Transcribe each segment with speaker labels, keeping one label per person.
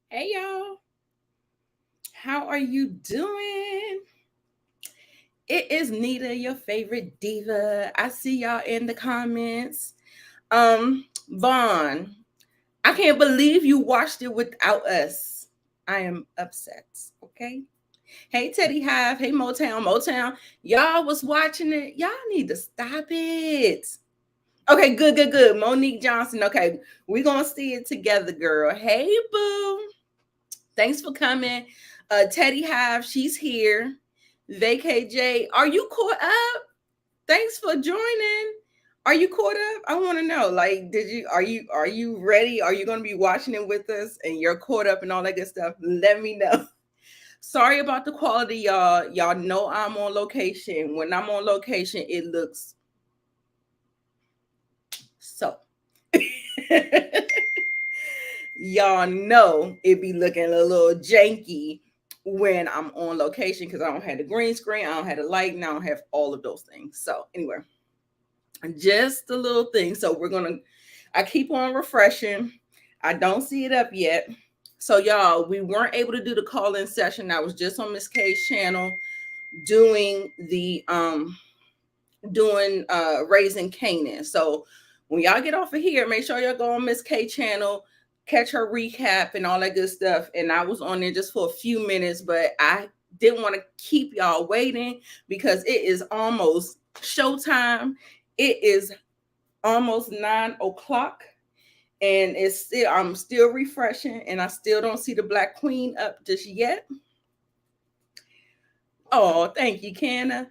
Speaker 1: Hey y'all, how are you doing? It is Nita, your favorite diva. I see y'all in the comments. Vaughn, I can't believe you watched it without us. I am upset. Okay. Hey Teddy Hive, hey Motown. Y'all was watching it. Y'all need to stop it. Okay, good. Monique Johnson. Okay, we're gonna see it together, girl. Hey boo. Thanks for coming. Teddy Hive, she's here. VKJ, are you caught up? Thanks for joining. Are you caught up? I want to know. Like, are you ready? Are you gonna be watching it with us and you're caught up and all that good stuff? Let me know. Sorry about the quality, y'all. Y'all know I'm on location. When I'm on location, it looks so. Y'all know it be looking a little janky when I'm on location because I don't have the green screen, I don't have the light, and I don't have all of those things. So anyway, just a little thing. So I keep on refreshing. I don't see it up yet. So y'all, we weren't able to do the call-in session. I was just on Miss K's channel doing Raising Canaan. So when y'all get off of here, make sure y'all go on Miss K channel, catch her recap and all that good stuff. And I was on there just for a few minutes, but I didn't want to keep y'all waiting because it is almost showtime. It is almost 9:00 and I'm still refreshing and I still don't see the Black Queen up just yet. Oh, thank you, Canna.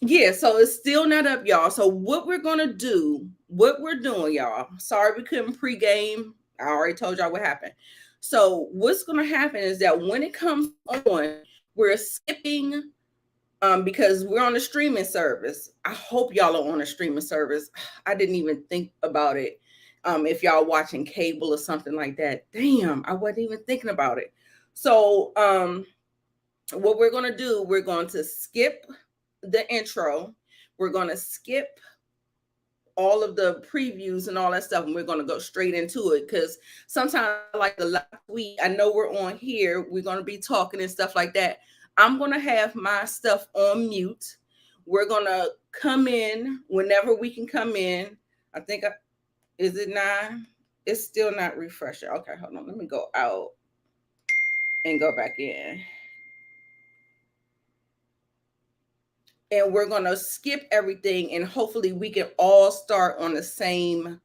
Speaker 1: Yeah, so it's still not up, y'all. So what we're doing, y'all. Sorry we couldn't pregame. I already told y'all what happened. So what's gonna happen is that when it comes on, we're skipping because we're on a streaming service. I hope y'all are on a streaming service. I didn't even think about it. If y'all watching cable or something like that. Damn, I wasn't even thinking about it. So what we're gonna do, we're going to skip the intro. We're going to skip all of the previews and all that stuff, and we're going to go straight into it because sometimes, like the last week, I know we're on here, we're going to be talking and stuff like that. I'm going to have my stuff on mute. We're going to come in whenever we can come in. I think, is it 9? It's still not refreshing. Okay, hold on. Let me go out and go back in. And we're going to skip everything and hopefully we can all start on the same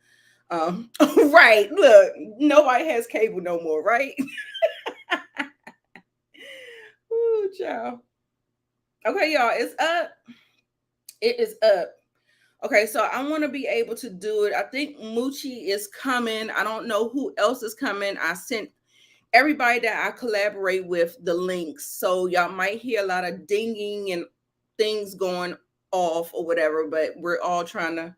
Speaker 1: right. Look, nobody has cable no more, right? Ooh, child. Okay, y'all, it's up. It is up. Okay, so I want to be able to do it. I think Moochie is coming. I don't know who else is coming. I sent everybody that I collaborate with the links. So y'all might hear a lot of dinging and things going off or whatever, but we're all trying to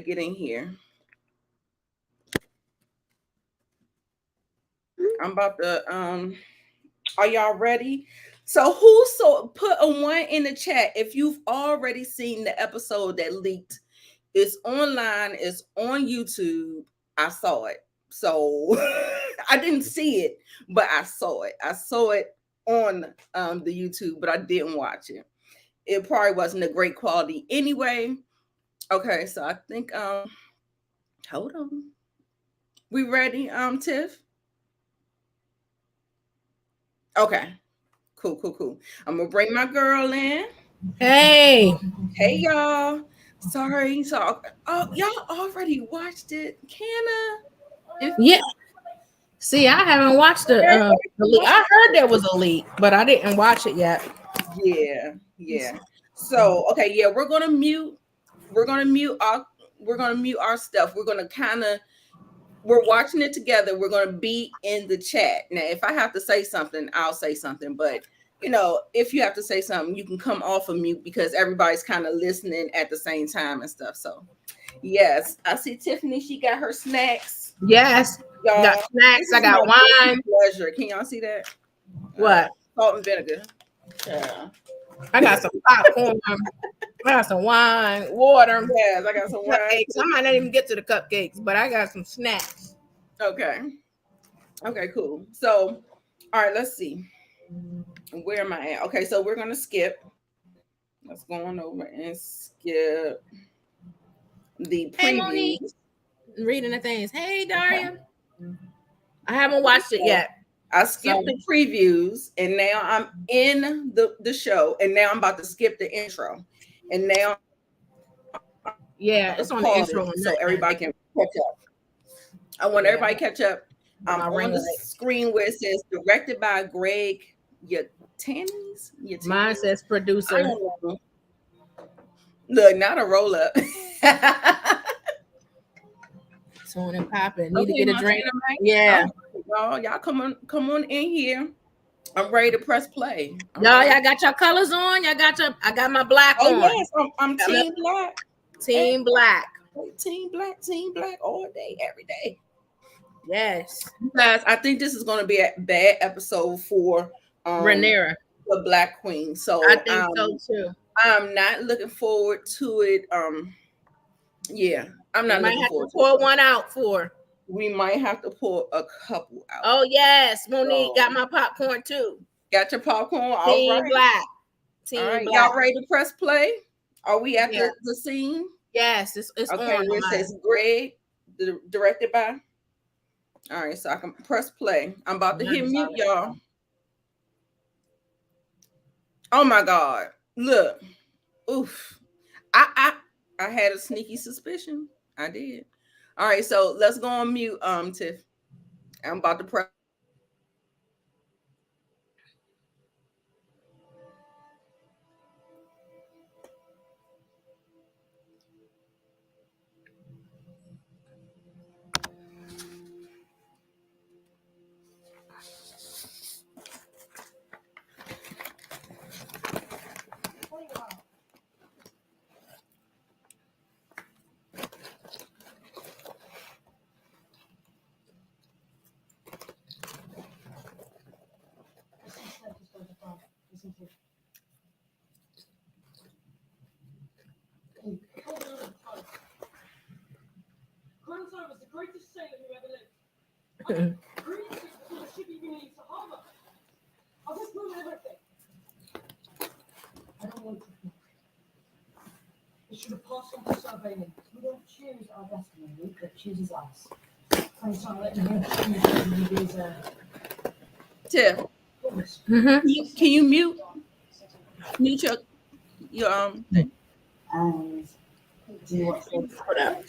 Speaker 1: get in here. I'm about to are y'all ready? So put a 1 in the chat if you've already seen the episode that leaked. It's online, it's on YouTube. I saw it. So I didn't see it, but I saw it. I saw it on the YouTube, but I didn't watch it. It probably wasn't a great quality anyway. Okay, so I think hold on. We ready, Tiff? Okay. Cool. I'm gonna bring my girl in.
Speaker 2: Hey
Speaker 1: y'all. Sorry. So y'all already watched it.
Speaker 2: Yeah. See, I haven't watched the leak. I heard there was a leak, but I didn't watch it yet.
Speaker 1: Yeah. So okay, yeah, we're gonna mute our stuff. We're watching it together. We're gonna be in the chat. Now, if I have to say something, I'll say something, but if you have to say something, you can come off of mute because everybody's kind of listening at the same time and stuff. So, yes, I see Tiffany. She got her snacks.
Speaker 2: Yes,
Speaker 1: Y'all,
Speaker 2: got snacks. I got wine.
Speaker 1: Pleasure. Can y'all see that?
Speaker 2: What?
Speaker 1: Salt and vinegar. Yeah.
Speaker 2: I got some popcorn. I got some wine, water.
Speaker 1: Yes, I got some wine.
Speaker 2: Cupcakes. I might not even get to the cupcakes, but I got some snacks.
Speaker 1: Okay. Okay, cool. So, all right, let's see. Where am I at? Okay, so we're gonna skip. Let's go on over and skip the previews.
Speaker 2: Hey, Monique. Reading the things. Hey, Daria. Okay. I haven't watched it yet.
Speaker 1: I skipped the previews, and now I'm in the show, and now I'm about to skip the intro, and now
Speaker 2: it's on the intro,
Speaker 1: so everybody can catch up. I want everybody to catch up. On the screen where it says directed by Greg Yaitanes.
Speaker 2: Mine says producer.
Speaker 1: Look, not a roll up.
Speaker 2: On and popping. Need to get a drink.
Speaker 1: Yeah. Y'all come on in here. I'm ready to press play.
Speaker 2: Y'all got your colors on. I got my black on.
Speaker 1: Yes, I'm team black.
Speaker 2: Team black.
Speaker 1: Team black all day, every day.
Speaker 2: Yes.
Speaker 1: Guys, I think this is going to be a bad episode for
Speaker 2: Rhaenyra,
Speaker 1: the Black Queen. So
Speaker 2: I think so too.
Speaker 1: I'm not looking forward to it. Yeah, I'm not looking forward to
Speaker 2: pour one out for.
Speaker 1: We might have to pour a couple out.
Speaker 2: Oh yes, Monique got my popcorn too.
Speaker 1: Got your popcorn.
Speaker 2: Team black.
Speaker 1: All right, y'all ready to press play? Are we at the scene?
Speaker 2: Yes, it's
Speaker 1: okay.
Speaker 2: On.
Speaker 1: Where it says Greg, directed by. All right, so I can press play. I'm about to hit mute, y'all. Oh my God! Look, oof! I had a sneaky suspicion. I did. All right, so let's go on mute, Tiff. I'm about to press.
Speaker 3: Grandson was the greatest sailor who ever lived. I'll just ruin everything. I don't want to think. It should have passed on to Sarvanian. We don't choose our destiny, Luke, that chooses us. Grandson, let me choose
Speaker 1: Tiff, can you mute your thing?
Speaker 3: And do you want to put out?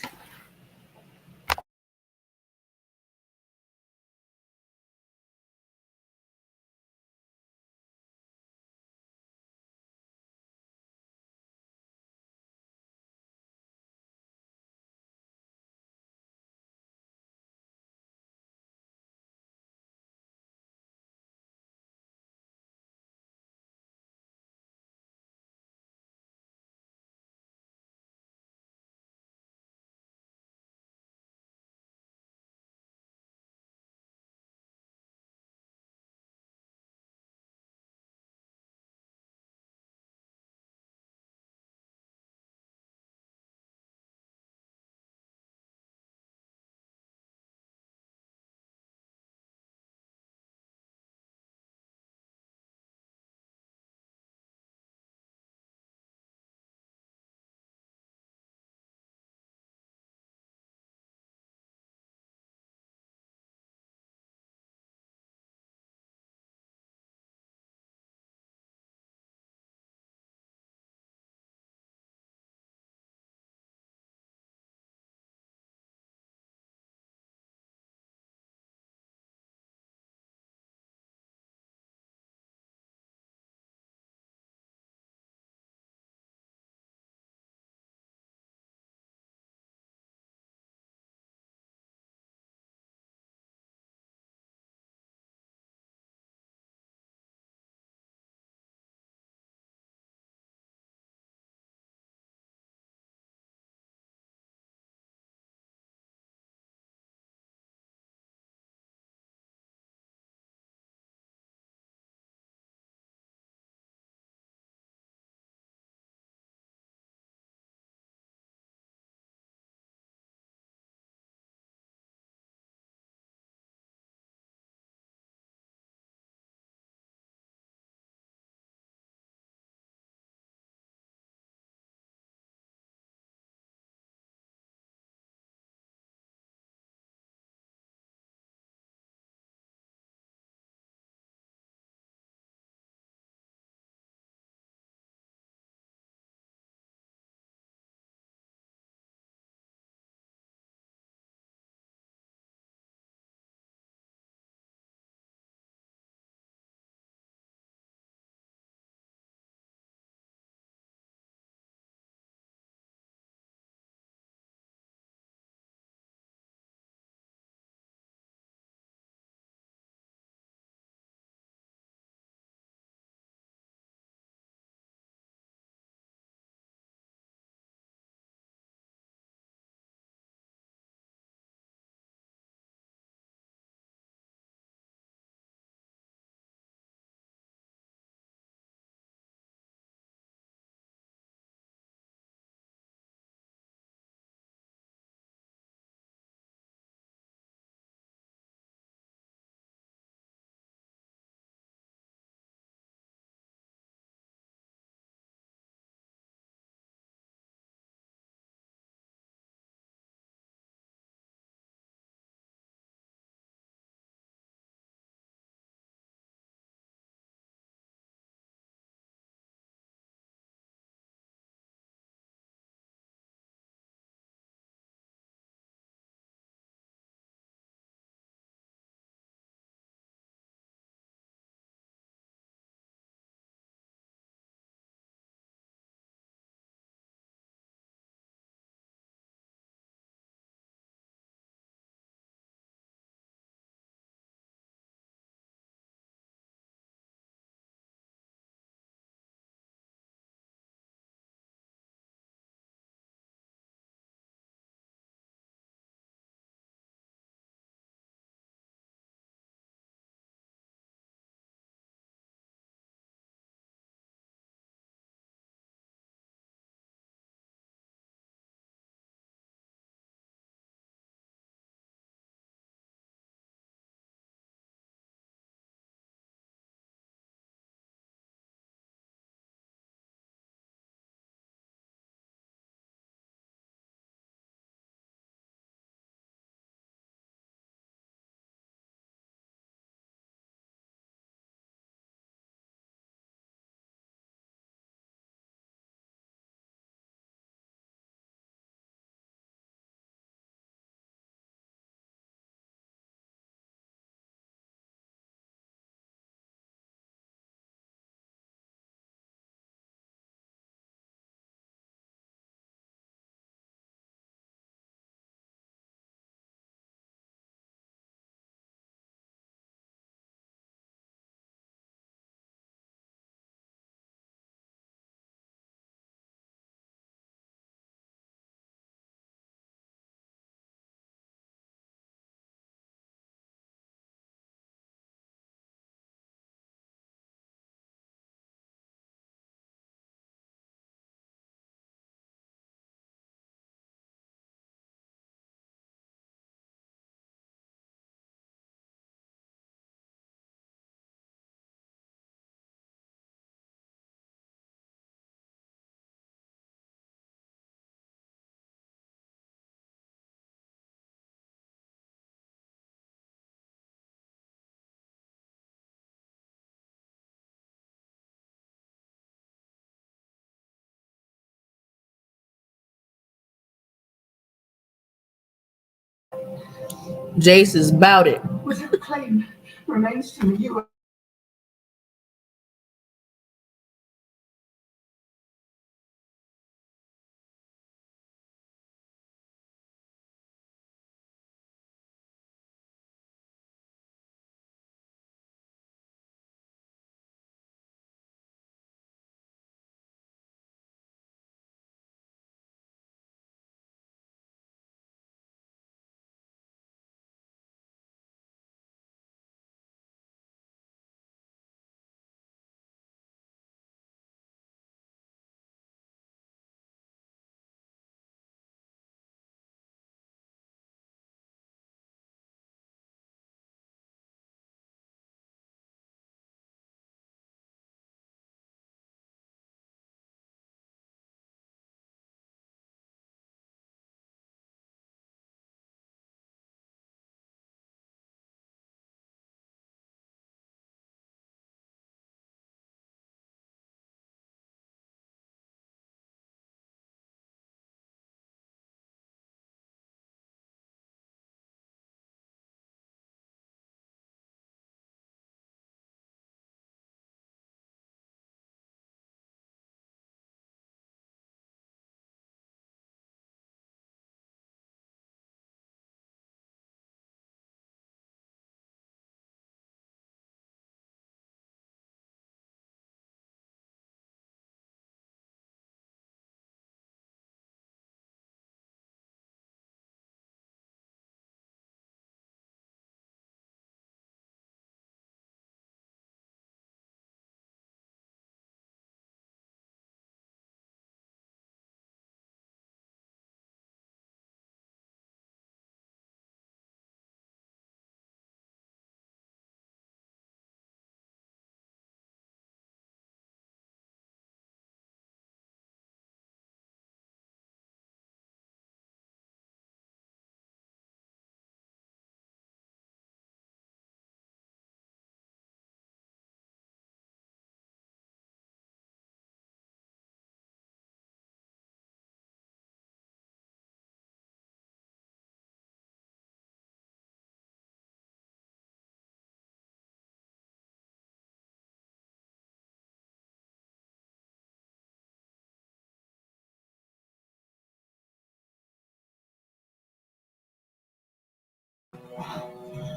Speaker 2: Jace is about it.
Speaker 3: Whatever claim remains to me, you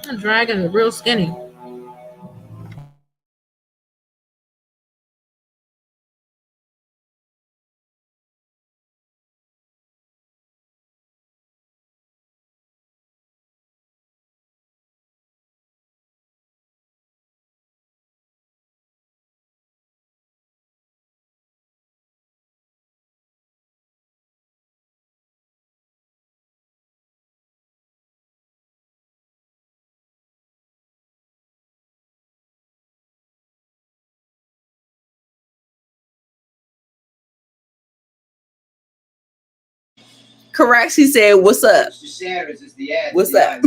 Speaker 2: The dragon is real skinny.
Speaker 1: Correct. She said, "What's up? What's up?"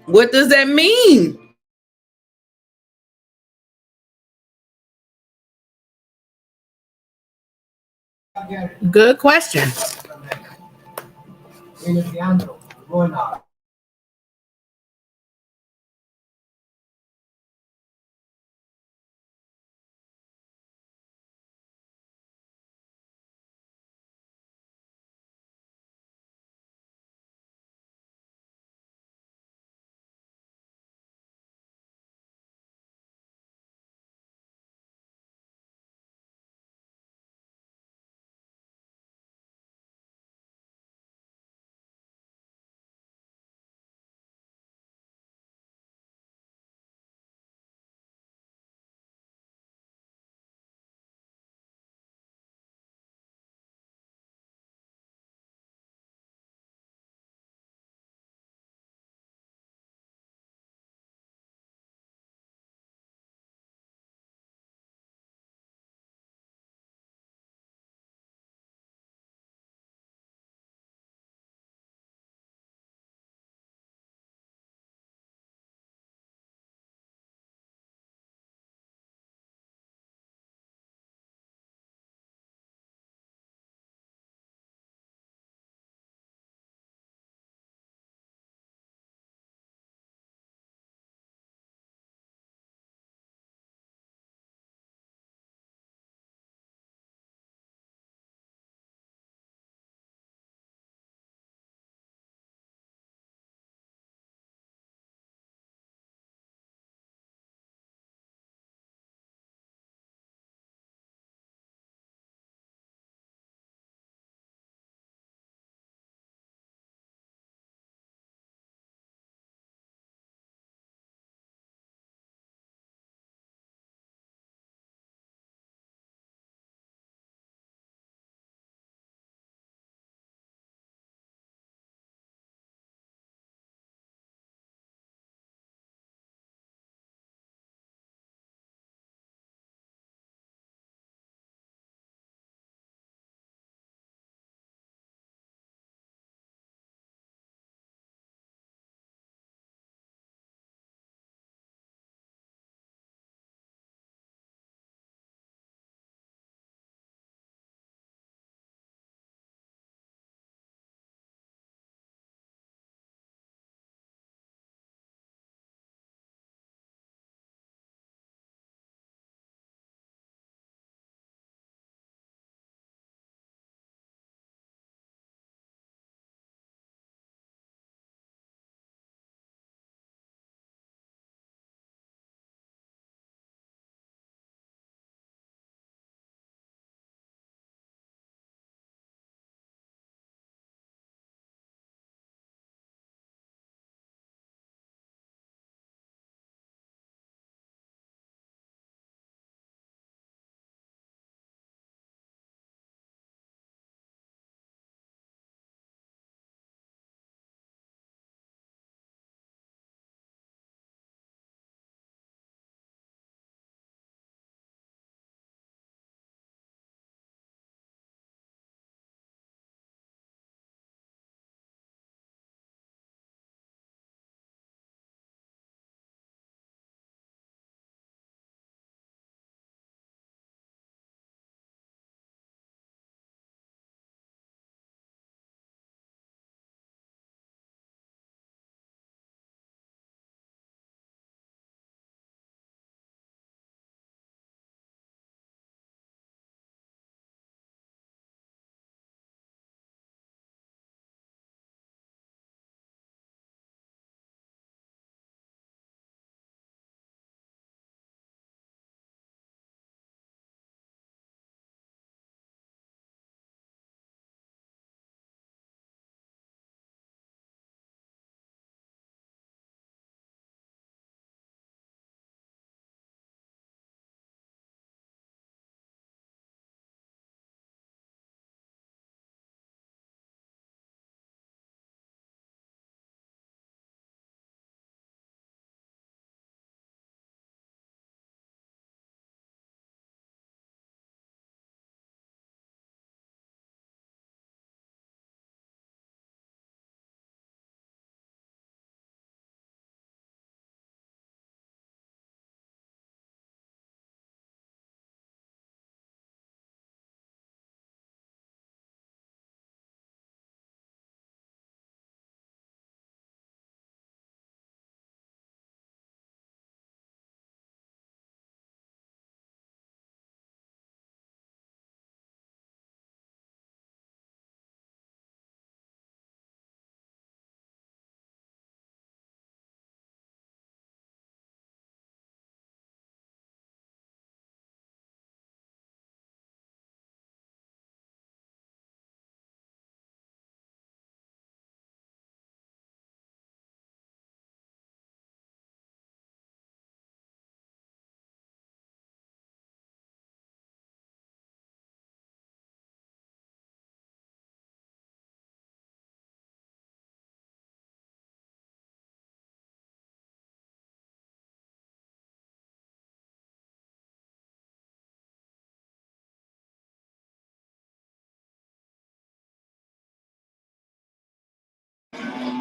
Speaker 1: What does that mean?
Speaker 2: Good question.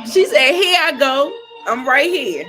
Speaker 1: She said, "Here I go. I'm right here."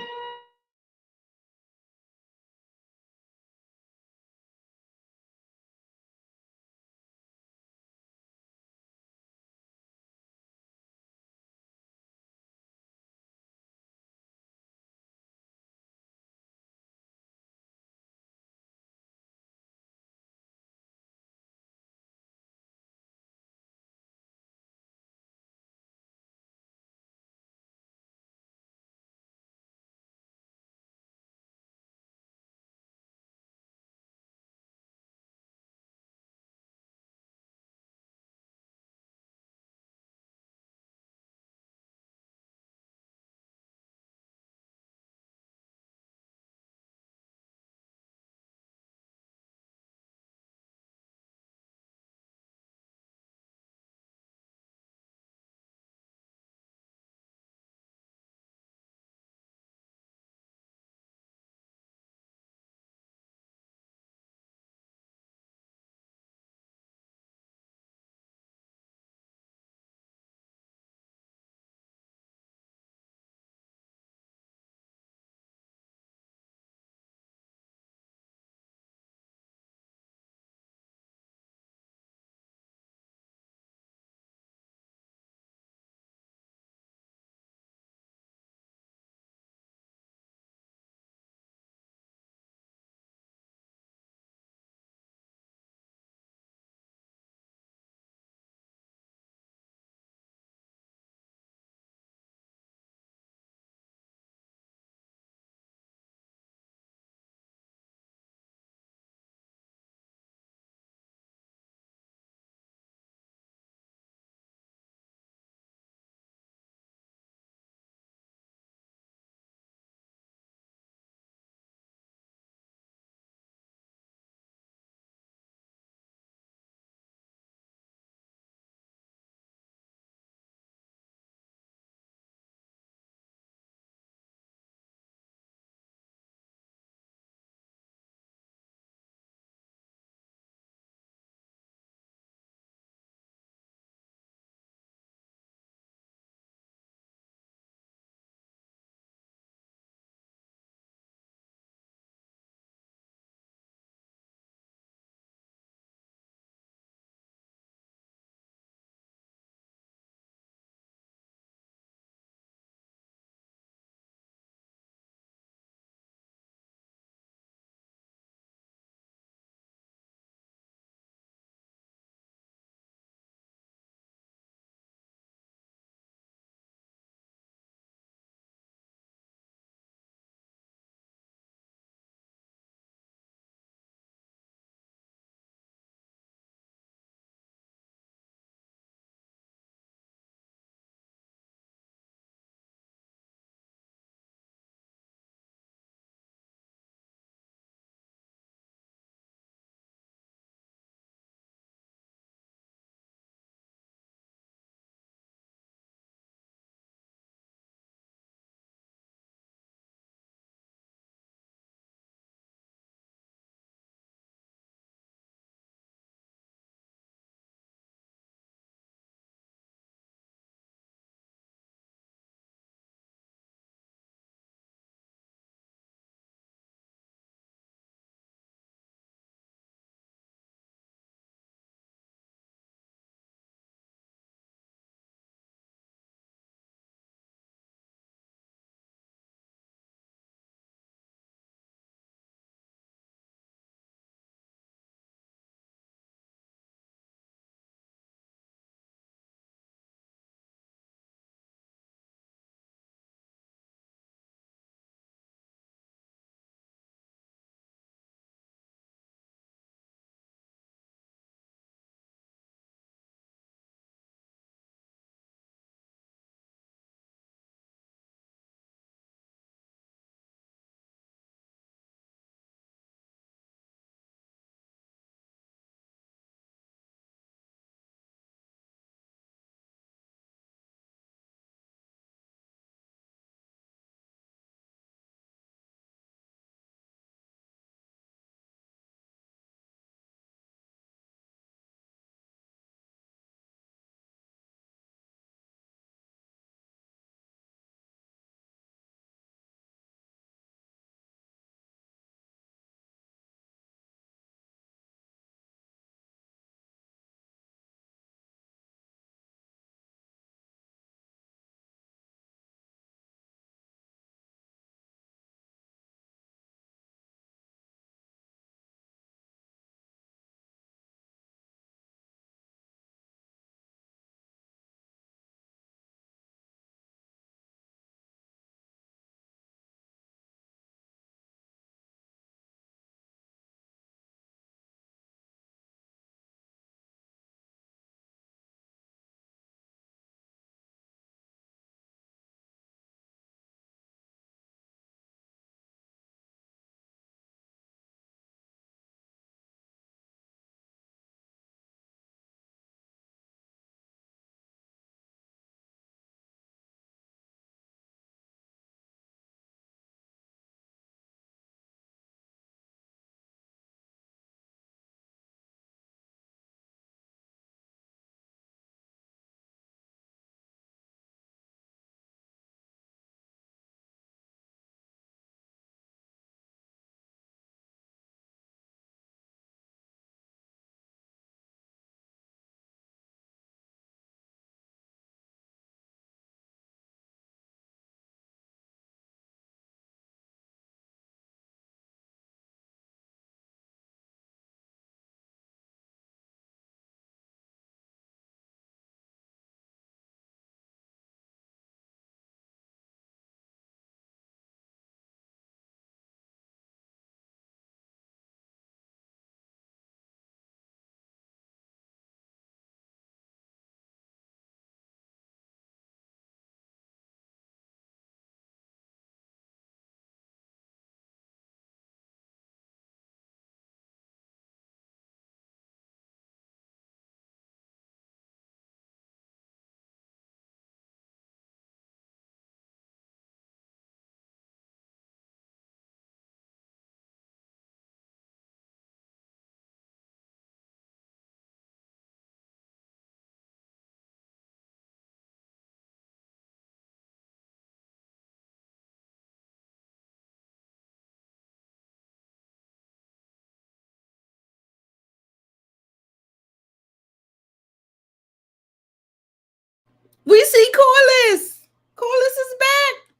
Speaker 1: We see Corliss. Corliss is back.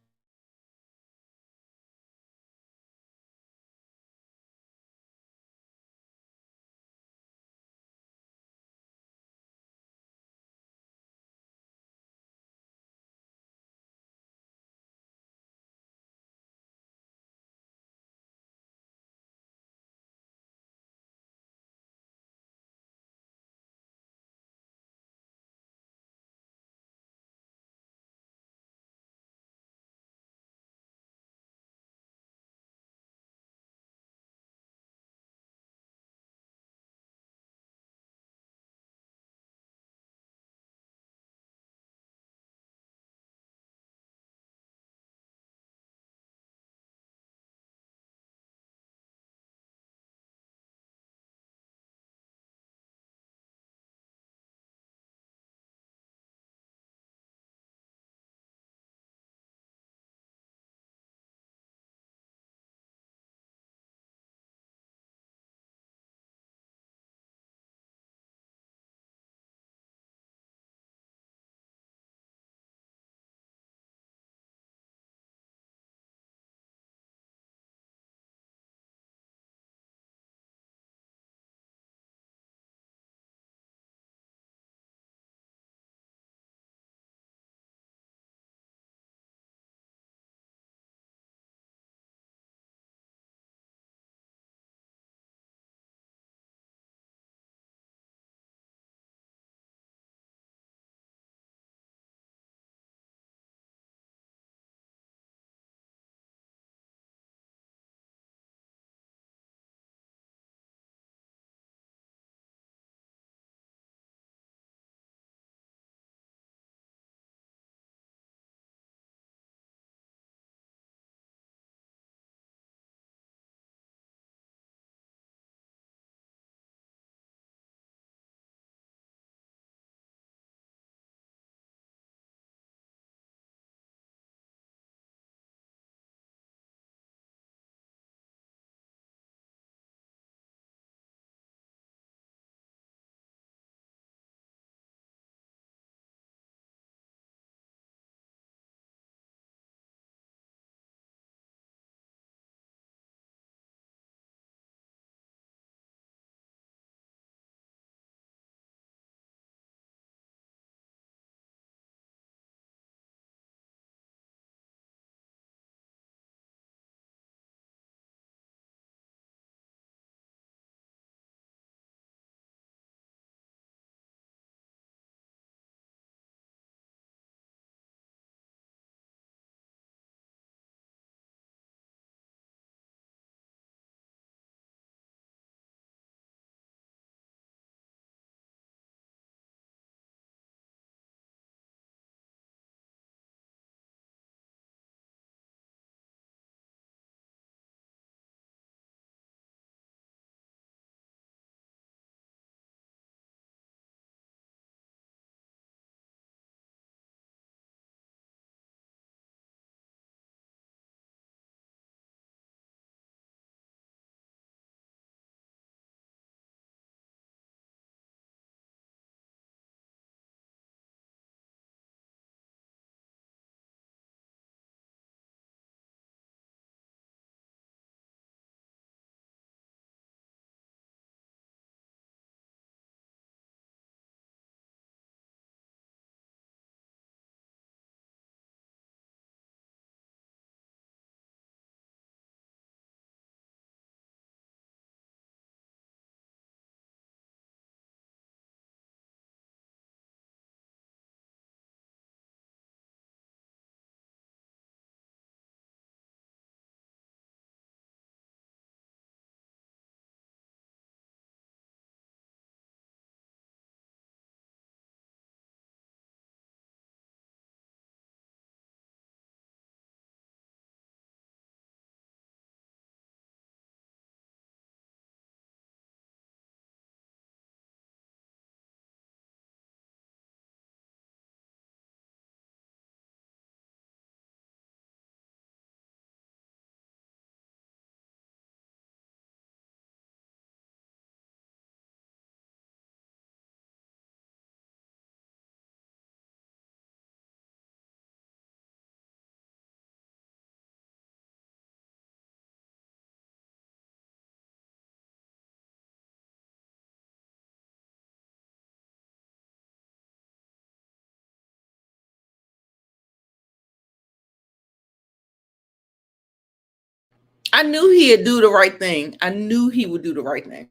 Speaker 1: I knew he'd do the right thing. I knew he would do the right thing.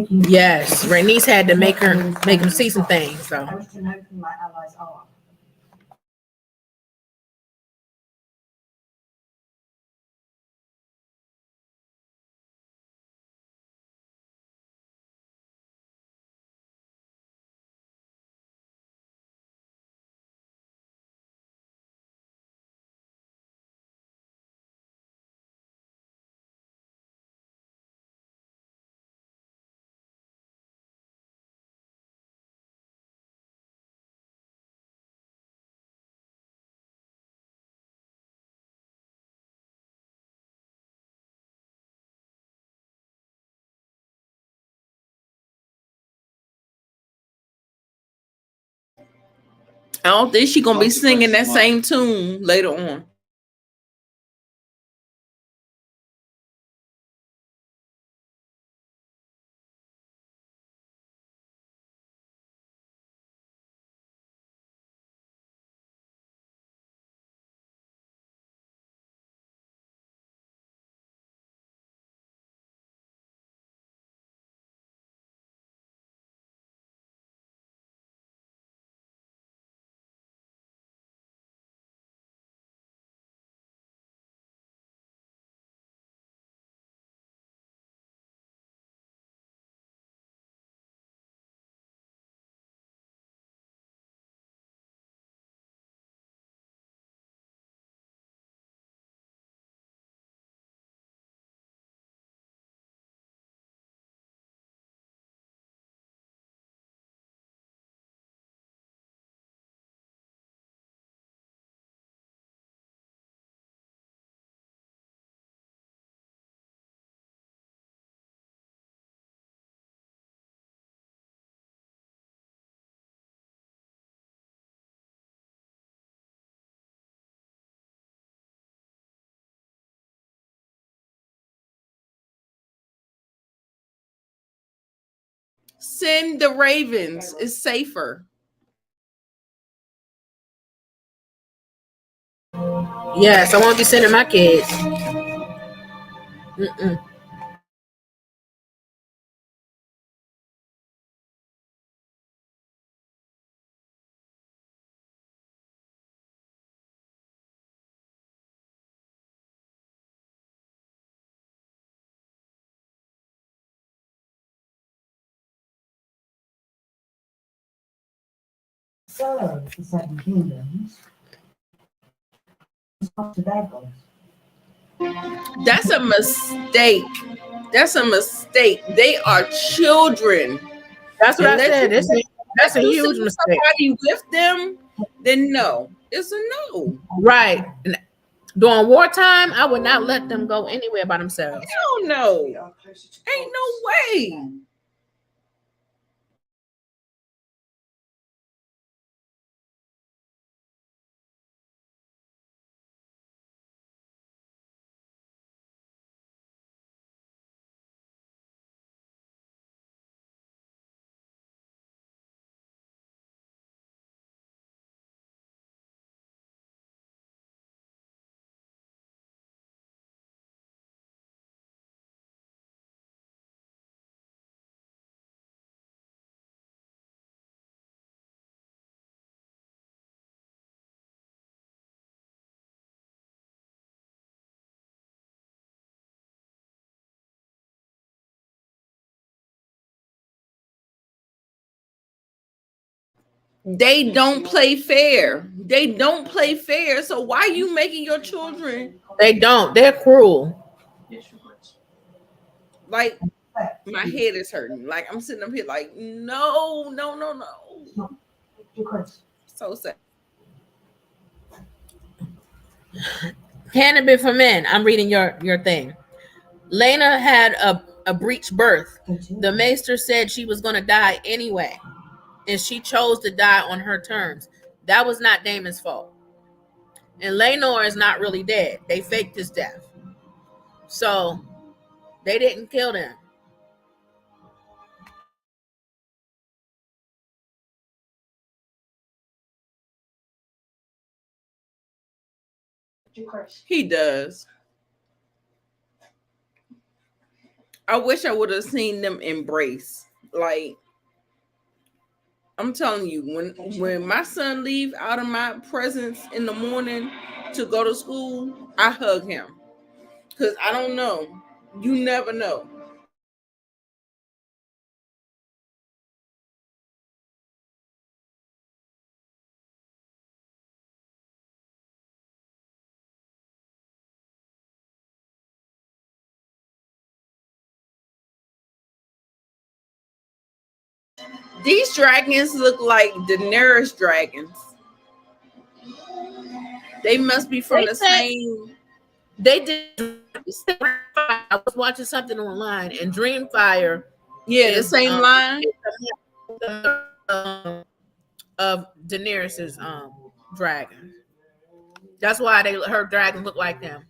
Speaker 2: Yes, Rhaenys had to make him see some things. So
Speaker 3: I wish to know who my allies are.
Speaker 1: I don't think she's gonna be singing that same tune later on. Send the ravens. It's safer.
Speaker 2: yes, I won't be sending my kids. Mm-mm.
Speaker 3: So, the Seven Kingdoms. Off to bed, boys.
Speaker 1: That's a mistake. That's a mistake. They are children.
Speaker 2: That's what I
Speaker 1: Unless
Speaker 2: said.
Speaker 1: you
Speaker 2: That's a
Speaker 1: you
Speaker 2: huge
Speaker 1: send
Speaker 2: mistake.
Speaker 1: somebody with them, then no. It's a no.
Speaker 2: Right. During wartime, I would not let them go anywhere by themselves.
Speaker 1: Hell no. Ain't no way. They don't play fair. They don't play fair. So why are you making your children
Speaker 2: They don't. They're cruel.
Speaker 1: like my head is hurting? Like I'm sitting up here like no, no, no, no. So sad.
Speaker 2: Cannabis for men. I'm reading your thing. Lena had a breech birth. The maester said she was going to die anyway, and she chose to die on her terms. That was not Damon's fault. And Laenor is not really dead. They faked his death. So they didn't kill him.
Speaker 1: He does. I wish I would have seen them embrace. Like, I'm telling you, when my son leave out of my presence in the morning to go to school, I hug him. Cause I don't know. You never know. These dragons look like Daenerys dragons. They must be from
Speaker 2: They
Speaker 1: the
Speaker 2: said
Speaker 1: same.
Speaker 2: they did. I was watching something online, and Dreamfire
Speaker 1: Yeah, the
Speaker 2: is
Speaker 1: same line.
Speaker 2: of Daenerys's dragon. That's why her dragon look like them.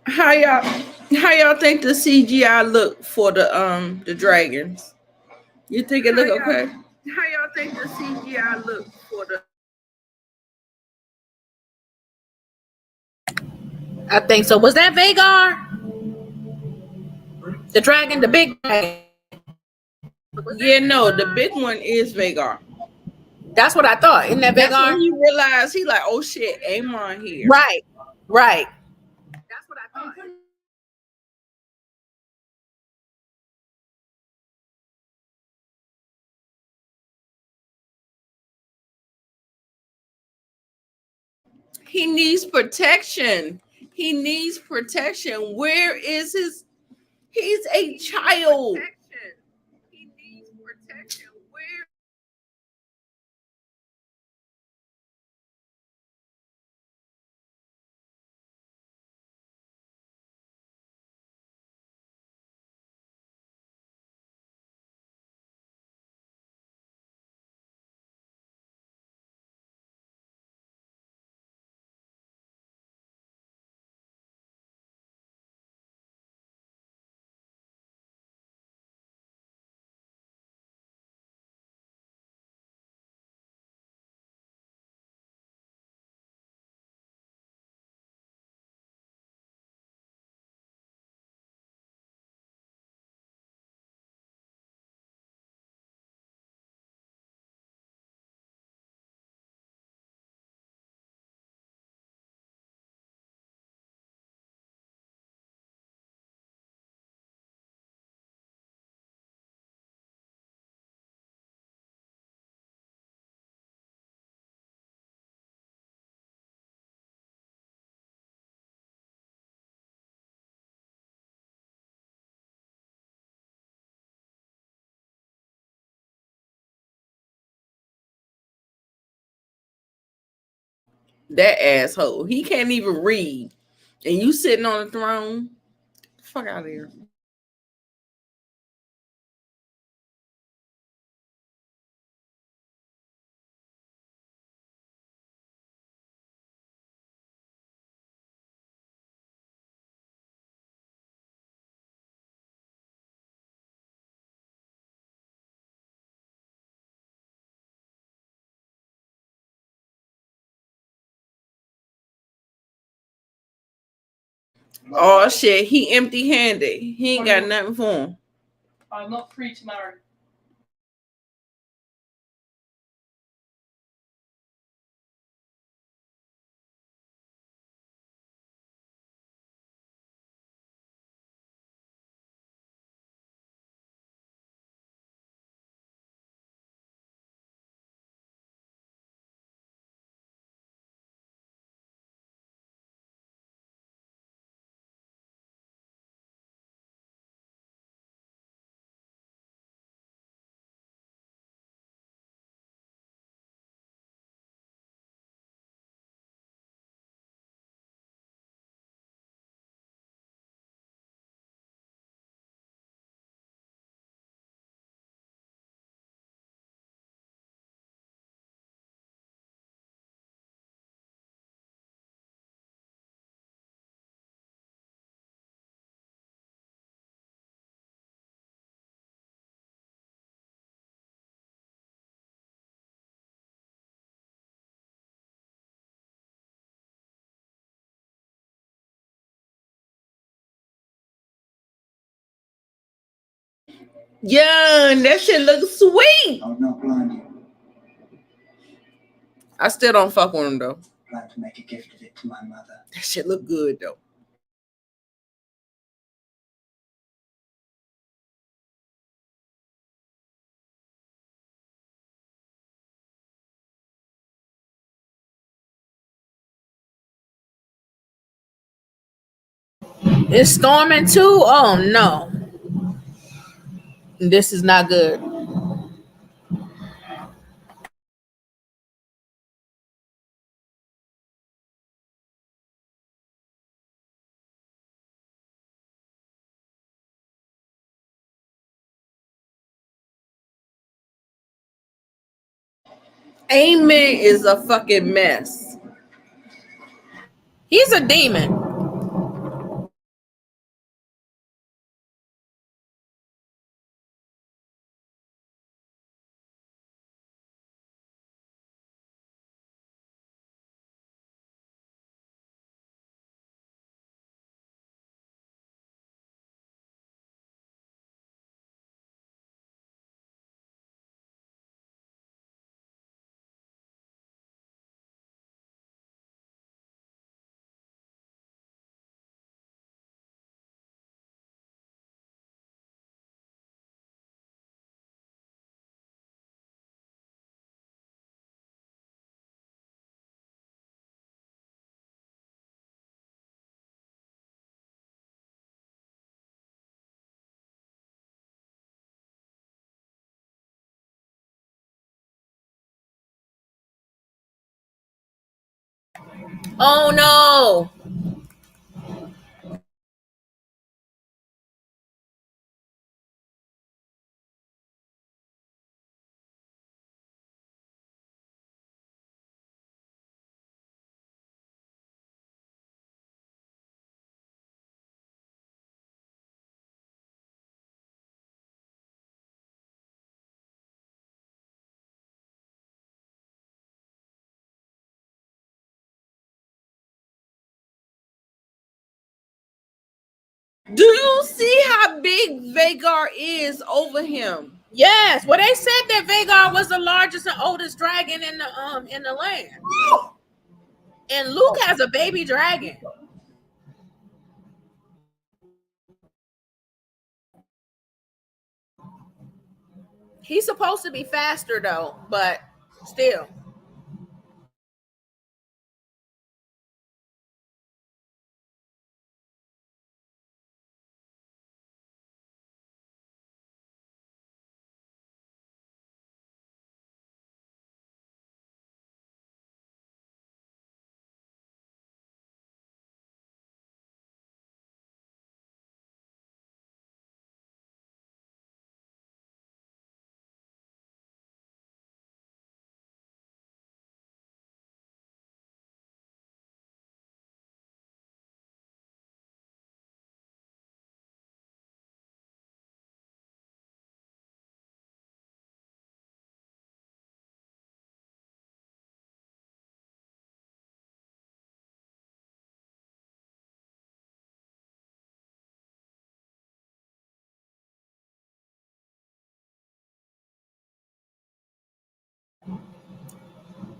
Speaker 1: How y'all how y'all think the CGI look for the dragons? You think it look okay? How y'all think the CGI look for the
Speaker 2: I think so. Was that Vagar? The dragon, the big dragon.
Speaker 1: Yeah, no, the big one is Vagar.
Speaker 2: That's what I thought. Isn't that
Speaker 1: That's when
Speaker 2: Vagar?
Speaker 1: he realized he like, oh shit, Amon here.
Speaker 2: Right. Right.
Speaker 1: That's what I thought. He needs protection. He needs protection. Where is his? He's a child. He needs protection. Where? That asshole. He can't even read. And you sitting on the throne. Fuck out of here. Oh shit, he empty handed. He ain't got nothing for him.
Speaker 3: I'm not free tomorrow.
Speaker 1: Yeah, that shit looks sweet.
Speaker 4: I would not blind you.
Speaker 1: I still don't fuck with him though.
Speaker 4: I plan to make a gift of it to my mother.
Speaker 1: That shit look good though.
Speaker 2: It's storming too. Oh no, this is not good.
Speaker 1: Amen is a fucking mess.
Speaker 2: He's a demon. Oh no.
Speaker 1: Do you see how big Vagar is over him?
Speaker 2: Yes. Well, they said that Vagar was the largest and oldest dragon in the land. And Luke has a baby dragon. He's supposed to be faster though, but still.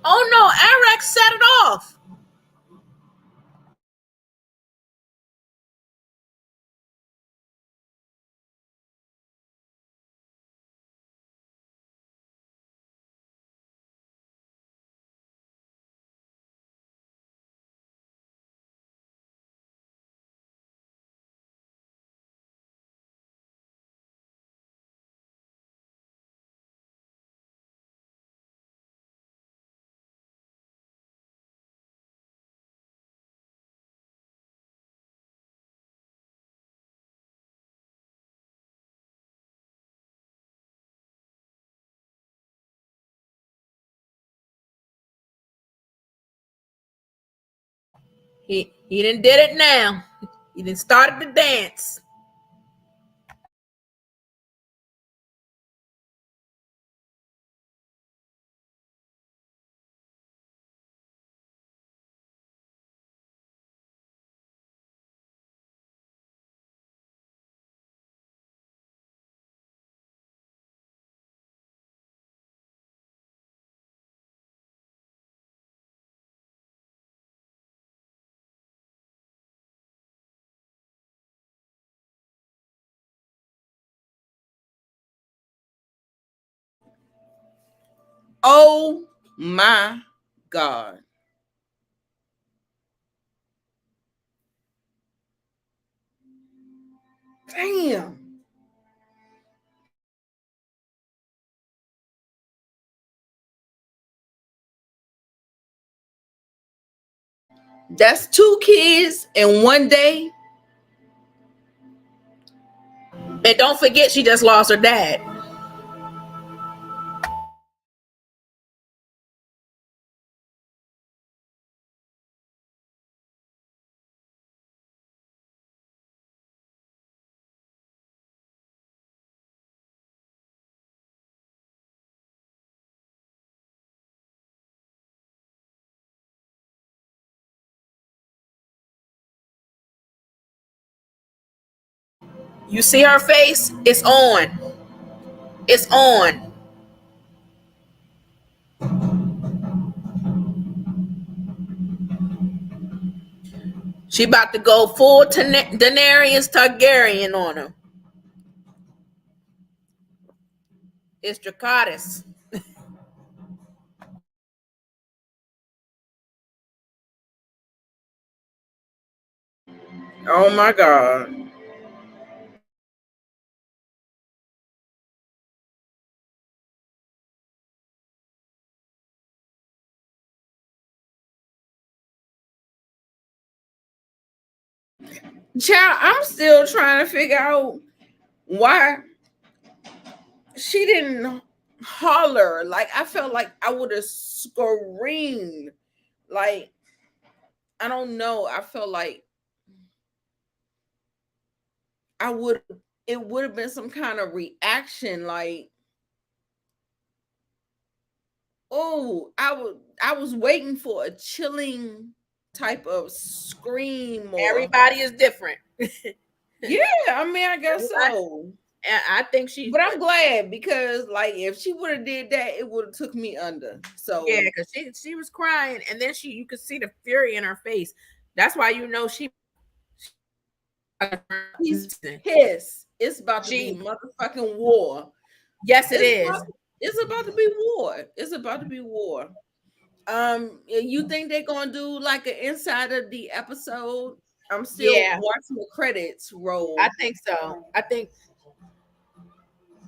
Speaker 2: Oh no, Eric set it off. He didn't did it now. He didn't started the dance.
Speaker 1: Oh my God. Damn. That's 2 kids in one day.
Speaker 2: And don't forget, she just lost her dad. You see her face? It's on. It's on. She about to go full Daenerys Targaryen on him. It's Dracarys.
Speaker 1: Oh my God. Child, I'm still trying to figure out why she didn't holler. Like, I felt like I would have screamed. Like, I don't know. I felt like I would, it would have been some kind of reaction. Like, oh, I was waiting for a chilling type of scream or,
Speaker 2: Everybody is different.
Speaker 1: yeah, I mean, I guess
Speaker 2: Everybody,
Speaker 1: so.
Speaker 2: and I think she,
Speaker 1: But I'm glad because, like, if she would have did that, it would have took me under. So
Speaker 2: yeah, because she was crying, and then you could see the fury in her face. That's why you know she
Speaker 1: he's pissed. It's about to be
Speaker 2: she
Speaker 1: motherfucking war.
Speaker 2: yes, it
Speaker 1: It's
Speaker 2: is.
Speaker 1: it's about to be war. It's about to be war. You think they're gonna do like an inside of the episode? I'm still
Speaker 2: Yeah,
Speaker 1: watching the credits roll.
Speaker 2: I think so. I think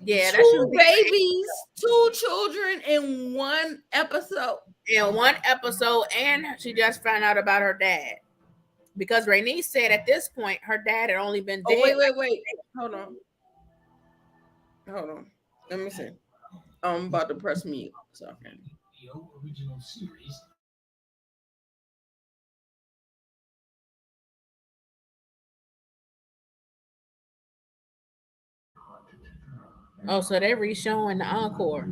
Speaker 2: yeah, that should
Speaker 1: Two
Speaker 2: be great.
Speaker 1: babies, two children in one episode.
Speaker 2: In one episode, and she just found out about her dad because Rainey said at this point her dad had only been
Speaker 1: Oh,
Speaker 2: dead.
Speaker 1: wait. Hold on. Hold on. Let me see. I'm about to press mute. So okay.
Speaker 3: Original series.
Speaker 2: Oh, so they're re-showing the encore.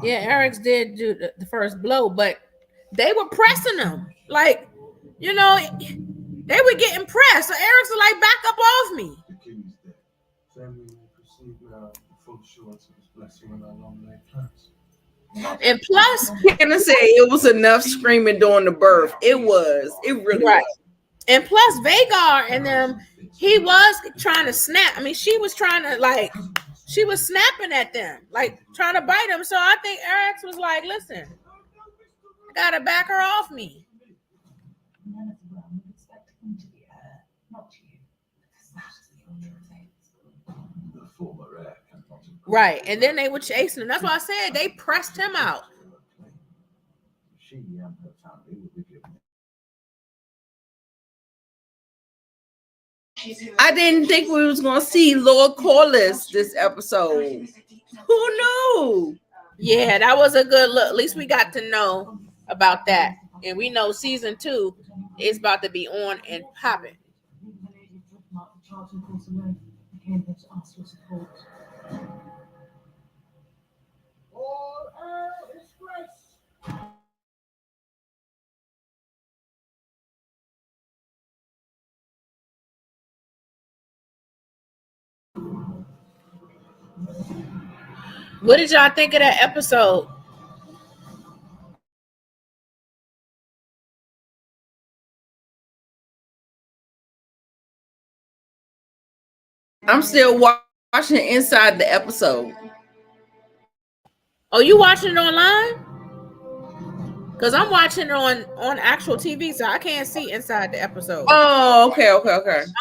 Speaker 2: Yeah, Eric's did do the first blow, but they were pressing him. Like you know, they were getting pressed. So Eric's like, back up off me.
Speaker 5: The king's dead. Family may proceed now with full assurance of his blessing on our long-laid plans.
Speaker 2: And plus,
Speaker 1: Can I say it was enough screaming during the birth? It was. It really
Speaker 2: right.
Speaker 1: was.
Speaker 2: And plus, Vagar and them, he was trying to snap. I mean, she was trying to she was snapping at them, like trying to bite them. So I think Eric's was like, listen, I gotta back her off me.
Speaker 3: None of the realm would expect him to be her, not you, because that is the only thing.
Speaker 5: The former heir cannot.
Speaker 2: Right. And then they were chasing him. That's why I said they pressed him out.
Speaker 5: She and her family will be given.
Speaker 1: I didn't think we was gonna see Lord Corliss this episode. Who knew?
Speaker 2: Yeah, that was a good look. At least we got to know about that. And we know season 2 is about to be on and popping. What did y'all think of that episode?
Speaker 1: I'm still watching inside the episode.
Speaker 2: Oh, you watching it online? Because I'm watching it on actual TV, so I can't see inside the episode.
Speaker 1: Oh, okay.
Speaker 2: I'm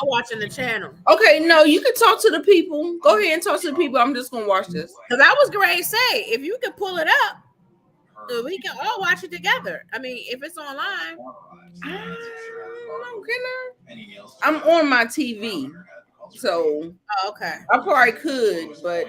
Speaker 2: watching the channel.
Speaker 1: Okay, no, you can talk to the people. Go ahead and talk to the people. I'm just gonna watch this.
Speaker 2: Because I was going to say, if you can pull it up, we can all watch it together. I mean, if it's online.
Speaker 1: I'm on my TV, so
Speaker 2: Okay.
Speaker 1: I probably could, but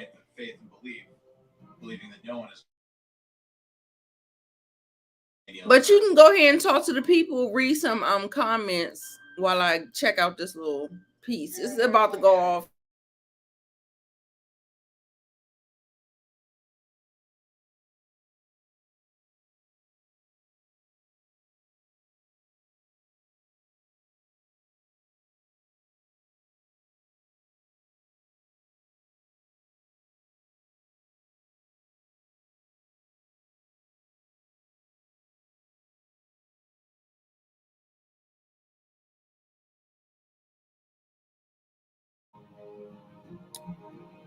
Speaker 1: you can go ahead and talk to the people, read some comments while I check out this little piece. It's about to go off.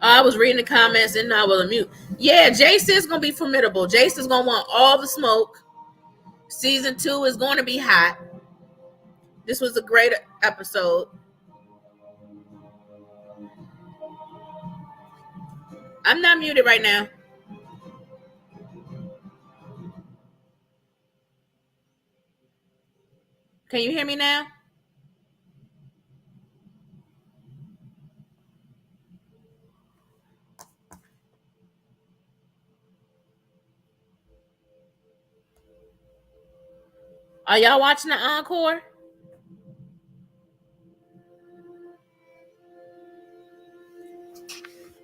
Speaker 2: I was reading the comments and I was mute. Yeah, Jace is going to be formidable. Jace is going to want all the smoke. Season 2 is going to be hot. This was a great episode. I'm not muted right now. Can you hear me now? Are y'all watching the encore?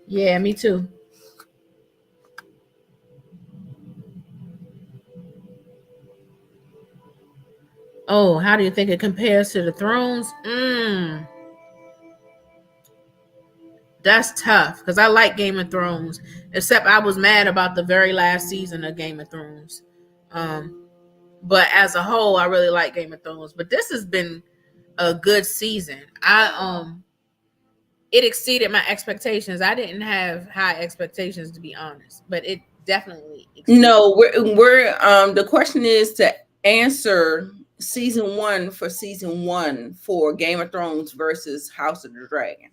Speaker 2: Yeah, me too. Oh, how do you think it compares to the Thrones? That's tough because I like Game of Thrones, except I was mad about the very last season of Game of Thrones. But as a whole, I really like Game of Thrones. But this has been a good season. It exceeded my expectations. I didn't have high expectations, to be honest, but it definitely exceeded.
Speaker 1: No, we're the question is to answer season 1 for Game of Thrones versus House of the Dragon.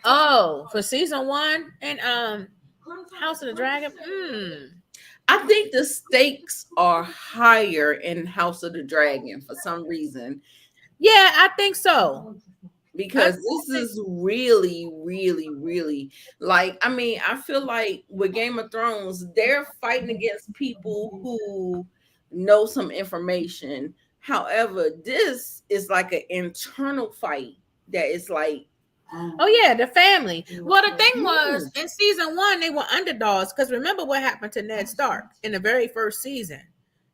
Speaker 2: Oh, for season 1 and House of the Dragon.
Speaker 1: I think the stakes are higher in House of the Dragon for some reason.
Speaker 2: Yeah, I think so.
Speaker 1: Because this is really, really, really like, I mean, I feel like with Game of Thrones, they're fighting against people who know some information. However, this is like an internal fight that is like,
Speaker 2: oh yeah, the family. Well, the thing was, in season 1, they were underdogs because remember what happened to Ned Stark in the very first season.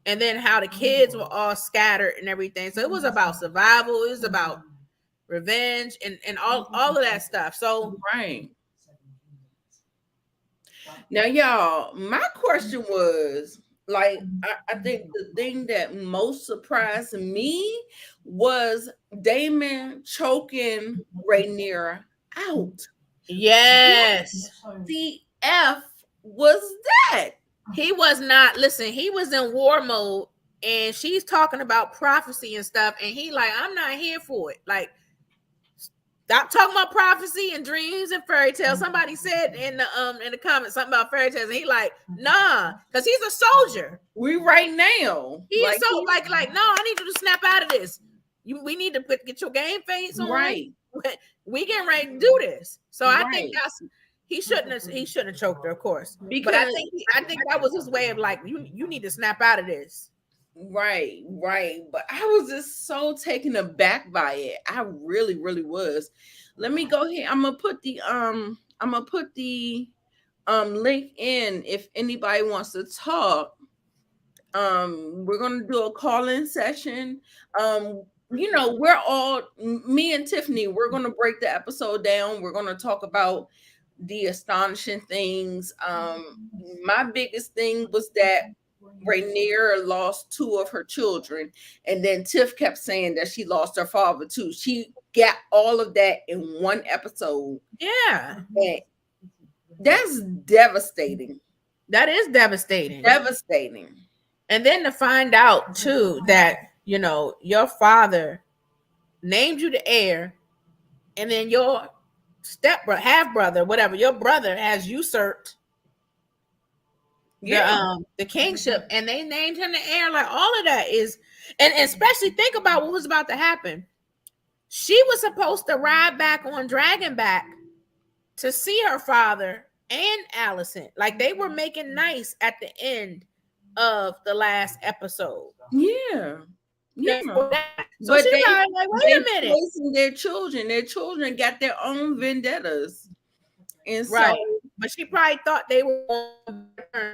Speaker 2: and then how the kids were all scattered and everything. So it was about survival. It was about revenge and all of that stuff. So
Speaker 1: Right. Now, y'all, my question was like, I think the thing that most surprised me was Damon choking Rhaenyra out.
Speaker 2: yes,
Speaker 1: The F was that?
Speaker 2: he was not. Listen, he was in war mode, and she's talking about prophecy and stuff, and he like, I'm not here for it. Like, stop talking about prophecy and dreams and fairy tales. Somebody said in the comments something about fairy tales, and he like, nah, because he's a soldier.
Speaker 1: We right now.
Speaker 2: He is so like, no, I need you to snap out of this. We need to get your game face on.
Speaker 1: Right.
Speaker 2: We getting ready to do this. So I
Speaker 1: Right.
Speaker 2: think he shouldn't have choked her, of course.
Speaker 1: Because
Speaker 2: But I think that was his way of like, you need to snap out of this.
Speaker 1: Right. But I was just so taken aback by it. I really, really was. Let me go ahead. I'm gonna put the link in if anybody wants to talk. We're gonna do a call-in session. We're all me and Tiffany, we're gonna break the episode down. We're gonna talk about the astonishing things. My biggest thing was that Rhaenyra lost 2 of her children, and then Tiff kept saying that she lost her father too. She got all of that in one episode.
Speaker 2: Yeah,
Speaker 1: And that's devastating.
Speaker 2: that is devastating.
Speaker 1: Devastating.
Speaker 2: And then to find out too that your father named you the heir, and then your half brother, whatever, your brother has usurped the kingship, and they named him the heir. Like, all of that is, and especially think about what was about to happen. She was supposed to ride back on Dragonback to see her father and Allison. Like, they were making nice at the end of the last episode.
Speaker 1: Yeah.
Speaker 2: So
Speaker 1: But
Speaker 2: she
Speaker 1: they
Speaker 2: like, wait a minute.
Speaker 1: poisoned their children. Their children got their own vendettas. And
Speaker 2: Right.
Speaker 1: so,
Speaker 2: But she probably thought they were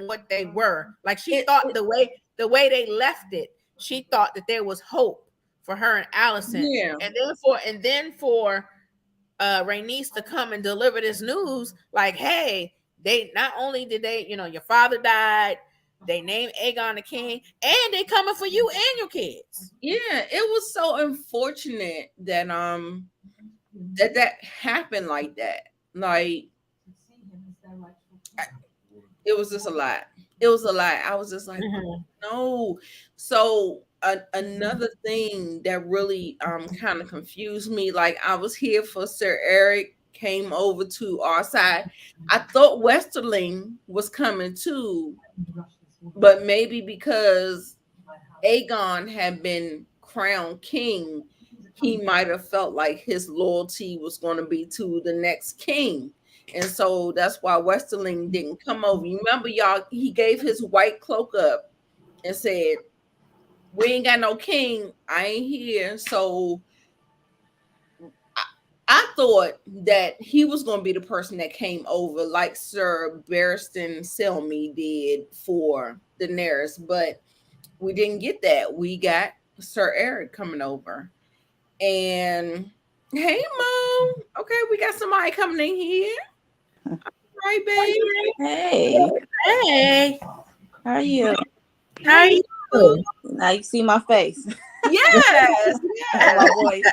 Speaker 2: what they were. Like, she thought the way they left it, she thought that there was hope for her and Allison.
Speaker 1: Yeah.
Speaker 2: And then for Rhaenys to come and deliver this news, like, hey, they not only did they, your father died, they named Aegon the king, and they coming for you and your kids.
Speaker 1: Yeah, it was so unfortunate that that happened like that. Like, it was just a lot. It was a lot. I was just like, no. So another thing that really kind of confused me, like, I was here for Sir Eric came over to our side. I thought Westerling was coming too, but maybe because Aegon had been crowned king, he might have felt like his loyalty was going to be to the next king. And so that's why Westerling didn't come over. You remember, y'all, he gave his white cloak up and said, we ain't got no king. I ain't here. So I thought that he was going to be the person that came over, like Sir Barristan Selmy did for Daenerys. But we didn't get that. We got Sir Eric coming over. And hey, Mom. Okay, we got somebody coming in here. All right, baby.
Speaker 6: Hey, how are you?
Speaker 2: How are you?
Speaker 6: Now you see my face.
Speaker 1: Yes.
Speaker 6: And my voice.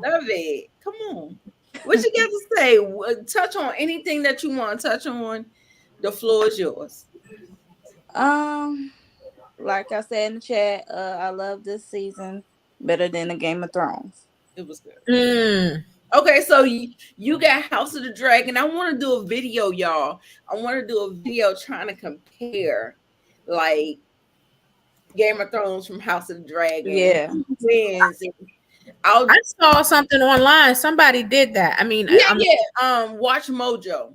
Speaker 1: Love it. Come on. What you got to say? Touch on anything that you want to touch on. The floor is yours.
Speaker 6: Like I said in the chat, I love this season better than the Game of Thrones.
Speaker 1: It was good. Okay, so you got House of the Dragon. I want to do a video, y'all. I want to do a video trying to compare, like, Game of Thrones from House of the Dragon.
Speaker 6: Yeah.
Speaker 2: I saw something online. Somebody did that. I mean,
Speaker 1: Watch Mojo.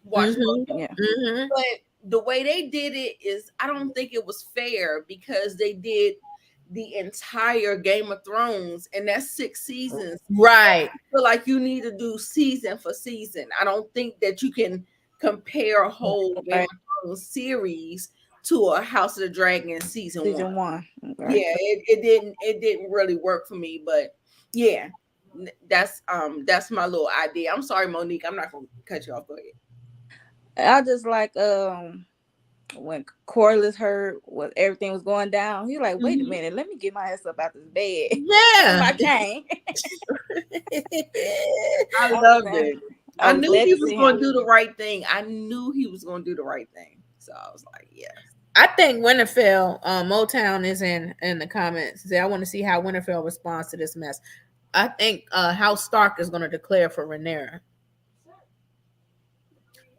Speaker 1: Watch Mojo.
Speaker 6: Yeah.
Speaker 1: But the way they did it is, I don't think it was fair because they did the entire Game of Thrones, and that's 6 seasons.
Speaker 2: Right.
Speaker 1: I feel like you need to do season for season. I don't think that you can compare a whole Game of Thrones series to a House of the Dragon season
Speaker 6: Season
Speaker 1: one.
Speaker 6: 1. Okay.
Speaker 1: Yeah, it didn't really work for me, but yeah, that's my little idea. I'm sorry, Monique, I'm not gonna cut you off. Go ahead.
Speaker 6: I just like when Corliss heard what everything was going down, he like, wait a
Speaker 1: Mhm.
Speaker 6: minute, let me get my ass up out this bed.
Speaker 2: Yeah.
Speaker 6: I can't.
Speaker 1: I
Speaker 6: I was
Speaker 1: loved
Speaker 6: glad-
Speaker 1: it.
Speaker 6: I
Speaker 1: I
Speaker 6: was
Speaker 1: knew
Speaker 6: glad
Speaker 1: he
Speaker 6: to
Speaker 1: was
Speaker 6: see
Speaker 1: going
Speaker 6: him.
Speaker 1: to do the right thing. I knew he was going to do the right thing. So I was like, yes.
Speaker 2: I think Winterfell, Motown is in the comments. Say, I want to see how Winterfell responds to this mess. I think House Stark is going to declare for Rhaenyra.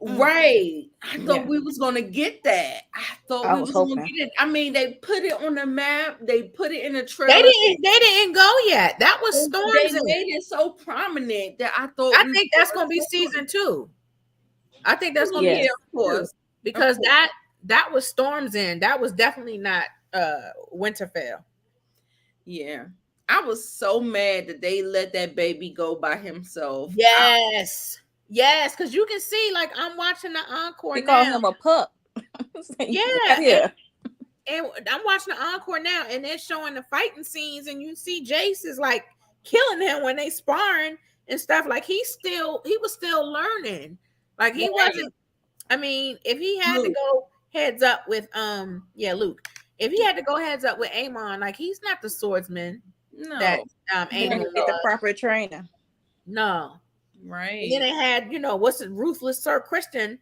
Speaker 1: Right. I thought
Speaker 6: Yeah.
Speaker 1: we was going to get that. I thought
Speaker 6: I
Speaker 1: we
Speaker 6: was
Speaker 1: was going to
Speaker 6: hoping.
Speaker 1: get it. I mean, they put it on the map. They put it in the
Speaker 2: They
Speaker 1: trailer.
Speaker 2: didn't go yet. That was
Speaker 1: They
Speaker 2: Storm's in.
Speaker 1: made it so prominent that I thought
Speaker 2: I
Speaker 1: we
Speaker 2: think that's going to be season 2. I think that's going to be
Speaker 6: Yeah.
Speaker 1: Yeah,
Speaker 2: season
Speaker 1: of course.
Speaker 2: 2 because
Speaker 1: Of course.
Speaker 2: that was Storm's in. That was definitely not Winterfell.
Speaker 1: Yeah. I was so mad that they let that baby go by himself.
Speaker 2: Yes. Yes, because you can see, like, I'm watching the encore
Speaker 6: He
Speaker 2: now.
Speaker 6: called him a pup.
Speaker 2: Yeah,
Speaker 6: Yeah.
Speaker 2: and I'm watching the encore now, and they're showing the fighting scenes, and you see Jace is like killing him when they sparring and stuff. Like he was still learning. Like he
Speaker 1: Right.
Speaker 2: wasn't. I mean, if he had to
Speaker 1: Luke.
Speaker 2: go heads up with Luke. If he had to go heads up with Aemon, like he's not the swordsman that
Speaker 1: No.
Speaker 6: He
Speaker 2: Aemon
Speaker 6: didn't get the
Speaker 2: was.
Speaker 6: proper training.
Speaker 2: No.
Speaker 1: Right.
Speaker 2: And then they had, what's it, Ruthless Sir Christian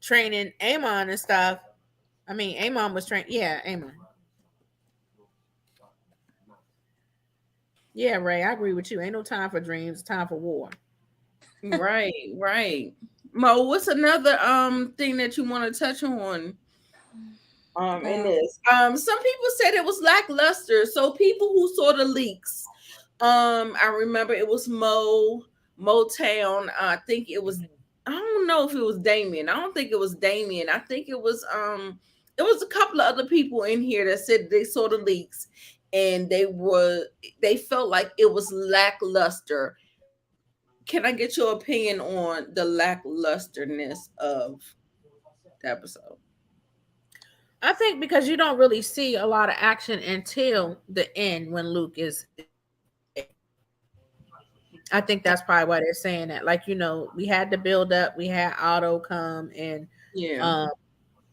Speaker 2: training Aemon and stuff. I mean, Aemon was trained. Yeah, Aemon. Yeah, Ray, I agree with you. Ain't no time for dreams, time for war.
Speaker 1: Right, right. Mo, what's another thing that you want to touch on? In this. Some people said it was lackluster. So people who saw the leaks, I remember it was Motown. I think it was, I don't know if it was Damien. I don't think it was Damien. I think it was a couple of other people in here that said they saw the leaks and they felt like it was lackluster. Can I get your opinion on the lacklusterness of the episode?
Speaker 2: I think because you don't really see a lot of action until the end when Luke is. I think that's probably why they're saying that. Like, we had to build up. We had Otto come and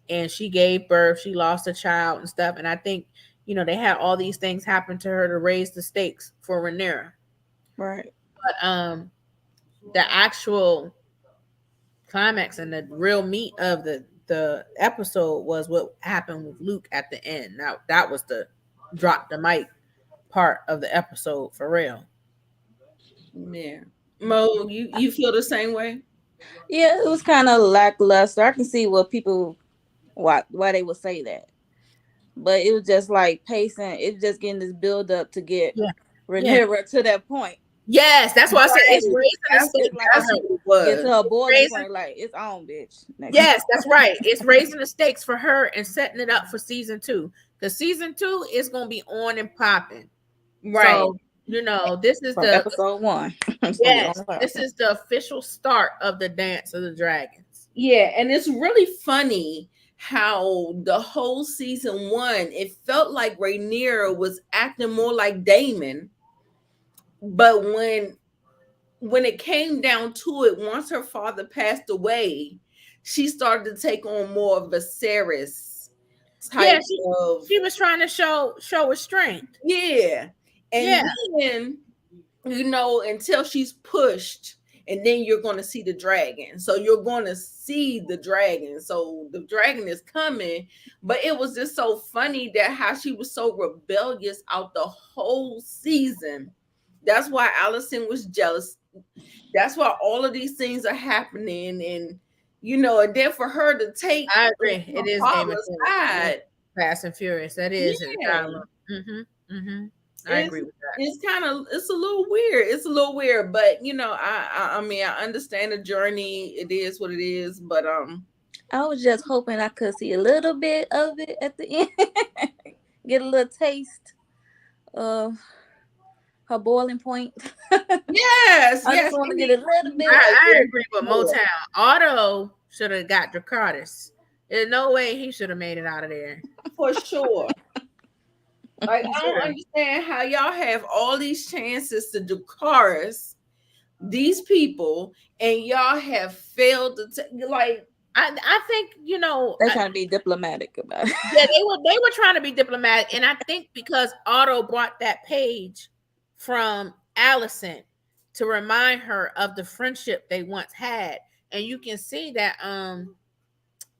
Speaker 2: and she gave birth. She lost a child and stuff. And I think, they had all these things happen to her to raise the stakes for Rhaenyra.
Speaker 6: Right.
Speaker 2: But the actual climax and the real meat of the episode was what happened with Luke at the end. Now that was the drop the mic part of the episode for real.
Speaker 1: Yeah. Mo, you feel the same way?
Speaker 6: Yeah, it was kind of lackluster. I can see what people why they would say that. But it was just like pacing, it's just getting this build up to get Rhaenyra to that point.
Speaker 2: Yes, that's why I said it's raising the stakes.
Speaker 1: That's what it was.
Speaker 6: Get to her boiling point, like it's on, bitch.
Speaker 2: Yes, that's right. It's raising the stakes for her and setting it up for season 2. Because season 2 is gonna be on and popping.
Speaker 1: Right.
Speaker 2: So, this is
Speaker 6: From
Speaker 2: the
Speaker 6: episode 1.
Speaker 2: Yes, this is the official start of the Dance of the Dragons.
Speaker 1: Yeah, and it's really funny how the whole season 1, it felt like Rhaenyra was acting more like Daemon. But when it came down to it, once her father passed away, she started to take on more of a Viserys type of.
Speaker 2: She was trying to show restraint.
Speaker 1: Yeah. And then, until she's pushed, and then you're going to see the dragon. So you're going to see the dragon. So the dragon is coming. But it was just so funny that how she was so rebellious out the whole season. That's why Allison was jealous. That's why all of these things are happening. And, and then for her to take.
Speaker 2: I agree. It is Game of
Speaker 1: Thrones.
Speaker 2: Fast and Furious. That is.
Speaker 1: Yeah.
Speaker 2: I agree with that.
Speaker 1: It's a little weird. It's a little weird, but I mean, I understand the journey. It is what it is, but
Speaker 6: I was just hoping I could see a little bit of it at the end. Get a little taste of her boiling point.
Speaker 1: Yes,
Speaker 6: I just want to get a little bit.
Speaker 2: I agree with Motown. Otto should have got Dracarys. There's no way he should have made it out of there.
Speaker 1: For sure. Like, I don't understand how y'all have all these chances to do chorus these people and y'all have failed to like.
Speaker 2: I think, you know,
Speaker 6: They're trying to be diplomatic about it.
Speaker 2: yeah, they were trying to be diplomatic, and I think because Otto brought that page from Allison to remind her of the friendship they once had, and you can see that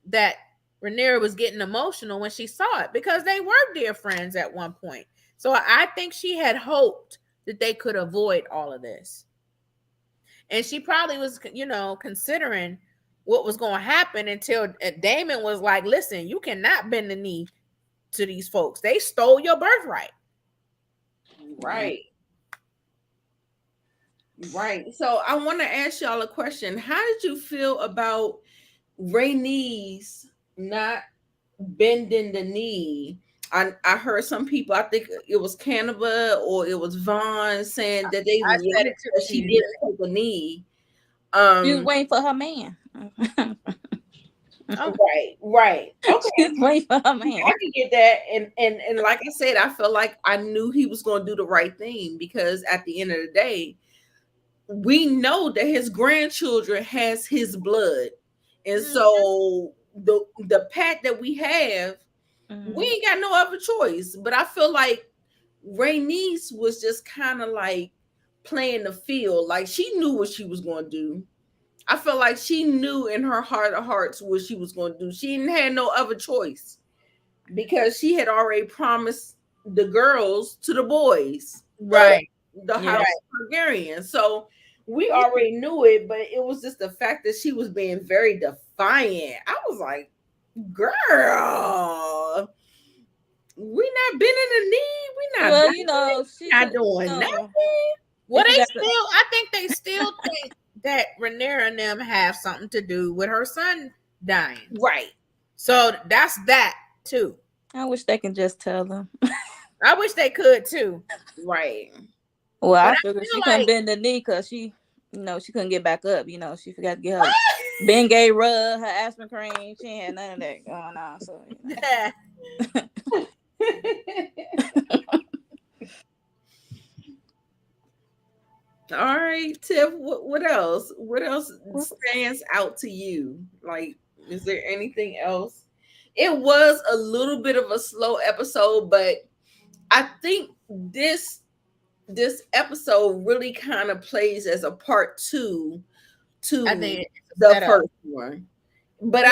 Speaker 2: that Rhaenyra was getting emotional when she saw it because they were dear friends at one point. So I think she had hoped that they could avoid all of this, and she probably was, you know, considering what was going to happen until Damon was like, listen, you cannot bend the knee to these folks. They stole your birthright.
Speaker 1: Right. Right. So I want to ask y'all a question. How did you feel about Rhaenys not bending the knee? I heard some people, I think it was Canova or it was Vaughn, saying that they
Speaker 2: I said it too.
Speaker 1: that she didn't take a knee.
Speaker 6: She was waiting for her man.
Speaker 1: Right. Okay.
Speaker 6: She was waiting for her man.
Speaker 1: I can get that. And like I said, I felt like I knew he was going to do the right thing because at the end of the day, we know that his grandchildren has his blood. And so the pact that we have, we ain't got no other choice. But I feel like Rhaenys was just kind of like playing the field. Like she knew what she was going to do. I feel like she knew in her heart of hearts what she was going to do. She didn't have no other choice because she had already promised the girls to the boys.
Speaker 2: Right.
Speaker 1: The House Targaryen. So we already knew it, but it was just the fact that she was being very defiant. I was like, girl, we not bending the knee. We not.
Speaker 6: Well, you know, she's
Speaker 1: not doing nothing.
Speaker 2: Well, they still, I think they still think that Rhaenyra and them have something to do with her son dying.
Speaker 1: Right.
Speaker 2: So that's that too.
Speaker 6: I wish they could just tell them.
Speaker 2: I wish they could too.
Speaker 1: Right.
Speaker 6: Well, I figured she couldn't bend the knee because she, you know, she couldn't get back up. You know, she forgot to get her Bengay rub, her aspirin cream. She ain't had none of that going on. So, you know.
Speaker 1: All right, Tiff. What else? What else stands out to you? Like, is there anything else? It was a little bit of a slow episode, but I think this episode really kind of plays as a part 2 to the first one. But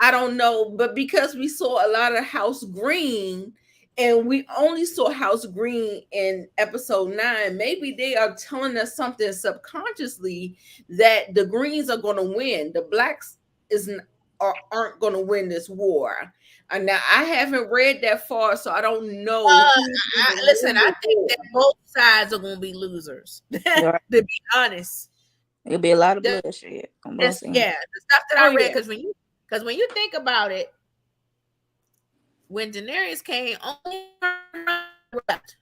Speaker 1: I don't know. But because we saw a lot of House Green and we only saw House Green in episode 9, maybe they are telling us something subconsciously that the Greens are going to win. The Blacks aren't going to win this war. And now I haven't read that far, so I don't know.
Speaker 2: Listen, I think that both sides are going to be losers. To be honest,
Speaker 6: it'll be a lot of bloodshed.
Speaker 2: The stuff that I read, because when you think about it, when Daenerys came, only left.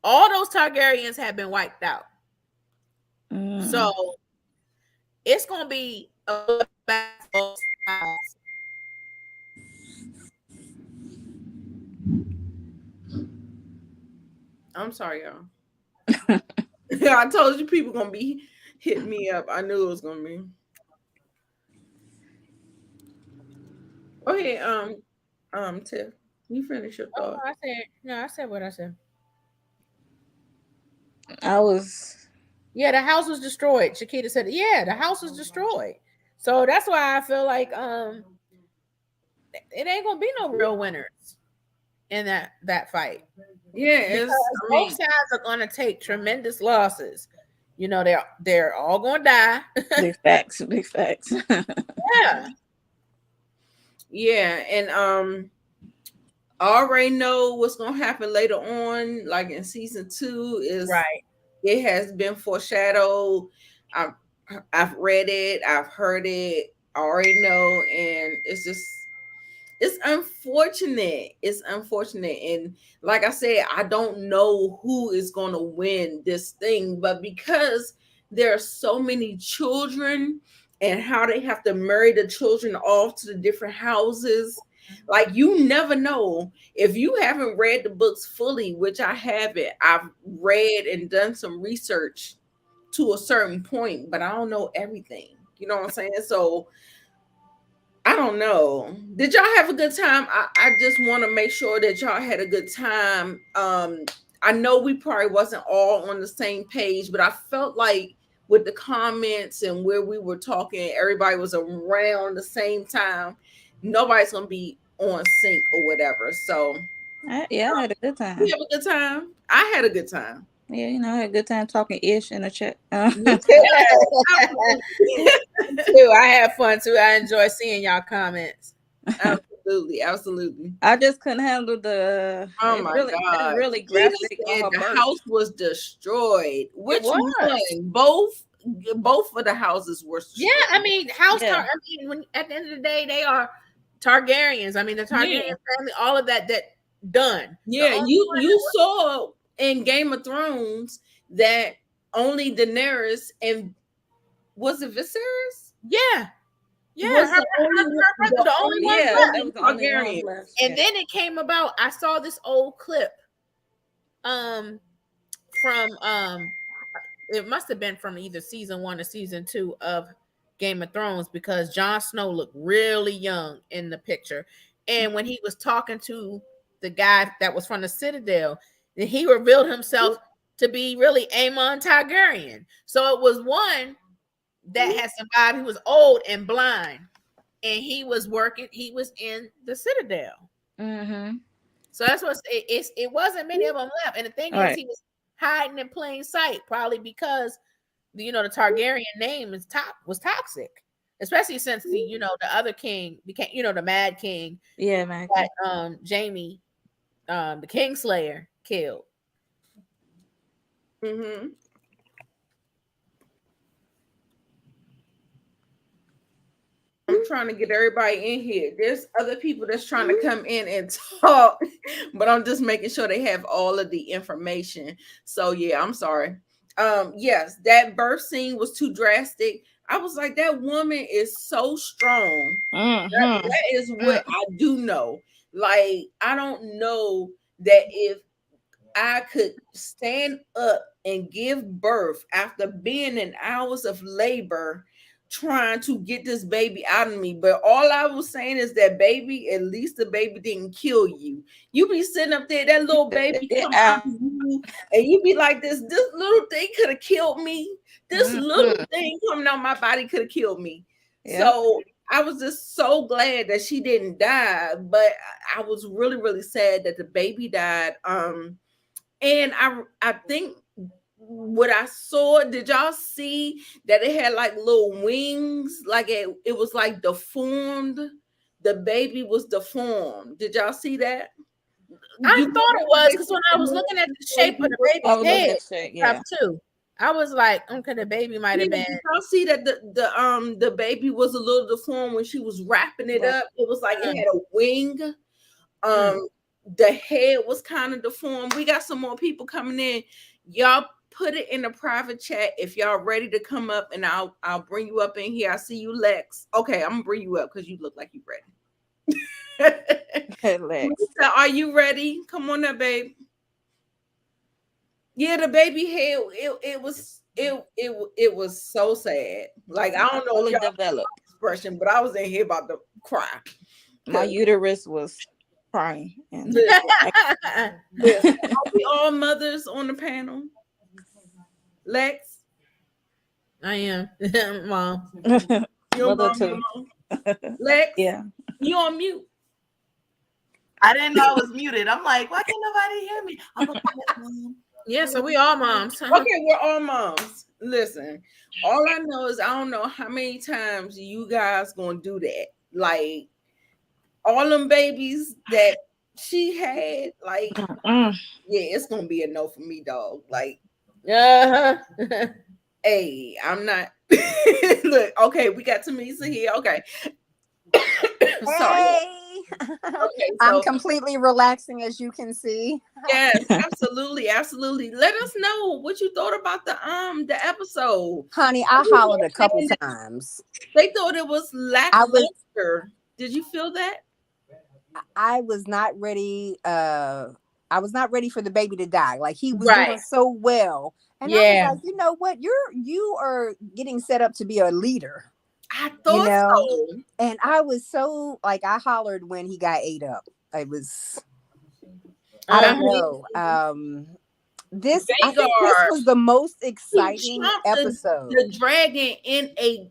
Speaker 2: All those Targaryens have been wiped out. So it's going to be a battle.
Speaker 1: I'm sorry, y'all. I told you people gonna be hitting me up. I knew it was gonna be. Go ahead, Tiff. You finish your thought.
Speaker 2: I said what I said.
Speaker 6: Yeah,
Speaker 2: the house was destroyed. Shakita said, yeah, the house was destroyed. So that's why I feel like it ain't gonna be no real winners in that fight.
Speaker 1: Yeah,
Speaker 2: both sides are gonna take tremendous losses. You know, they're all gonna die.
Speaker 6: Big facts.
Speaker 1: Yeah, and I already know what's gonna happen later on, like in season 2 is
Speaker 2: right.
Speaker 1: It has been foreshadowed. I've read it, I've heard it, I already know, and it's unfortunate. It's unfortunate. And like I said, I don't know who is going to win this thing, but because there are so many children and how they have to marry the children off to the different houses. Like, you never know. If you haven't read the books fully, which I haven't, I've read and done some research to a certain point, but I don't know everything. You know what I'm saying? So I don't know. Did y'all have a good time? I just want to make sure that y'all had a good time. I know we probably wasn't all on the same page, but I felt like with the comments and where we were talking, everybody was around the same time. Nobody's gonna be on sync or whatever. So
Speaker 6: Yeah, I had a good time.
Speaker 1: we have a good time. I had a good time.
Speaker 6: Yeah, you know, I had a good time talking ish in the chat.
Speaker 2: Me too. I had fun too. I enjoy seeing y'all comments.
Speaker 1: Absolutely.
Speaker 6: I just couldn't handle the.
Speaker 1: Oh my God!
Speaker 6: Really graphic.
Speaker 1: The house was destroyed. Which one? Both of the houses were destroyed.
Speaker 2: Yeah, I mean, I mean, when at the end of the day, they are Targaryens. I mean, the Targaryen family, all of that done.
Speaker 1: Yeah, you saw in Game of Thrones that only Daenerys and was it Viserys?
Speaker 2: Yeah. Yeah, her brother, the only one left.
Speaker 6: Targaryen.
Speaker 2: And then it came about. I saw this old clip from it must have been from either season 1 or season 2 of Game of Thrones, because Jon Snow looked really young in the picture. And when he was talking to the guy that was from the Citadel, he revealed himself to be really Aemon Targaryen. So it was one that had survived. He was old and blind, and he was in the Citadel.
Speaker 6: Mm-hmm.
Speaker 2: So that's what it wasn't many of them left. And the thing is, he was hiding in plain sight, probably because the Targaryen name was toxic, especially since the other king became the Mad King.
Speaker 6: Yeah, Mad
Speaker 2: King. That Jaime, the Kingslayer, killed.
Speaker 1: Mm-hmm. I'm trying to get everybody in here. There's other people that's trying to come in and talk, but I'm just making sure they have all of the information. So yeah, I'm sorry. Yes, that birth scene was too drastic. I was like, that woman is so strong.
Speaker 6: Mm-hmm.
Speaker 1: That is what I do know. Like, I don't know that if I could stand up and give birth after being in hours of labor trying to get this baby out of me. But all I was saying is that, baby, at least the baby didn't kill you. You be sitting up there, that little baby come out of you, and you be like, this little thing could have killed me. This little thing coming out my body could have killed me. Yep. So I was just so glad that she didn't die, but I was really, really sad that the baby died. And I think what I saw, did y'all see that it had like little wings? Like it was like deformed. The baby was deformed. Did y'all see that?
Speaker 2: I thought it was, because when I was looking at the shape of the baby's head, too, I was like, okay, the baby might have been.
Speaker 1: Did y'all see that the baby was a little deformed when she was wrapping it up? It was like it had a wing. The head was kind of deformed. We got some more people coming in. Y'all put it in the private chat if y'all ready to come up, and I'll bring you up in here. I see you, Lex. Okay, I'm gonna bring you up because you look like you ready. Lex, are you ready? Come on up, babe. Yeah, the baby head. It was so sad. Like, I don't know if y'all developed expression, but I was in here about to cry.
Speaker 6: My uterus was crying. And
Speaker 1: are we all mothers on the panel? Lex?
Speaker 2: I am. Mom.
Speaker 1: Your mom too. Lex?
Speaker 6: Yeah.
Speaker 1: You on mute.
Speaker 7: I didn't know I was muted. I'm like, why can't nobody hear me? I'm a mom.
Speaker 2: Yeah, so we all moms.
Speaker 1: Okay, we're all moms. Listen, all I know is I don't know how many times you guys gonna do that. Like, all them babies that she had, like, yeah, it's gonna be a no for me, dog. Like, hey, I'm not. Look, okay, we got Tamisa here. Okay, sorry. Okay,
Speaker 8: I'm
Speaker 1: so
Speaker 8: completely relaxing, as you can see.
Speaker 1: yes, absolutely, absolutely. Let us know what you thought about the episode.
Speaker 8: Honey, I
Speaker 1: People
Speaker 8: hollered
Speaker 1: were
Speaker 8: a couple
Speaker 1: saying that
Speaker 8: times.
Speaker 1: they thought it was
Speaker 8: I was
Speaker 1: lackluster. Did you feel that?
Speaker 8: I was not ready. I was not ready for the baby to die. Like he was
Speaker 2: Right.
Speaker 8: doing so well, and I was
Speaker 2: Yeah.
Speaker 8: like, you know what? You are getting set up to be a leader.
Speaker 1: I
Speaker 8: You
Speaker 1: thought
Speaker 8: know,
Speaker 1: so.
Speaker 8: and I was so like I hollered when he got ate up. I was. I don't know. I think this
Speaker 1: Vanguard,
Speaker 8: was the most
Speaker 1: he
Speaker 8: exciting
Speaker 1: chomped
Speaker 8: episode.
Speaker 1: the dragon in a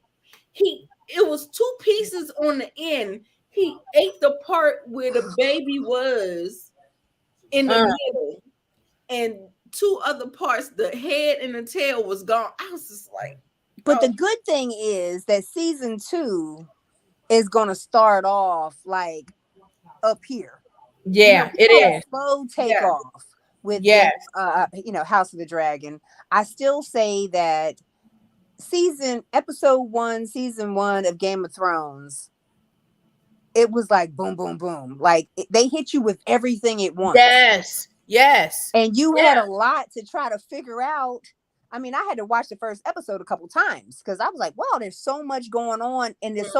Speaker 1: it was two pieces on the end. He ate the part where the baby was in the middle, and two other parts, the head and the tail, was gone. I was just like,
Speaker 8: But the good thing is that season 2 is going to start off like up here.
Speaker 2: Yeah, it is.
Speaker 8: Slow
Speaker 1: yeah,
Speaker 8: takeoff with
Speaker 2: Yes.
Speaker 8: House of the Dragon. I still say that episode 1, season 1 of Game of Thrones, it was like boom, boom, boom. Like they hit you with everything at once.
Speaker 2: Yes. Yes.
Speaker 8: And you had a lot to try to figure out. I mean, I had to watch the first episode a couple times because I was like, wow, there's so much going on, and there's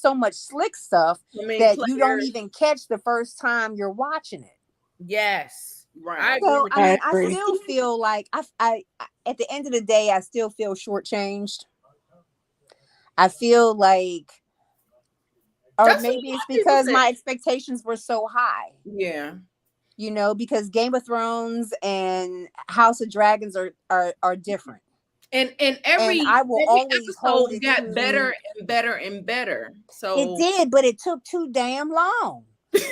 Speaker 8: so much slick stuff that you don't even catch the first time you're watching it.
Speaker 2: Yes.
Speaker 1: right.
Speaker 8: I still feel like I at the end of the day, I still feel shortchanged. I feel like, or
Speaker 1: That's
Speaker 8: maybe
Speaker 1: what
Speaker 8: it's
Speaker 1: a lot of people
Speaker 8: because
Speaker 1: say.
Speaker 8: my expectations were so high.
Speaker 1: Yeah.
Speaker 8: You know, because Game of Thrones and House of Dragons are different.
Speaker 1: And every
Speaker 8: I will always hold
Speaker 1: episode
Speaker 8: it
Speaker 1: got
Speaker 8: to-
Speaker 1: better and better and better. So
Speaker 8: It did, but it took too damn long.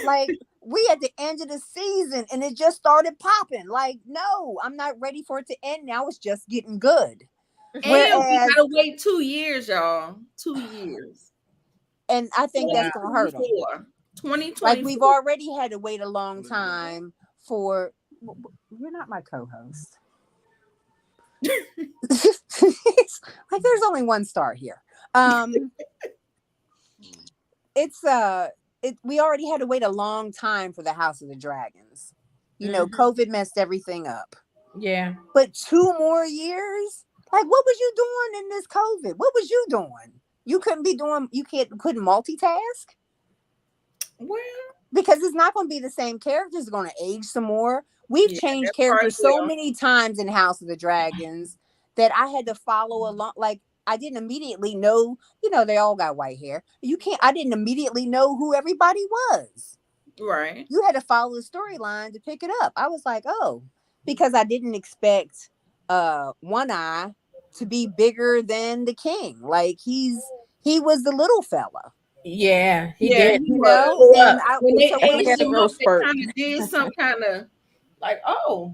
Speaker 8: Like we at the end of the season and it just started popping. Like, no, I'm not ready for it to end now. It's just getting good.
Speaker 1: And we gotta wait 2 years, y'all. 2 years.
Speaker 8: And I think that's gonna hurt them.
Speaker 1: 2024.
Speaker 8: Like we've already had to wait a long time for. You're not my co-host. Like there's only one star here. We already had to wait a long time for the House of the Dragons. You know, COVID messed everything up.
Speaker 2: Yeah.
Speaker 8: But 2 more years? Like what was you doing in this COVID? What was you doing? You couldn't multitask?
Speaker 1: Well,
Speaker 8: because it's not going to be the same characters. It's going to age some more. We've changed characters so many times in House of the Dragons that I had to follow along. Like I didn't immediately know, they all got white hair. I didn't immediately know who everybody was.
Speaker 1: Right.
Speaker 8: You had to follow the storyline to pick it up. I was like, oh, because I didn't expect One Eye to be bigger than the king. Like he was the little fella.
Speaker 2: Yeah, he did.
Speaker 8: You know, and
Speaker 1: when they aged him up, they kind of did some kind of like, oh.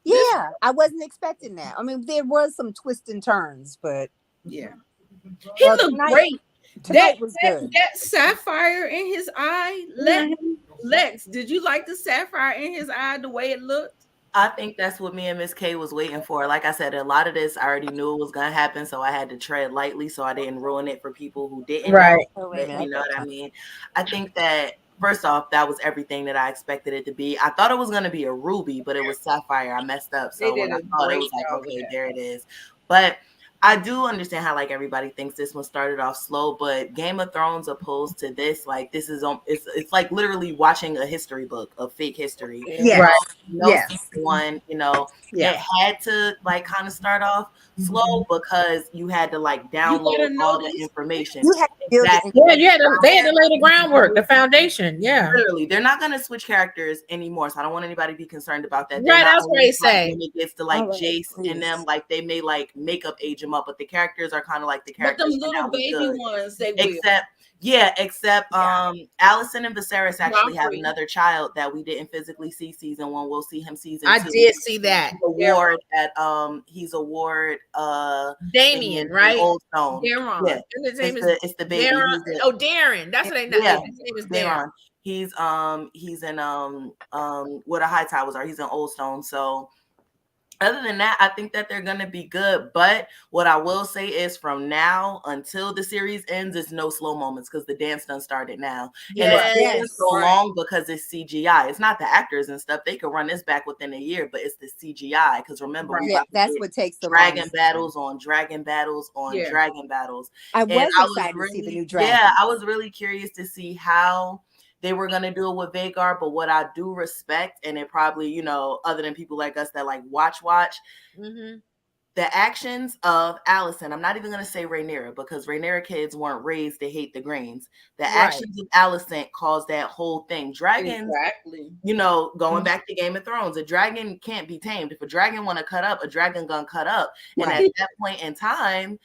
Speaker 8: Yeah, I wasn't expecting that. I mean, there was some twists and turns, but
Speaker 1: yeah. He looked great.
Speaker 8: Tonight was good.
Speaker 1: That sapphire in his eye, Lex, did you like the sapphire in his eye, the way it looked?
Speaker 7: I think that's what me and Miss K was waiting for. Like I said, a lot of this I already knew it was gonna happen, so I had to tread lightly so I didn't ruin it for people who didn't know. You know what I mean? I think that first off, that was everything that I expected it to be. I thought it was gonna be a ruby, but it was sapphire. I messed up. So when I thought it was like, okay, there it is. But I do understand how like everybody thinks this one started off slow, but Game of Thrones opposed to this, like this is it's like literally watching a history book of fake history. One, it had to like kind of start off slow because you had to like download all the information.
Speaker 8: You had to build
Speaker 2: they had to lay the groundwork, the foundation. Yeah,
Speaker 7: literally, they're not gonna switch characters anymore, so I don't want anybody to be concerned about that.
Speaker 2: Right, that's what they say.
Speaker 7: When it gets to like Jace and them, like they may like makeup age them up, but the characters are kind of like the characters.
Speaker 1: But them little baby ones, they
Speaker 7: except Allison and Viserys actually have another child that we didn't physically see season 1. We'll see him season 2.
Speaker 2: I did see that.
Speaker 7: He's a ward
Speaker 2: Damien, right?
Speaker 7: Oldstone.
Speaker 2: Darren.
Speaker 7: Yeah. It's the baby.
Speaker 2: Darren. Darren. That's what they know.
Speaker 7: Yeah.
Speaker 2: His name is Darren.
Speaker 7: He's in where the High Towers are. He's in Oldstone. So other than that, I think that they're going to be good. But what I will say is from now until the series ends, it's no slow moments because the dance done started now. And it's taking so long because it's CGI. It's not the actors and stuff. They could run this back within a year, but it's the CGI. Because remember,
Speaker 8: that's what takes the
Speaker 7: dragon battles on dragon battles on dragon battles.
Speaker 8: I was excited to see the new dragon.
Speaker 7: Yeah, I was really curious to see how they were going to do it with Vhagar, but what I do respect, and it probably, you know, other than people like us that like watch, the actions of Alicent, I'm not even going to say Rhaenyra because Rhaenyra kids weren't raised to hate the Greens. The actions of Alicent caused that whole thing. Dragons, you know, going back to Game of Thrones, a dragon can't be tamed. If a dragon want to cut up, a dragon gonna cut up. And at that point in time,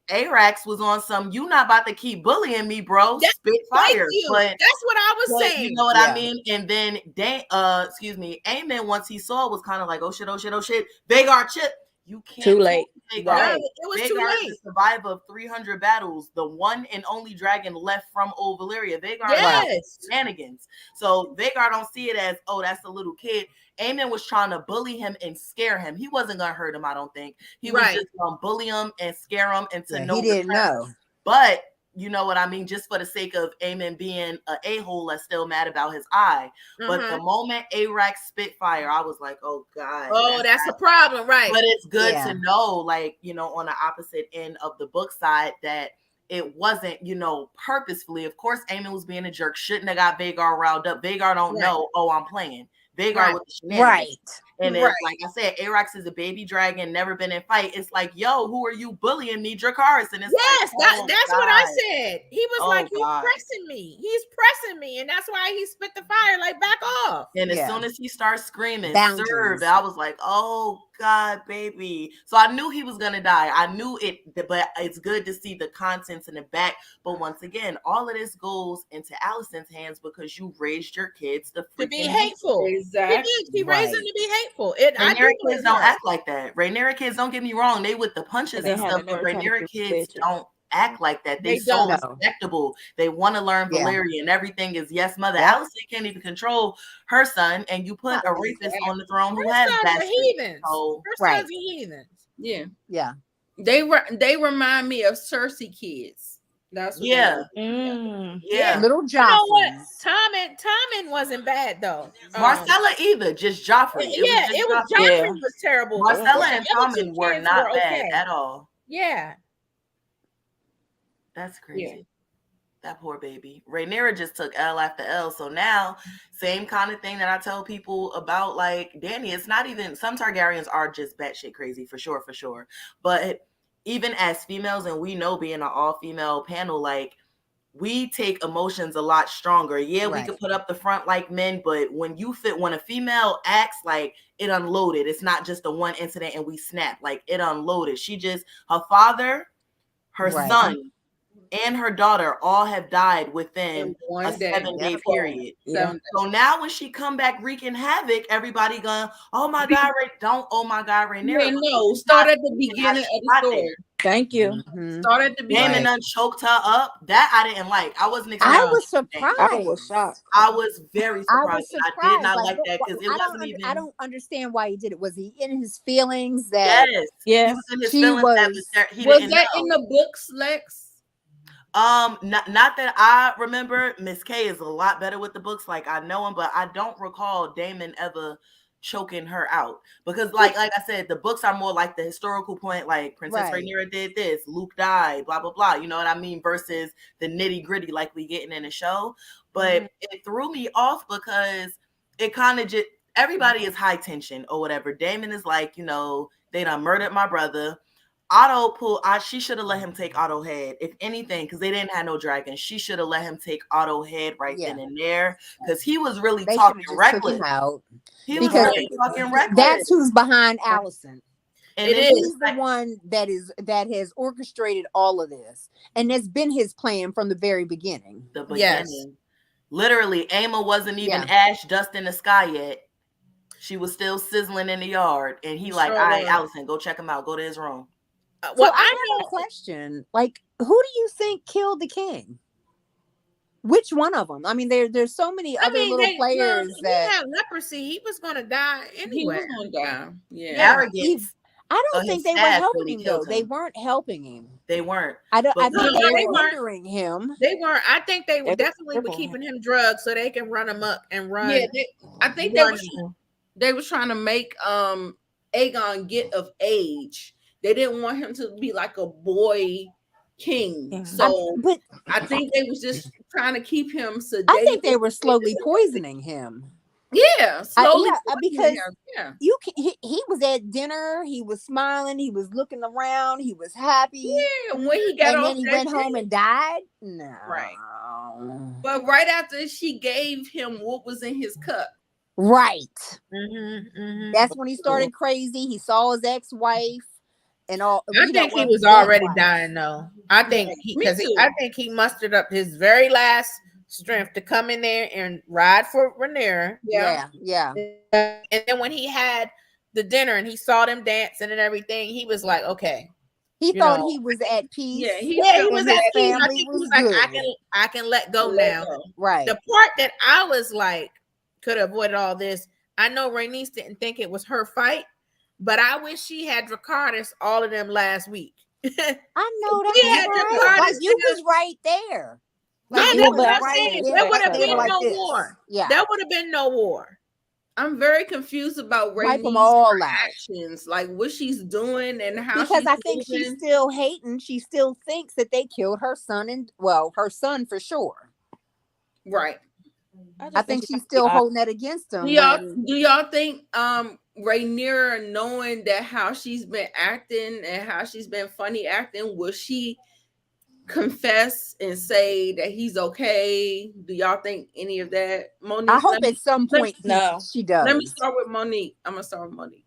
Speaker 7: Arax was on some, you not about to keep bullying me, bro. Spit fire. But
Speaker 2: that's what I was saying.
Speaker 7: You know what I mean? And then Aemon, once he saw it, was kind of like, oh shit. Vhagar chip. You can't
Speaker 6: too late.
Speaker 7: Vhagar. It was too late. The survivor of 300 battles, the one and only dragon left from Old Valyria. Vhagar shenanigans. So Vhagar don't see it as, oh, that's a little kid. Aemon was trying to bully him and scare him. He wasn't gonna hurt him, I don't think. He was just gonna bully him and scare him into no.
Speaker 8: He didn't know.
Speaker 7: But you know what I mean? Just for the sake of Aemon being an a-hole that's still mad about his eye. But the moment Arax spit fire, I was like, oh God.
Speaker 2: Oh, that's a problem, right?
Speaker 7: But it's good to know, like, you know, on the opposite end of the book side, that it wasn't, you know, purposefully. Of course, Aemon was being a jerk. Shouldn't have got Vhagar riled up. Vhagar don't know, oh, I'm playing. Vhagar with the shenanigans. And it's like I said, Arax is a baby dragon, never been in fight. It's like, yo, who are you bullying me, Dracarys? And it's
Speaker 2: that's what I said. He was like, he's pressing me. He's pressing me. And that's why he spit the fire, like, back off.
Speaker 7: And as soon as he starts screaming, serve, I was like, oh God, baby. So I knew he was gonna die. I knew it, but it's good to see the contents in the back. But once again, all of this goes into Alicent's hands because you raised your kids to
Speaker 2: be hateful.
Speaker 1: Exactly.
Speaker 2: He raised them to be hateful.
Speaker 7: Rhaenyra kids don't act like that. Rhaenyra kids, don't get me wrong, they with the punches and stuff, but Rhaenyra kids don't act like that. They so respectable. They want to learn Valyrian. Everything is yes, mother. Alicent can't even control her son, and you put a rapist on the throne who has that.
Speaker 2: Her sons are heathens.
Speaker 8: Yeah.
Speaker 1: They remind me of Cersei kids. That's what
Speaker 8: little Joffrey.
Speaker 2: You know what? Tommen wasn't bad though.
Speaker 7: Marcella either, just Joffrey.
Speaker 2: Joffrey was terrible.
Speaker 7: Marcella and Tommen were not bad at all.
Speaker 2: Yeah.
Speaker 7: That's crazy. That poor baby. Rhaenyra just took L after L. So now, same kind of thing that I tell people about, like Dany. It's not even, some Targaryens are just batshit crazy for sure. But even as females, and we know being an all-female panel, like, we take emotions a lot stronger. Yeah, we could put up the front like men, but when a female acts, like, it unloaded. It's not just a one incident and we snap. Like, it unloaded. Her father, her son, and her daughter all have died within a 7-day period. So now when she come back wreaking havoc, everybody going, oh my God, Rhaenyra.
Speaker 1: No, start at the beginning of the story.
Speaker 6: Thank you.
Speaker 1: Start at the beginning.
Speaker 7: Daemon choked her up. That I didn't like. I wasn't expecting.
Speaker 8: I was surprised.
Speaker 6: I was shocked.
Speaker 7: I was very surprised. I did not like that because it wasn't even.
Speaker 8: I don't understand why he did it. Was he in his feelings? That
Speaker 6: yes.
Speaker 7: He was in his feelings.
Speaker 1: Was that in the books, Lex?
Speaker 7: Not that I remember. Miss K is a lot better with the books. Like, I know him, but I don't recall Daemon ever choking her out because, like I said, the books are more like the historical point. Like, Princess Rhaenyra did this, Luke died, blah blah blah. You know what I mean? Versus the nitty gritty like we getting in the show. But it threw me off because it kind of just, everybody is high tension or whatever. Daemon is like, you know, they done murdered my brother. She should have let him take Otto head, if anything, because they didn't have no dragons. She should have let him take Otto head then and there, because he was really talking reckless. He was really talking reckless.
Speaker 8: That's who's behind Alicent.
Speaker 7: And
Speaker 8: he's the one that has orchestrated all of this, and that's been his plan from the very beginning.
Speaker 7: Literally, Aemma wasn't even ash dust in the sky yet. She was still sizzling in the yard, and he all right, Alicent, go check him out. Go to his room.
Speaker 8: Well, I have a question. Like, who do you think killed the king? Which one of them? I mean, there's so many other little players that
Speaker 2: he had leprosy. He was gonna die anyway.
Speaker 1: He was gonna die.
Speaker 8: Yeah.
Speaker 7: Arrogance.
Speaker 8: I don't think they were helping
Speaker 7: really
Speaker 8: him though.
Speaker 7: him.
Speaker 8: They weren't helping him.
Speaker 7: They weren't.
Speaker 8: I think
Speaker 7: But
Speaker 8: they were hindering him.
Speaker 2: They weren't. I think they were definitely keeping him drugged so they can run him up and run.
Speaker 1: Yeah, I think they was trying to make Aegon get of age. They didn't want him to be like a boy king. So I think they was just trying to keep him sedated.
Speaker 8: I think they were slowly poisoning him.
Speaker 1: Yeah, slowly.
Speaker 8: Because he was at dinner, he was smiling, he was looking around, he was happy.
Speaker 1: Yeah, when he got
Speaker 8: and
Speaker 1: off,
Speaker 8: then he went home and died. No,
Speaker 1: right. But right after she gave him what was in his cup,
Speaker 8: right. That's when he started crazy. He saw his ex-wife and all.
Speaker 2: I think he was already dying though. I think I think he mustered up his very last strength to come in there and ride for Rhaenyra.
Speaker 8: Yeah.
Speaker 2: And then when he had the dinner and he saw them dancing and everything, he was like, okay.
Speaker 8: He thought he was at peace.
Speaker 2: Yeah, he was at peace. I think he was like, I can let go now.
Speaker 8: Right.
Speaker 2: The part that I was like, could have avoided all this. I know Rhaenys didn't think it was her fight, but I wish she had Dracarys all of them last week.
Speaker 8: I know that. Like, you was right there.
Speaker 2: Like, there would have been no war.
Speaker 8: Yeah,
Speaker 2: there would have been no war.
Speaker 1: I'm very confused about
Speaker 8: Rhaenys'
Speaker 1: actions, like what she's doing and how.
Speaker 8: Because I think she's still hating. She still thinks that they killed her son, and her son for sure.
Speaker 1: Right.
Speaker 8: I think she's still holding that against him.
Speaker 1: Do y'all think Rhaenyra, knowing that how she's been acting and how she's been funny acting, will she confess and say that he's okay? Do y'all think any of that? Monique,
Speaker 8: I hope at some point she does.
Speaker 1: Let me start with Monique. I'm gonna start with Monique.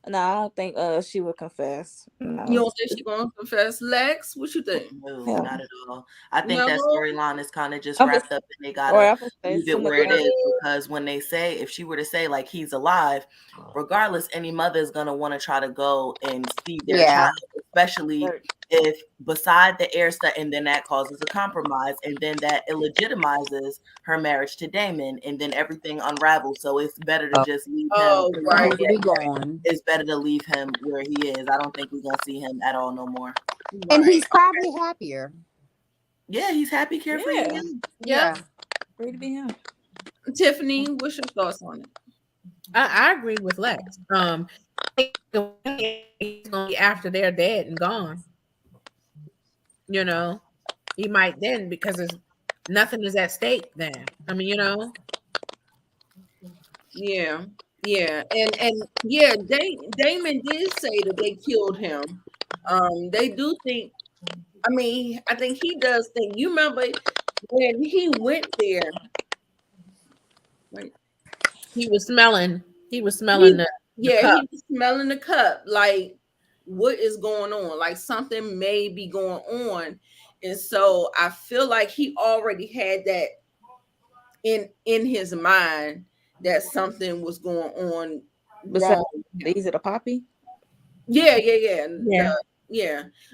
Speaker 6: No, I don't think she would confess. No.
Speaker 1: You don't think she's gonna confess? Lex, what you think?
Speaker 7: No, not at all. I think that storyline is kind of just wrapped up and they gotta leave it where it is, because when they say, if she were to say like he's alive, regardless, any mother is gonna want to try to go and see their child, especially if beside the heir stuff, and then that causes a compromise, and then that illegitimizes her marriage to Daemon, and then everything unravels. So it's better to just leave him. It's better to leave him where he is. I don't think we're gonna see him at all no more.
Speaker 8: And he's probably happier.
Speaker 7: Yeah, he's happy, carefree.
Speaker 8: Yeah.
Speaker 6: Free to be him.
Speaker 1: Tiffany, what's your thoughts on it?
Speaker 2: I agree with Lex. He's gonna be after they're dead and gone. You know, he might then, because nothing is at stake then. I mean, you know.
Speaker 1: Yeah. And yeah, Daemon did say that they killed him. They do think, I mean, I think he does think. You remember when he went there,
Speaker 2: he was smelling the cup.
Speaker 1: He was smelling the cup. Like, what is going on? Like, something may be going on. And so I feel like he already had that in his mind that something was going on wrong.
Speaker 6: Is it a poppy?
Speaker 1: Yeah.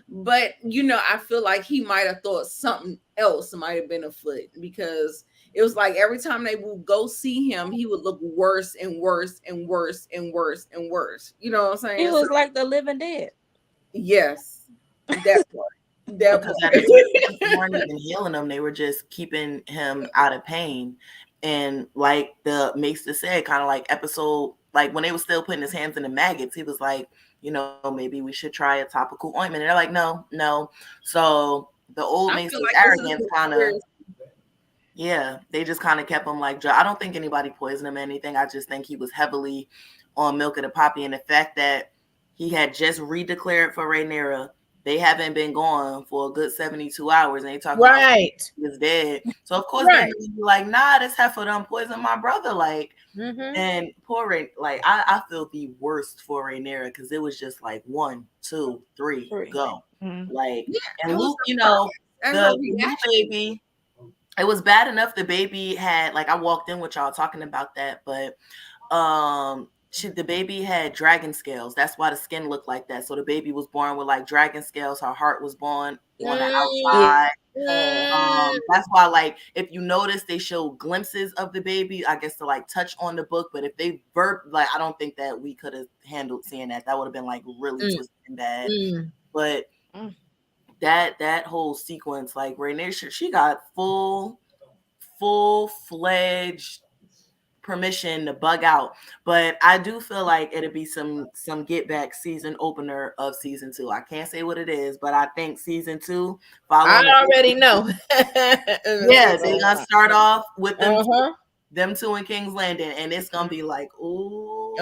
Speaker 1: But you know, I feel like he might have thought something else might have been afoot, because it was like every time they would go see him, he would look worse and worse and worse and worse and worse. You know what I'm saying?
Speaker 6: He was like the living dead.
Speaker 1: Yes, that part.
Speaker 7: Because they weren't even healing him; they were just keeping him out of pain. And like the Maester said, kind of like episode, like when they were still putting his hands in the maggots, he was like, you know, maybe we should try a topical ointment. And they're like, no. So the old Maester's arrogance kind of, they just kind of kept him like, I don't think anybody poisoned him or anything. I just think he was heavily on milk of the poppy. And the fact that he had just redeclared for Rhaenyra, they haven't been gone for a good 72 hours, and they talking about he was dead. So of course they're like, nah, this heifer done poisoned my brother. Like, and poor Ray, like I feel the worst for Rhaenyra, because it was just like 1, 2, 3, go. Like, and Luke, you know, the Luke baby, it was bad enough the baby had, like, I walked in with y'all talking about that, but the baby had dragon scales. That's why the skin looked like that. So the baby was born with like dragon scales. Her heart was born on the outside. That's why, like, if you notice, they show glimpses of the baby, I guess, to like touch on the book. But if they like, I don't think that we could have handled seeing that. That would have been like really twisted and bad. But that whole sequence, like Rhaenyra, she got full-fledged permission to bug out. But I do feel like it'll be some get back season opener of season 2. I can't say what it is, but I think season 2
Speaker 2: I already know.
Speaker 7: Yeah, they're gonna start off with them two in King's Landing, and it's gonna be like, ooh,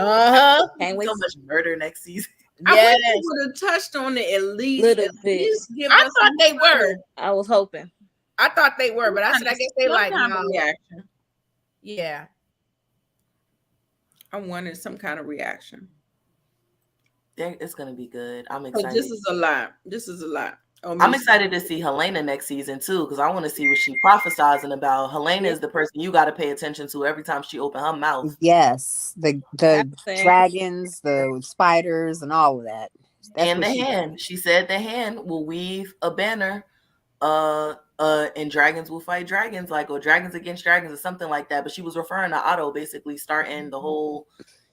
Speaker 6: can't wait.
Speaker 7: So much murder next season.
Speaker 1: I wish they would have touched on it at least.
Speaker 2: I thought they were.
Speaker 6: I was hoping.
Speaker 2: I thought they were, but I said I guess they like
Speaker 1: reaction.
Speaker 2: Yeah.
Speaker 1: I wanted some kind of reaction.
Speaker 7: It's gonna be good. I'm excited.
Speaker 1: This is a lot. This is a lot.
Speaker 7: I'm excited to see Helena next season too, because I want to see what she prophesizing about. Helena is the person you got to pay attention to every time she open her mouth.
Speaker 8: Yes, the dragons, the spiders, and all of that.
Speaker 7: And the hand. She said the hand will weave a banner. And dragons will fight dragons, like, or dragons against dragons, or something like that. But she was referring to Otto basically starting the whole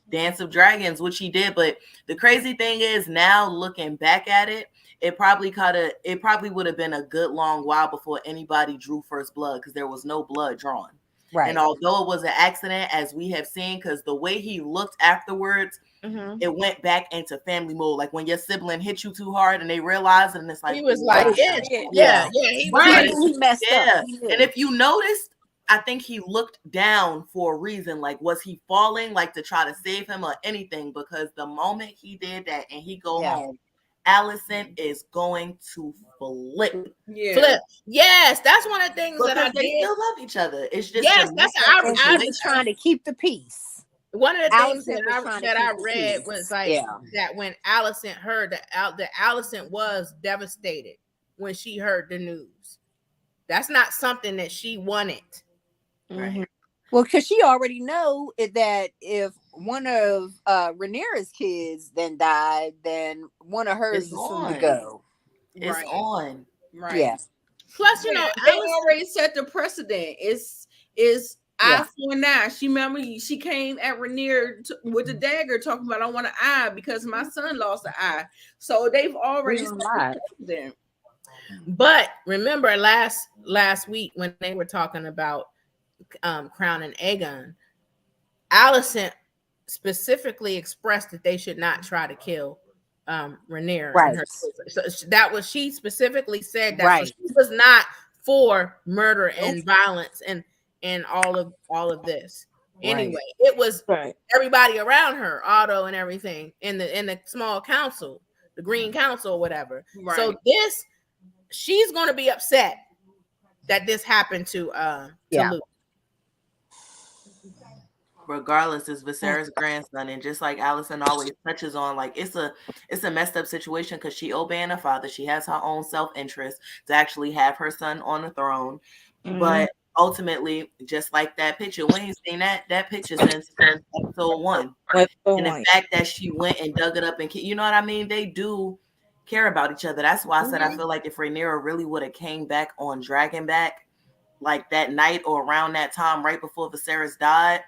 Speaker 7: dance of dragons, which he did. But the crazy thing is, now looking back at it, it probably would have been a good long while before anybody drew first blood, because there was no blood drawn. Right. And although it was an accident, as we have seen, because the way he looked afterwards, it went back into family mode. Like when your sibling hit you too hard and they realized it, and it's like
Speaker 2: he was like, he
Speaker 8: messed up.
Speaker 7: And if you noticed, I think he looked down for a reason. Like, was he falling, like, to try to save him or anything? Because the moment he did that and he go home, Allison is going to flip.
Speaker 2: Flip. Yes, that's one of the things
Speaker 7: because
Speaker 2: that I
Speaker 7: they still love each other. It's just
Speaker 8: that's I was trying to keep the peace.
Speaker 2: One of the things that I read was like that when Allison heard that Allison was devastated when she heard the news. That's not something that she wanted.
Speaker 8: Right. Well, because she already know that if one of Rhaenyra's kids then died, then one of hers is soon to go.
Speaker 7: It's on.
Speaker 1: Right.
Speaker 8: Yeah.
Speaker 2: Plus, you know,
Speaker 1: they already set the precedent. It's eye for an eye. She remember she came at Rhaenyra with the dagger talking about I want an eye because my son lost an eye. So they've already set the precedent.
Speaker 2: But remember last week when they were talking about Crown and Aegon, Allison specifically expressed that they should not try to kill Rhaenyra.
Speaker 8: Right.
Speaker 2: So that was, she specifically said that. Right. So she was not for murder and violence and all of this. Anyway, it was everybody around her, Otto and everything in the small council, the Green Council or whatever. Right. So she's going to be upset that this happened to Luke.
Speaker 7: Regardless, it's Viserys' grandson, and just like Allison always touches on, like it's a messed up situation because she obeying her father. She has her own self-interest to actually have her son on the throne, but ultimately, just like that picture, we ain't seen that picture since episode 1. And the fact that she went and dug it up and you know what I mean, they do care about each other. That's why I said I feel like if Rhaenyra really would have came back on Dragonback like that night or around that time right before Viserys died,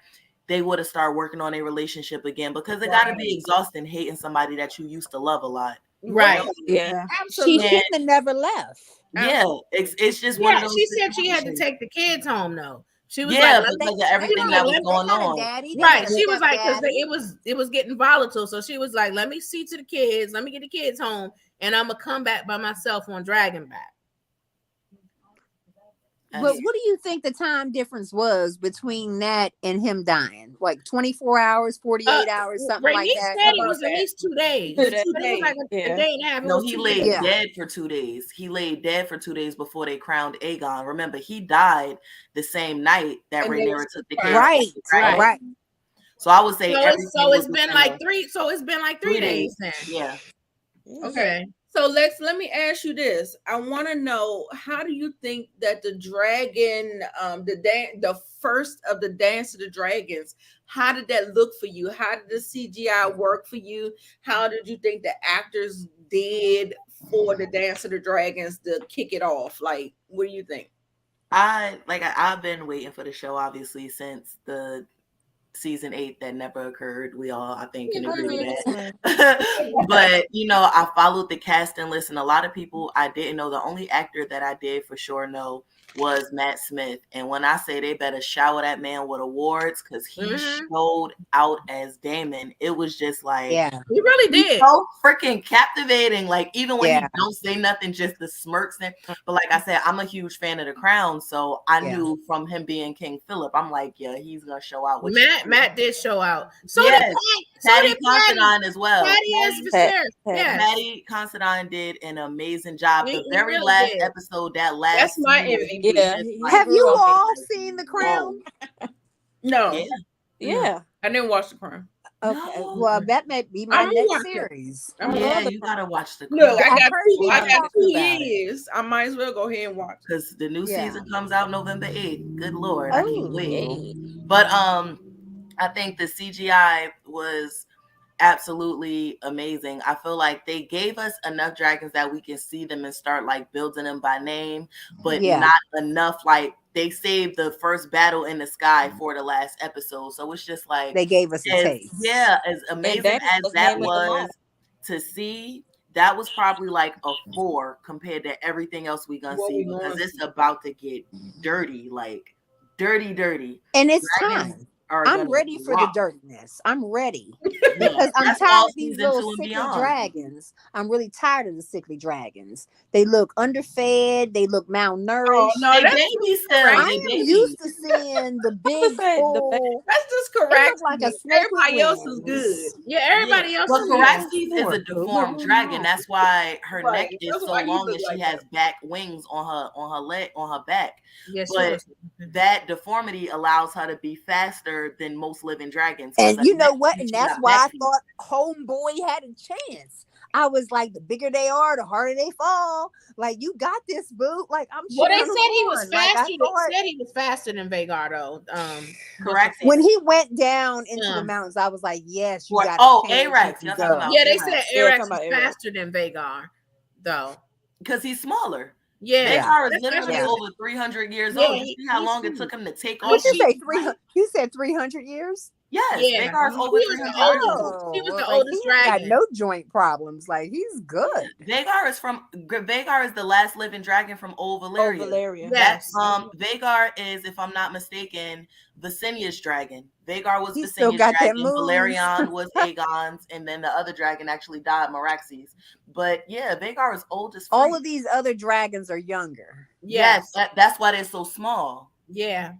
Speaker 7: they would have started working on a relationship again, because it got to be exhausting hating somebody that you used to love a lot.
Speaker 2: Right.
Speaker 8: Yeah. Absolutely. She shouldn't have never left.
Speaker 7: Yeah. It's just one of those.
Speaker 2: She said she had to take the kids home though. She was
Speaker 7: like, because of everything that was going on.
Speaker 2: Right. She was like, because it was getting volatile. So she was like, let me see to the kids. Let me get the kids home. And I'm going to come back by myself on Dragonback.
Speaker 8: But what do you think the time difference was between that and him dying? Like 24 hours, 48 hours, something like that?
Speaker 2: Said it was at least 2 days. It was like a day and a half.
Speaker 7: No, he laid dead for 2 days. He laid dead for 2 days before they crowned Aegon. Remember, he died the same night that Rhaenyra took the kids.
Speaker 8: Right.
Speaker 7: So I would say
Speaker 2: it's been like 3. So it's been like 3 days then.
Speaker 7: Yeah.
Speaker 2: Okay.
Speaker 1: So Lex, let me ask you this. I want to know, how do you think that the dragon, the first of the Dance of the Dragons, how did that look for you? How did the CGI work for you? How did you think the actors did for the Dance of the Dragons to kick it off? Like, what do you think?
Speaker 7: I've been waiting for the show obviously since the season 8 that never occurred. We all, I think, can agree with that. But I followed the casting list, and a lot of people I didn't know. The only actor that I did for sure know was Matt Smith. And when I say they better shower that man with awards, because he showed out as Damon, it was just like,
Speaker 2: he really did.
Speaker 7: So freaking captivating. Like, even when he don't say nothing, just the smirks. But like I said, I'm a huge fan of The Crown, so I knew from him being King Philip, I'm like, yeah, he's gonna show out.
Speaker 2: Matt did show out. So
Speaker 7: yes.
Speaker 2: did
Speaker 7: Patty Considine as well.
Speaker 2: Patty
Speaker 7: Considine did an amazing job. The very really last episode,
Speaker 1: that's my MVP.
Speaker 8: Have you all seen The Crown?
Speaker 1: No.
Speaker 6: Yeah.
Speaker 1: I didn't watch The Crown.
Speaker 8: Okay, well, that may be my next series.
Speaker 7: Yeah, you gotta watch The Crown.
Speaker 1: Look, I got 2 years. I might as well go ahead and watch,
Speaker 7: because the new season comes out November 8th. Good Lord, I can't wait. But I think the CGI was absolutely amazing. I feel like they gave us enough dragons that we can see them and start like building them by name, but not enough. Like, they saved the first battle in the sky for the last episode, so it's just like
Speaker 8: they gave us a taste.
Speaker 7: Yeah, as amazing as that was to see, that was probably like a 4 compared to everything else we gonna see, because it's about to get dirty, like dirty.
Speaker 8: And it's time. I'm ready for the dirtiness. I'm ready. Because I'm tired of these little sickly dragons. I'm really tired of the sickly dragons. They look underfed. They look malnourished.
Speaker 1: Oh, no,
Speaker 7: they babies still.
Speaker 8: I am used to seeing the big full.
Speaker 1: That's just correct.
Speaker 8: Like a snake.
Speaker 1: Everybody else is good.
Speaker 2: Yeah, everybody else
Speaker 7: is good. But Caraxes is a deformed dragon. That's why her neck is so long and she has back wings on her leg, on her back.
Speaker 2: Yes,
Speaker 7: but that deformity allows her to be faster than most living dragons.
Speaker 8: And you know what? And that's why I thought Homeboy had a chance. I was like, the bigger they are, the harder they fall. Like, you got this, boo. Like, I'm sure.
Speaker 2: Well, they said he was faster. They said he was faster than Vagar, though.
Speaker 7: Correct.
Speaker 8: When he went down into the mountains, I was like, yes, you got.
Speaker 7: Arax.
Speaker 2: Yeah, they said Arax was faster than Vagar, though,
Speaker 7: because he's smaller.
Speaker 2: Yeah,
Speaker 7: Vagar is literally over 300 years old. You see how long it took him to take off?
Speaker 8: Did you say 300? You said 300 years?
Speaker 7: Yes, Vagar is over 300 years old.
Speaker 2: He was the oldest dragon.
Speaker 8: Got no joint problems. Like, he's good.
Speaker 7: Vagar is the last living dragon from Old Valyria.
Speaker 2: Yes.
Speaker 7: Vagar is, if I'm not mistaken, Visenia's dragon. Vagar was Visenia's dragon. Valerian was Aegon's, and then the other dragon actually died, Meraxes. But yeah, Vagar is old as
Speaker 8: all of these other dragons are younger.
Speaker 7: Yes, that's why they're so small.
Speaker 2: Yeah.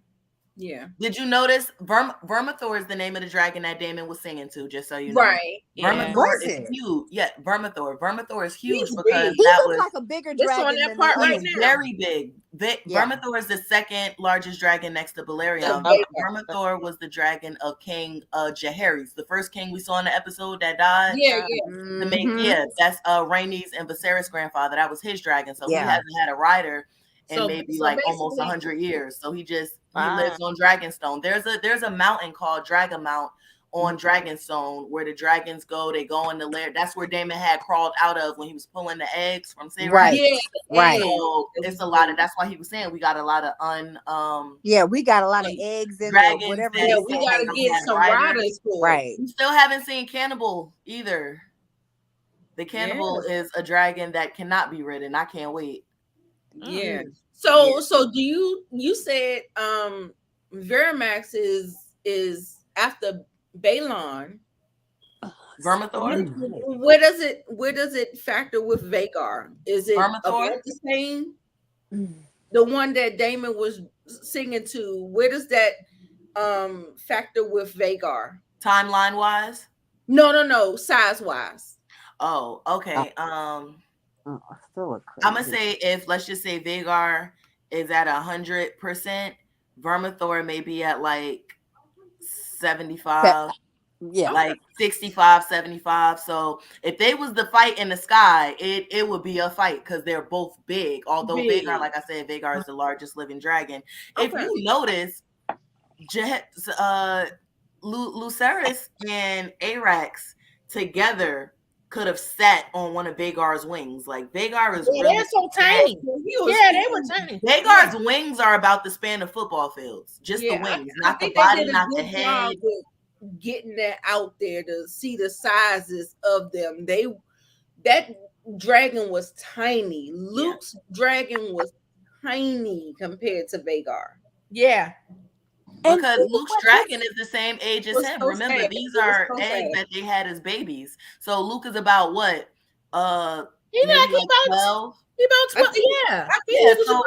Speaker 1: Yeah.
Speaker 7: Did you notice Vermithor is the name of the dragon that Damon was singing to, just so you know.
Speaker 1: Right.
Speaker 7: Vermithor is huge. Yeah, Vermithor is huge because
Speaker 8: he looks like a bigger dragon.
Speaker 2: On that part right now.
Speaker 7: Very big. Vermithor is the second largest dragon next to Balerion. Vermithor was the dragon of King Jaehaerys, the first king we saw in the episode that died. That's Rhaenys and Viserys' grandfather. That was his dragon. So he hasn't had a rider in maybe almost 100 years. So he lives on Dragonstone. There's a mountain called Dragon Mount on Dragonstone where the dragons go. They go in the lair. That's where Damon had crawled out of when he was pulling the eggs from Sarah.
Speaker 8: Right.
Speaker 7: So it's a lot of. That's why he was saying we got a lot of
Speaker 8: we got a lot of eggs in
Speaker 7: dragons.
Speaker 8: Whatever.
Speaker 1: Yeah, we gotta get some riders for.
Speaker 8: Right.
Speaker 7: We still haven't seen Cannibal either. The Cannibal is a dragon that cannot be ridden. I can't wait.
Speaker 1: Yeah. So do you said Verimax is after Balon.
Speaker 7: Vermithor.
Speaker 1: Where does it factor with Vagar? Is it about the same? The one that Damon was singing to, where does that factor with Vagar?
Speaker 7: Timeline wise?
Speaker 1: No, size wise.
Speaker 7: Oh, okay. I'm gonna say let's just say Vagar is at 100%, Vermithor may be at like 75.
Speaker 8: Yeah.
Speaker 7: Like 65, 75. So if they was the fight in the sky, it would be a fight because they're both big. Although Vhagar, like I said, Vhagar is the largest living dragon. If you notice, Lucerys and Arax together could have sat on one of Vhagar's wings. Like Vhagar is really
Speaker 2: they're so tiny. Yeah, they were tiny.
Speaker 7: Vhagar's wings are about the span of football fields. Just the wings, not the body, not the head.
Speaker 1: Getting that out there to see the sizes of them. That dragon was tiny. Luke's dragon was tiny compared to Vhagar.
Speaker 2: Yeah.
Speaker 7: Because Luke's dragon is the same age as him. Remember, these are eggs that they had as babies. So Luke is about what?
Speaker 2: He
Speaker 7: maybe
Speaker 2: like 12. He about 12. Yeah.
Speaker 7: Yeah. So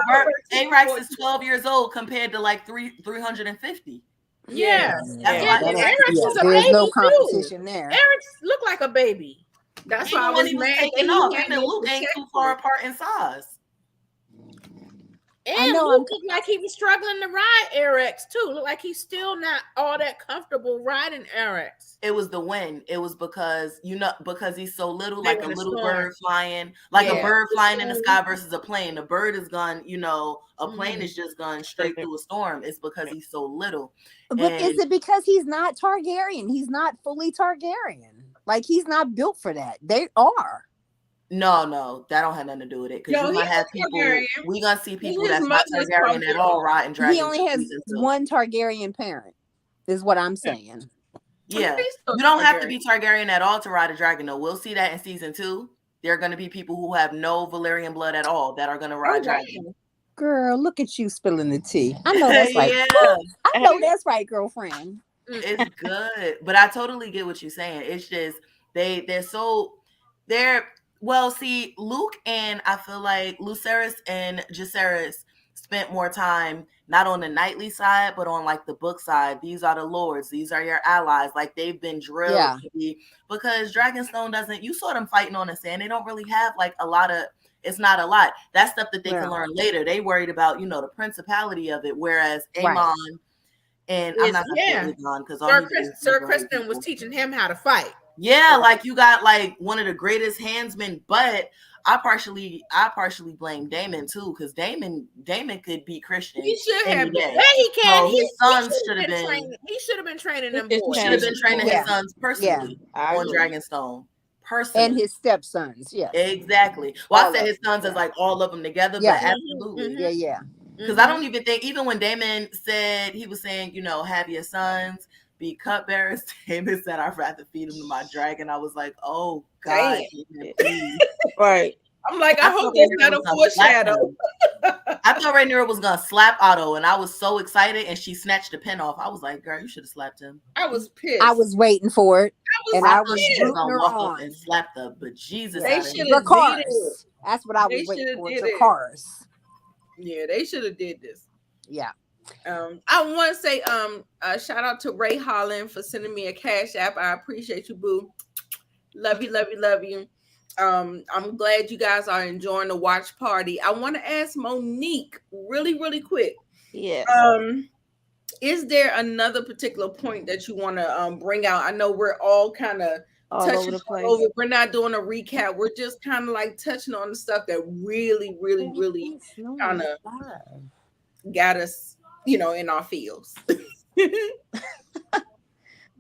Speaker 7: Arax is 12 years old compared to like 350.
Speaker 2: Yeah.
Speaker 8: There's no competition there.
Speaker 2: Arax looked like a baby.
Speaker 1: That's why I was mad
Speaker 7: taking off. Him and Luke ain't too far apart in size.
Speaker 2: And Luke looked like he was struggling to ride Arax too. Looked like he's still not all that comfortable riding Arax.
Speaker 7: It was the wind. It was because because he's so little, like a little bird flying, like a bird flying in the sky versus a plane. A bird is gone, a plane is just gone straight through a storm. It's because he's so little.
Speaker 8: But is it because he's not Targaryen? He's not fully Targaryen. Like he's not built for that. They are.
Speaker 7: No, that don't have nothing to do with it. Because you might have people. We gonna see people that's not Targaryen at all riding dragons.
Speaker 8: He only has one Targaryen parent, is what I'm saying.
Speaker 7: Yeah, you don't have to be Targaryen at all to ride a dragon. Though we'll see that in season 2. There are going to be people who have no Valyrian blood at all that are going to ride dragons.
Speaker 8: Girl, look at you spilling the tea. I know that's right. I know that's right, girlfriend.
Speaker 7: It's good, but I totally get what you're saying. It's just well, see, Luke and I feel like Lucerys and Jacaerys spent more time not on the knightly side, but on like the book side. These are the lords. These are your allies. Like they've been drilled to be, because Dragonstone doesn't. You saw them fighting on the sand. They don't really have like a lot of. It's not a lot. That's stuff that they can learn later. They worried about the principality of it, whereas Aemon and I'm not because
Speaker 2: Sir Kristen was teaching him how to fight.
Speaker 7: Yeah, like you got like one of the greatest handsmen, but I partially blame Daemon too, because Daemon could be Christian.
Speaker 2: He should have been.
Speaker 7: Yeah, he can. So his sons should have
Speaker 2: been. He should have been training them.
Speaker 7: He should have been training his sons personally on Dragonstone. Personally.
Speaker 8: And his stepsons,
Speaker 7: exactly. Well, I said his sons as like all of them together, but absolutely, Because I don't even think, even when Daemon said, he was saying, have your sons be cupbearers, Daemon said, I'd rather feed them to my dragon. I was like, oh God.
Speaker 1: Right. I'm like, I hope that's not a foreshadow.
Speaker 7: I thought Rhaenyra was gonna slap Otto, and I was so excited, and she snatched the pen off. I was like, girl, you should have slapped him.
Speaker 1: I was pissed.
Speaker 8: I was waiting for it.
Speaker 7: I was gonna walk up and slap the bejesus
Speaker 8: out of him. Dracarys. That's what I was waiting for. Dracarys.
Speaker 1: Yeah, they should have did this.
Speaker 8: Yeah.
Speaker 1: I want to say shout out to Ray Holland for sending me a cash app. I appreciate you, boo. Love you, love you, love you. I'm glad you guys are enjoying the watch party. I want to ask Monique really, really quick.
Speaker 6: Yes.
Speaker 1: Is there another particular point that you want to bring out? I know we're all kind of touching over the place. We're not doing a recap. We're just kind of like touching on the stuff that really, really, really kind of got us, in our fields.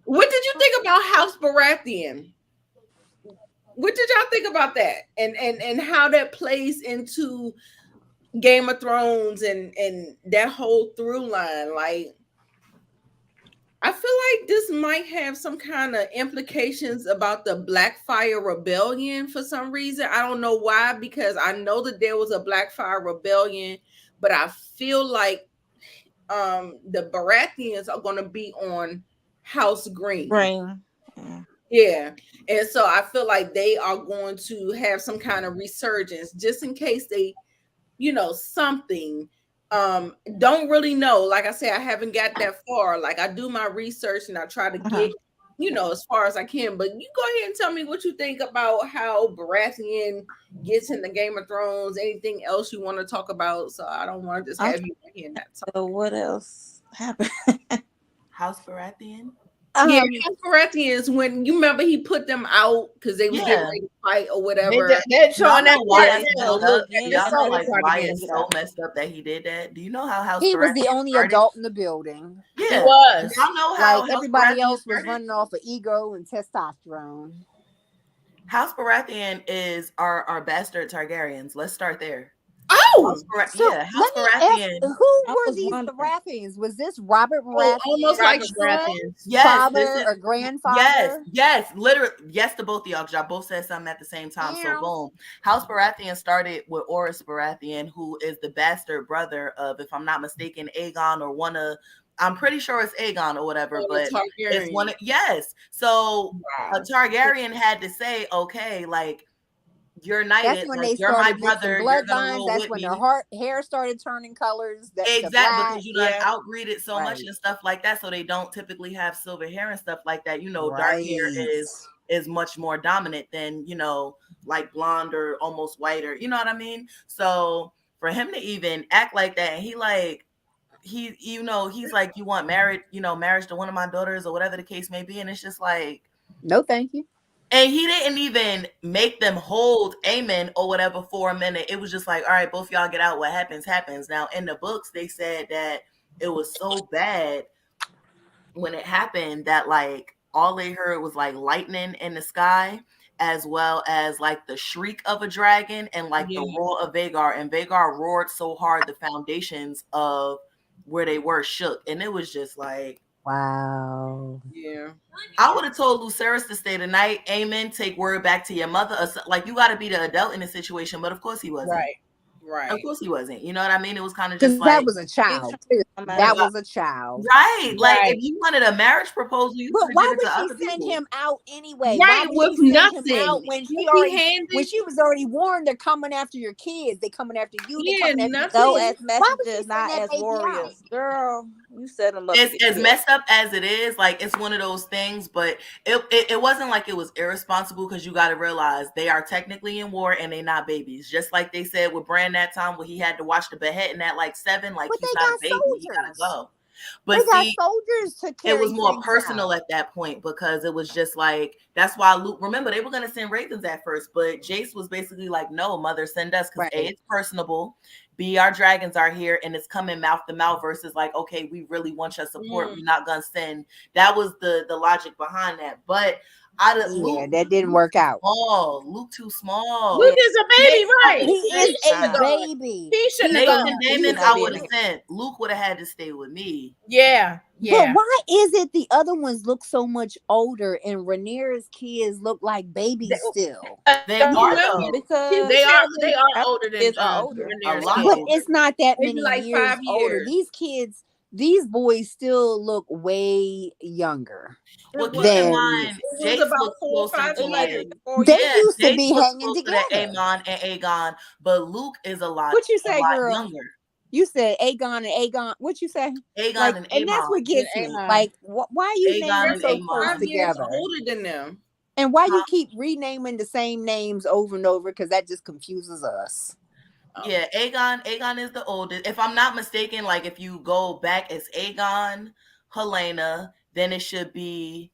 Speaker 1: What did you think about House Baratheon? What did y'all think about that? And how that plays into Game of Thrones and that whole through line? Like, I feel like this might have some kind of implications about the Blackfire Rebellion for some reason. I don't know why, because I know that there was a Blackfire Rebellion, but I feel like the Baratheons are going to be on House Green. Yeah. And so I feel like they are going to have some kind of resurgence just in case they, something. Don't really know. Like I said, I haven't got that far. Like I do my research and I try to get, as far as I can. But you go ahead and tell me what you think about how Baratheon gets in the Game of Thrones. Anything else you want to talk about? So I don't want to just have you hearing that.
Speaker 6: So what else happened?
Speaker 7: House Baratheon.
Speaker 1: Yeah, House Baratheons, when you remember he put them out because they was getting ready to fight or whatever.
Speaker 2: They're showing that
Speaker 7: why
Speaker 2: part
Speaker 7: it's
Speaker 2: now.
Speaker 7: messed up?
Speaker 2: They
Speaker 7: Y'all know
Speaker 2: saw
Speaker 7: like
Speaker 2: that part
Speaker 7: why
Speaker 2: again.
Speaker 7: it's so messed up that he did that? Do you know how House
Speaker 8: He was
Speaker 7: Baratheon
Speaker 8: the only
Speaker 7: started?
Speaker 8: adult in the building.
Speaker 7: Yeah,
Speaker 2: He was.
Speaker 7: Y'all know how
Speaker 8: Like
Speaker 7: House
Speaker 8: everybody
Speaker 7: Baratheon
Speaker 8: else was
Speaker 7: started?
Speaker 8: running off of ego and testosterone.
Speaker 7: House Baratheon is our bastard Targaryens. Let's start there.
Speaker 1: Oh,
Speaker 8: So
Speaker 7: House
Speaker 8: let me
Speaker 7: Baratheon.
Speaker 8: ask, who
Speaker 6: I
Speaker 8: were
Speaker 6: was
Speaker 8: these
Speaker 6: wondering.
Speaker 8: Baratheons? Was this Robert
Speaker 1: almost
Speaker 8: Baratheon,
Speaker 1: like
Speaker 2: Robert
Speaker 1: son?
Speaker 2: Baratheon.
Speaker 7: Yes,
Speaker 8: father
Speaker 7: this is
Speaker 8: or grandfather?
Speaker 7: yes, literally yes to both of y'all because y'all both said something at the same time. So
Speaker 8: Meow.
Speaker 7: boom. House Baratheon started with Oris Baratheon, who is the bastard brother of, if I'm not mistaken, Aegon or one of, I'm pretty sure it's Aegon or whatever, but it's one of, yes. So a Targaryen had to say, okay, like, you're knighted,
Speaker 8: That's when
Speaker 7: like
Speaker 8: they
Speaker 7: you're my
Speaker 8: started mixing
Speaker 7: brother, you're gonna
Speaker 8: bloodlines.
Speaker 7: roll
Speaker 8: That's
Speaker 7: with
Speaker 8: when
Speaker 7: me.
Speaker 8: their hair started turning colors to
Speaker 7: Exactly,
Speaker 8: black.
Speaker 7: because you done outbreeded so much
Speaker 8: Right.
Speaker 7: and stuff like that, so they don't typically have silver hair and stuff like that. You know, dark hair
Speaker 8: Right.
Speaker 7: is much more dominant than, you know, like blonde or almost white, or you know what I mean. So for him to even act like that, and he like you know, he's like, you want marriage to one of my daughters or whatever the case may be, and it's just like,
Speaker 8: no, thank you.
Speaker 7: and he didn't even make them hold Aemon or whatever for a minute. It was just like, all right, both y'all get out. What happens, happens. Now, in the books, they said that it was so bad when it happened that, like, all they heard was, like, lightning in the sky, as well as, like, the shriek of a dragon and, like, the roar of Vhagar. And Vhagar roared so hard the foundations of where they were shook. And it was just like,
Speaker 8: wow.
Speaker 1: Yeah.
Speaker 7: I would have told Lucerys to stay the night. Amen. Take word back to your mother. Like, you got to be the adult in the situation. But of course he wasn't.
Speaker 1: Right.
Speaker 7: Of course he wasn't. You know what I mean? It was kind of
Speaker 8: Because
Speaker 7: just like,
Speaker 8: that was a child too. That was a child.
Speaker 7: Right. Like, if you wanted a marriage proposal, you
Speaker 8: But
Speaker 7: could
Speaker 8: why
Speaker 7: give it
Speaker 8: would
Speaker 7: to
Speaker 8: she
Speaker 7: other
Speaker 8: send
Speaker 7: people.
Speaker 8: him out anyway?
Speaker 1: Right,
Speaker 8: Why would
Speaker 1: with
Speaker 8: she send him
Speaker 1: nothing.
Speaker 8: out when she was already warned they're coming after your kids? They coming after you. They
Speaker 1: Yeah,
Speaker 8: coming after
Speaker 1: nothing.
Speaker 6: So
Speaker 8: you.
Speaker 6: as
Speaker 8: Why would she
Speaker 6: messengers,
Speaker 8: send
Speaker 6: not
Speaker 8: that
Speaker 6: as
Speaker 8: baby
Speaker 6: warriors.
Speaker 8: out?
Speaker 6: Girl, you set them up.
Speaker 7: It's as messed up as it is. Like, it's one of those things, but it wasn't like it was irresponsible, because you got to realize they are technically in war and they're not babies. Just like they said with Bran that time where he had to watch the beheading at like 7, like,
Speaker 8: But
Speaker 7: he's
Speaker 8: they
Speaker 7: not a
Speaker 8: got
Speaker 7: baby, he gotta
Speaker 8: soldiers.
Speaker 7: go. But
Speaker 8: They got
Speaker 7: see,
Speaker 8: soldiers to carry
Speaker 7: it was more
Speaker 8: things
Speaker 7: personal
Speaker 8: out.
Speaker 7: at that point, because it was just like, that's why Luke, remember, they were going to send Ravens at first, but Jace was basically like, no, mother, send us, because A, it's personable, B, our dragons are here and it's coming mouth to mouth, versus like, okay, we really want your support, we're not gonna send. That was the logic behind that. But Luke,
Speaker 8: that didn't work out.
Speaker 7: Luke too small.
Speaker 2: Luke is a baby, right?
Speaker 8: He is a baby.
Speaker 2: He shouldn't have
Speaker 7: Nathan
Speaker 2: gone.
Speaker 7: Damon, I would have sent. Luke would have had to stay with me.
Speaker 2: Yeah.
Speaker 8: But why is it the other ones look so much older and Rhaenyra's kids look like babies still?
Speaker 7: They are though.
Speaker 6: Because
Speaker 2: they are older than
Speaker 6: kids are older.
Speaker 7: A lot
Speaker 8: But
Speaker 7: older.
Speaker 8: it's not that
Speaker 1: Maybe
Speaker 8: many
Speaker 1: like
Speaker 8: years
Speaker 1: 5
Speaker 8: older.
Speaker 1: years.
Speaker 8: These kids, these boys still look way younger.
Speaker 7: Well, keep in
Speaker 8: than
Speaker 7: mind,
Speaker 1: It was
Speaker 7: Jace
Speaker 1: about
Speaker 7: looks
Speaker 1: 4 or
Speaker 7: closer
Speaker 1: 5
Speaker 7: to
Speaker 1: years.
Speaker 8: they
Speaker 7: yeah,
Speaker 8: used to
Speaker 7: Jace
Speaker 8: be
Speaker 7: looks
Speaker 8: hanging
Speaker 7: closer to
Speaker 8: together.
Speaker 7: Aemon and Aegon, but Luke is a lot
Speaker 8: Girl?
Speaker 7: younger.
Speaker 8: You said Aegon and Aegon. What you say?
Speaker 7: Aegon and
Speaker 8: and that's
Speaker 7: Aemon.
Speaker 8: what gets me. Like, why are you
Speaker 7: Aegon
Speaker 8: naming
Speaker 7: and
Speaker 8: so
Speaker 7: Aemon.
Speaker 8: close
Speaker 1: 5 years
Speaker 8: together?
Speaker 1: older than them.
Speaker 8: And why you keep renaming the same names over and over? Because that just confuses us.
Speaker 7: Yeah, Aegon is the oldest. If I'm not mistaken, like, if you go back, it's Aegon, Helena, then it should be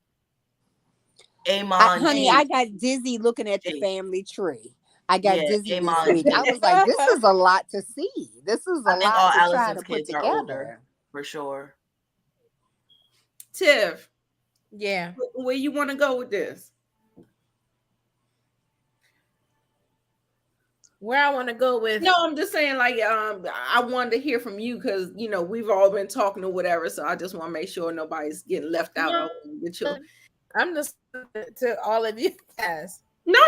Speaker 7: Aemon.
Speaker 8: Honey,
Speaker 7: Jace.
Speaker 8: I got dizzy looking at the family tree. I got dizzy
Speaker 7: Aemon,
Speaker 8: this week. I was like, this is a lot to see. This is a
Speaker 7: I think
Speaker 8: lot
Speaker 7: all
Speaker 8: to try
Speaker 7: Allison's
Speaker 8: to put
Speaker 7: kids are older,
Speaker 8: together.
Speaker 7: for sure.
Speaker 1: Tiff.
Speaker 2: Yeah.
Speaker 1: Where you want to go with this?
Speaker 2: Where I want to go with?
Speaker 1: No, I'm just saying, like, I wanted to hear from you because we've all been talking or whatever, so I just want to make sure nobody's getting left out.
Speaker 2: I'm just to all of you guys.
Speaker 1: No.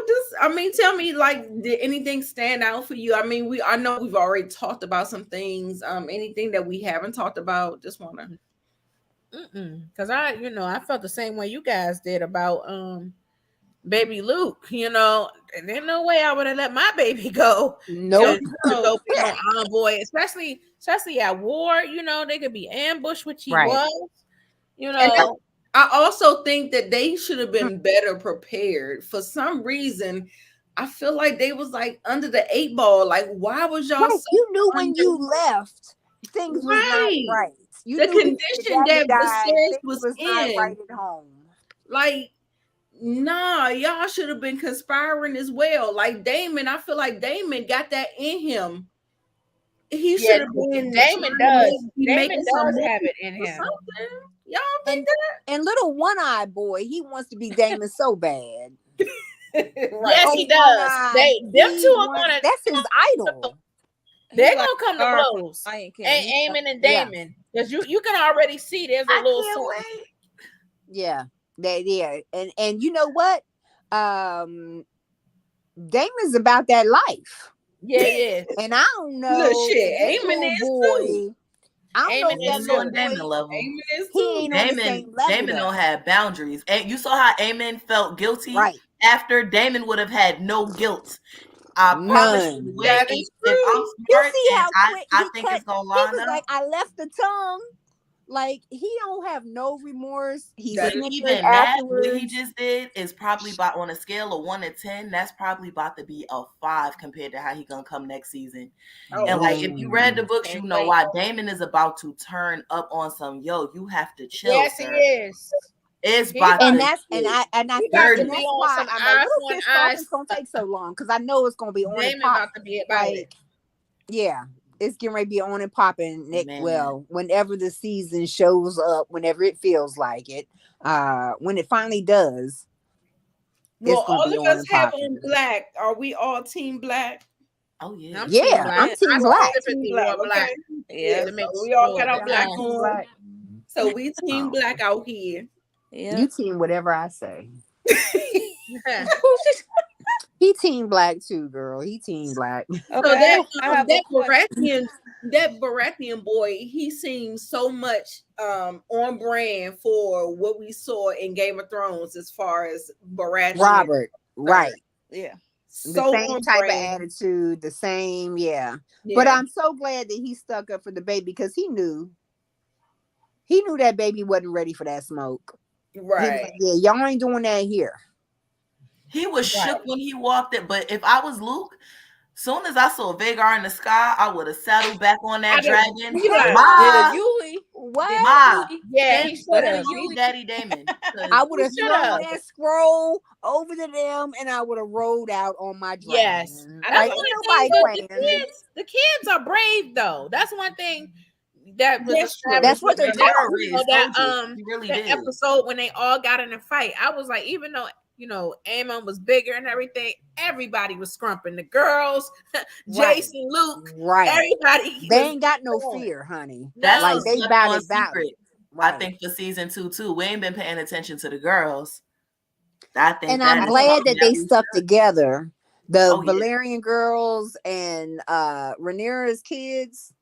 Speaker 1: Just, tell me, like, did anything stand out for you? I know we've already talked about some things. Anything that we haven't talked about? Just want to.
Speaker 2: Because I felt the same way you guys did about baby Luke. And there's no way I would have let my baby go.
Speaker 8: Nope.
Speaker 2: To be an envoy, especially at war. They could be ambushed, which he was.
Speaker 1: And I also think that they should have been better prepared. For some reason, I feel like they was like under the 8 ball. Like, why was y'all?
Speaker 8: You knew when you left, things was not right. You
Speaker 1: the
Speaker 8: knew
Speaker 1: condition
Speaker 8: daddy
Speaker 1: that
Speaker 8: died,
Speaker 1: Viserys
Speaker 8: things
Speaker 1: was
Speaker 8: not
Speaker 1: in.
Speaker 8: right at home.
Speaker 1: Like, nah, y'all should have been conspiring as well. Like Damon, I feel like Damon got that in him. He should have been.
Speaker 2: Damon does. Damon
Speaker 1: some
Speaker 2: does have it in
Speaker 1: or
Speaker 2: him.
Speaker 1: something. Y'all think
Speaker 8: And little one-eyed boy, he wants to be Damon so bad.
Speaker 1: that?
Speaker 2: Yes,
Speaker 8: Oh,
Speaker 2: he does.
Speaker 8: one-eyed,
Speaker 2: Them
Speaker 8: he
Speaker 2: two are
Speaker 8: wants-
Speaker 2: gonna.
Speaker 8: That's his idol.
Speaker 2: They're
Speaker 6: like
Speaker 2: gonna come to
Speaker 6: Scar from
Speaker 2: blows.
Speaker 6: Lion King.
Speaker 2: Eamon and
Speaker 8: Yeah.
Speaker 2: Damon, because you can already see there's a
Speaker 7: I
Speaker 2: little.
Speaker 7: can't
Speaker 2: something.
Speaker 7: wait.
Speaker 8: Yeah. And you know what? Damon's about that life.
Speaker 2: Yeah.
Speaker 8: And I don't know.
Speaker 1: Look, shit,
Speaker 8: this
Speaker 1: Eamon
Speaker 8: little
Speaker 1: is
Speaker 8: boy.
Speaker 1: too.
Speaker 8: I don't know
Speaker 2: Eamon
Speaker 8: if that
Speaker 2: is
Speaker 8: little
Speaker 7: on Damon
Speaker 8: boy.
Speaker 7: level.
Speaker 1: Damon is
Speaker 8: He
Speaker 1: too.
Speaker 8: ain't on the same level.
Speaker 7: Damon
Speaker 8: though.
Speaker 7: don't have boundaries. And you saw how Damon felt guilty
Speaker 8: Right.
Speaker 7: after. Damon would have had no guilt. I promise you.
Speaker 8: None.
Speaker 7: Wait,
Speaker 1: That
Speaker 7: if
Speaker 1: is
Speaker 7: I'm
Speaker 1: true.
Speaker 8: You
Speaker 7: smart
Speaker 8: see
Speaker 7: and
Speaker 8: how
Speaker 7: I
Speaker 8: quick he
Speaker 7: think
Speaker 8: cut.
Speaker 7: it's gonna
Speaker 8: He
Speaker 7: line
Speaker 8: was
Speaker 7: up.
Speaker 8: like, I left the tongue. Like, he don't have no remorse. He's
Speaker 1: That is
Speaker 8: snickering
Speaker 7: Even that, what he
Speaker 8: afterwards.
Speaker 7: just did is probably about on a scale of 1 to 10. That's probably about to be a 5 compared to how he gonna come next season.
Speaker 1: Oh,
Speaker 7: And like, if you read the books,
Speaker 2: Can't
Speaker 7: you know
Speaker 2: wait.
Speaker 7: why Damon is about to turn up on some. Yo, you have to chill.
Speaker 2: Yes, he
Speaker 7: sir.
Speaker 2: is.
Speaker 7: It's
Speaker 2: He
Speaker 7: about
Speaker 8: And
Speaker 7: to
Speaker 8: that's and
Speaker 7: get
Speaker 8: I
Speaker 2: He
Speaker 8: think
Speaker 2: about
Speaker 7: dirty.
Speaker 2: to
Speaker 8: and
Speaker 2: be
Speaker 8: that's
Speaker 2: on
Speaker 8: why
Speaker 2: some
Speaker 8: I'm a
Speaker 2: eye
Speaker 8: little
Speaker 2: for an
Speaker 8: pissed off
Speaker 2: eye.
Speaker 8: it's gonna take so long because I know it's gonna be on and
Speaker 2: Damon
Speaker 8: pop.
Speaker 2: about to be about it.
Speaker 8: Like, yeah, it's getting ready to be on and popping.
Speaker 7: Man.
Speaker 8: Well, whenever the season shows up, whenever it feels like it, when it finally does,
Speaker 1: well,
Speaker 8: it's gonna
Speaker 1: all
Speaker 8: be
Speaker 1: of
Speaker 8: on
Speaker 1: us
Speaker 8: and
Speaker 1: have
Speaker 8: popping.
Speaker 1: on black. Are we all team black?
Speaker 7: Oh yeah.
Speaker 2: I'm
Speaker 8: Yeah,
Speaker 2: team black.
Speaker 8: I'm team
Speaker 2: I
Speaker 8: black.
Speaker 2: specifically
Speaker 1: Team black,
Speaker 2: wore black.
Speaker 1: okay.
Speaker 6: Yeah.
Speaker 2: To make
Speaker 1: So we all got
Speaker 2: sure
Speaker 1: our
Speaker 2: that
Speaker 1: black
Speaker 2: I-
Speaker 1: on.
Speaker 8: Black.
Speaker 1: So we team
Speaker 8: Oh.
Speaker 1: black out here.
Speaker 6: Yeah.
Speaker 8: You team whatever I say. He team black too, girl. He team black.
Speaker 6: Okay,
Speaker 1: So that
Speaker 6: I have a question.
Speaker 1: that Baratheon boy, he seems so much on brand for what we saw in Game of Thrones as far as Baratheon.
Speaker 8: Robert, right?
Speaker 6: Yeah.
Speaker 8: The
Speaker 1: So
Speaker 8: same
Speaker 1: on
Speaker 8: type
Speaker 1: brand.
Speaker 8: of attitude, the same, yeah.
Speaker 1: Yeah.
Speaker 8: But I'm so glad that he stuck up for the baby because he knew that baby wasn't ready for that smoke. He was
Speaker 1: right.
Speaker 8: like, yeah, y'all ain't doing that here.
Speaker 7: He was
Speaker 2: Right.
Speaker 7: shook when he walked it, but if I was Luke, soon as I saw Vagar in the sky, I would have saddled back on that dragon.
Speaker 2: You like,
Speaker 7: Ma,
Speaker 6: Yuli.
Speaker 8: What?
Speaker 7: Ma,
Speaker 2: yeah, he should have.
Speaker 7: you, Daddy Damon. 'Cause
Speaker 8: I would have
Speaker 2: He
Speaker 8: thrown
Speaker 2: should've.
Speaker 8: that scroll over to them and I would have rolled out on my dragon.
Speaker 2: Yes.
Speaker 8: Like,
Speaker 2: That's
Speaker 8: ain't
Speaker 2: one
Speaker 8: nobody
Speaker 2: thing,
Speaker 8: playing.
Speaker 2: the kids are brave though. That's one thing that was
Speaker 1: That's true.
Speaker 2: established
Speaker 8: That's what
Speaker 2: with
Speaker 8: they're
Speaker 2: the narrative.
Speaker 8: taught.
Speaker 7: raised
Speaker 2: that
Speaker 7: soldiers. He really
Speaker 2: that
Speaker 7: did.
Speaker 2: episode when they all got in a fight, I was like, even though Aemon was bigger and everything, everybody was scrumping. The girls,
Speaker 8: Right.
Speaker 2: Jason, Luke,
Speaker 8: Right.
Speaker 2: everybody.
Speaker 8: They
Speaker 2: was
Speaker 8: ain't got no
Speaker 2: going.
Speaker 8: fear, honey.
Speaker 7: That's
Speaker 8: Like,
Speaker 7: a
Speaker 8: they
Speaker 7: slept
Speaker 8: bout
Speaker 7: on
Speaker 8: it, bout
Speaker 7: secret.
Speaker 8: it. Right.
Speaker 7: I think for season 2 too. We ain't been paying attention to the girls. I think
Speaker 8: And
Speaker 7: that
Speaker 8: I'm
Speaker 7: is
Speaker 8: glad
Speaker 7: something
Speaker 8: that they
Speaker 7: we
Speaker 8: stuck together. The
Speaker 7: Oh, yeah.
Speaker 8: Valerian girls and Rhaenyra's kids,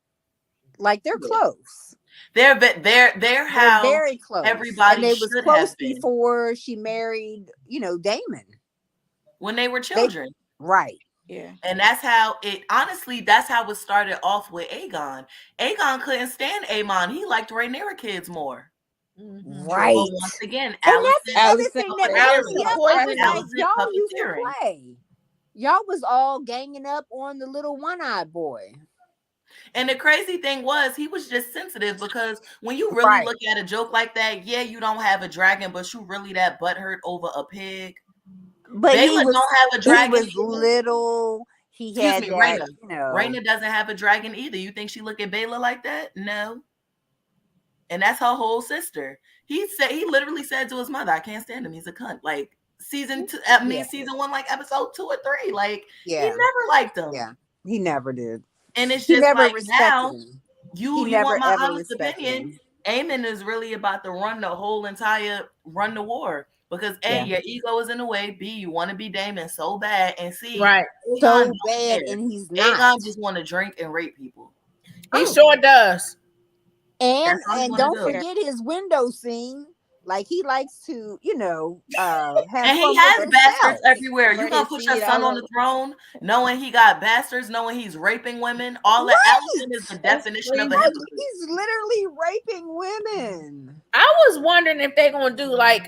Speaker 8: like they're close.
Speaker 7: They're
Speaker 8: They're
Speaker 7: how
Speaker 8: very close.
Speaker 7: everybody
Speaker 8: and they was
Speaker 7: should
Speaker 8: close
Speaker 7: have been
Speaker 8: before she married, Damon.
Speaker 7: when they were children.
Speaker 8: Right.
Speaker 6: Yeah.
Speaker 7: And that's how it started off with Aegon. Aegon couldn't stand Aemon. He liked Rhaenyra kids more.
Speaker 2: Mhm.
Speaker 8: Right.
Speaker 7: Well, once again,
Speaker 8: And that's the other
Speaker 6: Allison-
Speaker 8: thing that
Speaker 2: Allison
Speaker 8: messed me up. I was
Speaker 2: poisoning.
Speaker 8: like, y'all used to
Speaker 7: puppeteering.
Speaker 8: play. Y'all was all ganging up on the little one-eyed boy.
Speaker 7: And the crazy thing was, he was just sensitive because when you really
Speaker 8: Right.
Speaker 7: look at a joke like that, yeah, you don't have a dragon, but you really that butthurt over a pig.
Speaker 8: But
Speaker 7: Baela
Speaker 8: he was,
Speaker 7: don't have a dragon.
Speaker 8: he was
Speaker 7: either.
Speaker 8: little. He
Speaker 7: Excuse
Speaker 8: had
Speaker 7: me,
Speaker 8: that,
Speaker 7: Raina. Raina doesn't have a dragon either. You think she look at Baela like that? No. And that's her whole sister. He literally said to his mother, "I can't stand him. He's a cunt." Like season 1, like episode 2 or 3. Like he never liked him.
Speaker 8: Yeah, he never did.
Speaker 7: And it's
Speaker 8: He
Speaker 7: just
Speaker 8: never
Speaker 7: like
Speaker 8: respected
Speaker 7: now
Speaker 8: him.
Speaker 7: you
Speaker 8: He never
Speaker 7: want my
Speaker 8: ever
Speaker 7: honest
Speaker 8: respected
Speaker 7: opinion.
Speaker 8: him.
Speaker 7: Aemon is really about to run the war because A, your ego is in the way. B, you want to be Damon so bad, and C,
Speaker 2: Right.
Speaker 8: So
Speaker 7: Aegon don't
Speaker 8: bad,
Speaker 7: care.
Speaker 8: and he's not.
Speaker 7: Aegon just want to drink and rape people.
Speaker 2: He sure does.
Speaker 8: And
Speaker 7: That's all he
Speaker 8: and
Speaker 7: wanna
Speaker 8: don't
Speaker 7: do.
Speaker 8: forget his window scene. Like he likes to, have
Speaker 7: And he
Speaker 8: fun
Speaker 7: has
Speaker 8: with
Speaker 7: bastards
Speaker 8: himself.
Speaker 7: everywhere. You
Speaker 6: Spread
Speaker 7: gonna
Speaker 6: his
Speaker 7: put your
Speaker 6: seed
Speaker 7: son
Speaker 6: all
Speaker 7: on the
Speaker 6: over.
Speaker 7: throne, knowing he got bastards, knowing he's raping women. All that. Allison is the definition of a hypocrite.
Speaker 8: He's literally raping women.
Speaker 2: I was wondering if they're gonna do like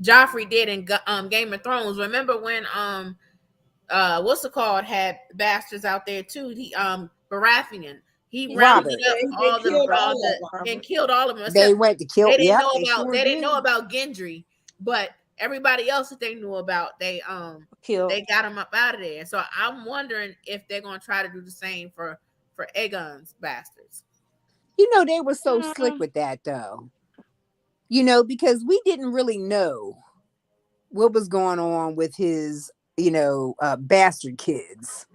Speaker 2: Joffrey did in Game of Thrones. Remember when what's it called had bastards out there too? He Baratheon. He
Speaker 8: Robert.
Speaker 2: rounded up all the and killed all of them.
Speaker 8: They went to kill.
Speaker 2: They didn't
Speaker 8: Yep,
Speaker 2: know
Speaker 8: they
Speaker 2: about.
Speaker 8: sure
Speaker 2: They didn't
Speaker 8: did.
Speaker 2: know about Gendry, but everybody else that they knew about, they
Speaker 6: Killed.
Speaker 2: they got him up out of there. So I'm wondering if they're gonna try to do the same for Aegon's bastards.
Speaker 8: You know, they were so slick with that, though. You know, because we didn't really know what was going on with his, bastard kids.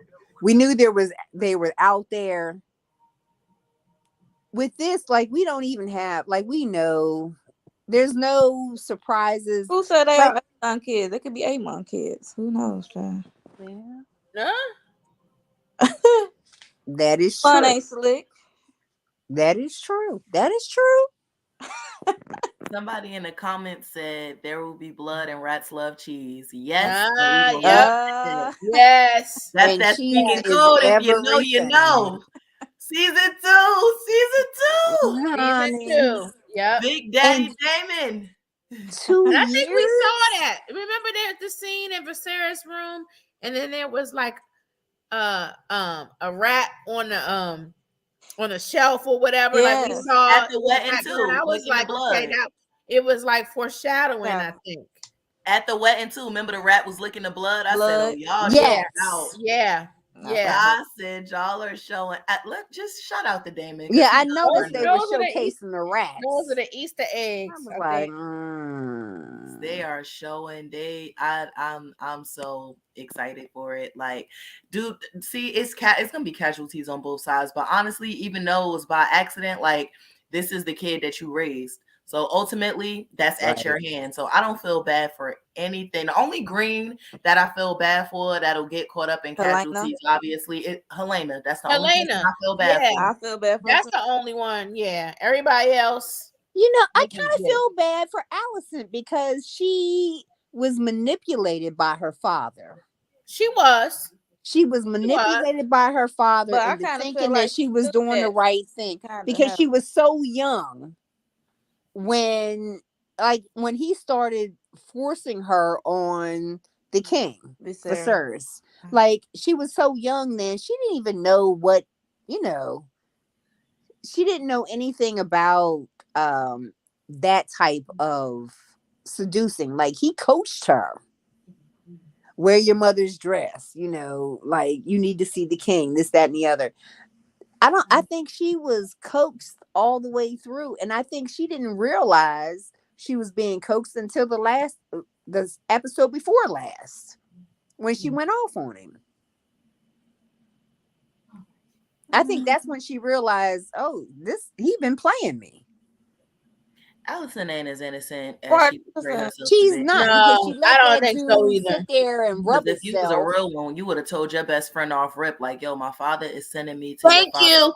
Speaker 8: We knew they were out there. With this, like, we don't even have, like, we know there's no surprises.
Speaker 6: Who said they are Aemon kids? They could be Aemon kids. Who knows, child?
Speaker 2: Yeah.
Speaker 8: That is
Speaker 6: Fun
Speaker 8: true.
Speaker 6: ain't slick.
Speaker 8: That is true. That is true.
Speaker 7: Somebody in the comments said there will be blood and rats love cheese. Yes.
Speaker 2: Yes.
Speaker 7: That's that speaking code. If you know, you know. Season 2. Season
Speaker 2: 2. Yep.
Speaker 7: Big Daddy Damon.
Speaker 8: 2
Speaker 2: years. I
Speaker 8: years.
Speaker 2: think we saw that. Remember the scene in Viserys' room, and then there was like a rat on the shelf or whatever.
Speaker 6: Yes.
Speaker 2: Like we saw
Speaker 7: at the wedding too.
Speaker 2: I was like, okay, it was like foreshadowing. I think
Speaker 7: at the wedding too. Remember the rat was licking the blood. I said, "Oh, y'all out."
Speaker 2: Yeah.
Speaker 7: I said y'all are showing. Just shout out to Damon.
Speaker 8: Yeah, I noticed they were showcasing the rats.
Speaker 2: Those are the Easter eggs.
Speaker 7: They are showing. I'm so excited for it. Like, dude, see, it's gonna be casualties on both sides. But honestly, even though it was by accident, like this is the kid that you raised. So ultimately, that's at your hand. So I don't feel bad for anything. The only green that I feel bad for that'll get caught up in casualties, obviously, Helena. That's the only person I feel bad for.
Speaker 6: I feel bad for
Speaker 2: that's the only one. Yeah. Everybody else.
Speaker 8: I kind of feel bad for Alicent because she was manipulated by her father.
Speaker 2: She was
Speaker 8: manipulated by her father into thinking that she was doing the right thing because she was so young. When he started forcing her on the king, Viserys, like she was so young then, she didn't even know what, she didn't know anything about that type of seducing. Like he coached her. Wear your mother's dress, like you need to see the king, this, that, and the other. I think she was coaxed all the way through. And I think she didn't realize she was being coaxed until the episode before last, when she went off on him. I think that's when she realized, oh, he been playing me.
Speaker 7: Alicent ain't as innocent as she portrayed herself.
Speaker 8: She's not.
Speaker 2: No,
Speaker 8: she let
Speaker 2: I don't
Speaker 8: that
Speaker 2: think
Speaker 8: dude
Speaker 2: so either.
Speaker 8: sit there and rub
Speaker 7: if you was a real one, you would have told your best friend off rip, like, "Yo, my father is sending me to
Speaker 2: Thank you.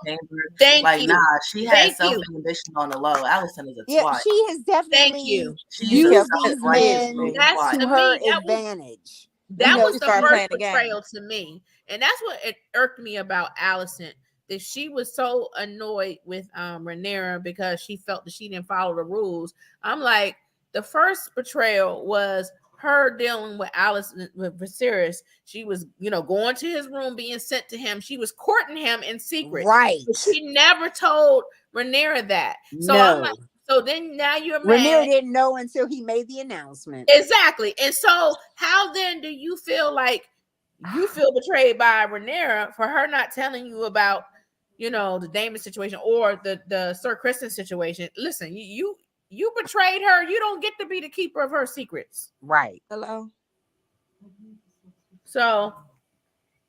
Speaker 7: Like, nah, she has self-inhibition on the low. Alicent is a twat.
Speaker 8: She has definitely used these men to her advantage.
Speaker 2: That was the first betrayal to me, and that's what it irked me about Alicent. That she was so annoyed with Rhaenyra because she felt that she didn't follow the rules. I'm like, the first betrayal was her dealing with with Viserys. She was, going to his room, being sent to him. She was courting him in secret.
Speaker 8: Right.
Speaker 2: But she never told Rhaenyra that. So I'm like, so then now you're mad.
Speaker 8: Rhaenyra didn't know until he made the announcement.
Speaker 2: Exactly. And so how then do you feel like you feel betrayed by Rhaenyra for her not telling you about the Daemon situation or the Sir Kristen situation? Listen, you betrayed her. You don't get to be the keeper of her secrets.
Speaker 8: Right.
Speaker 6: Hello.
Speaker 2: So,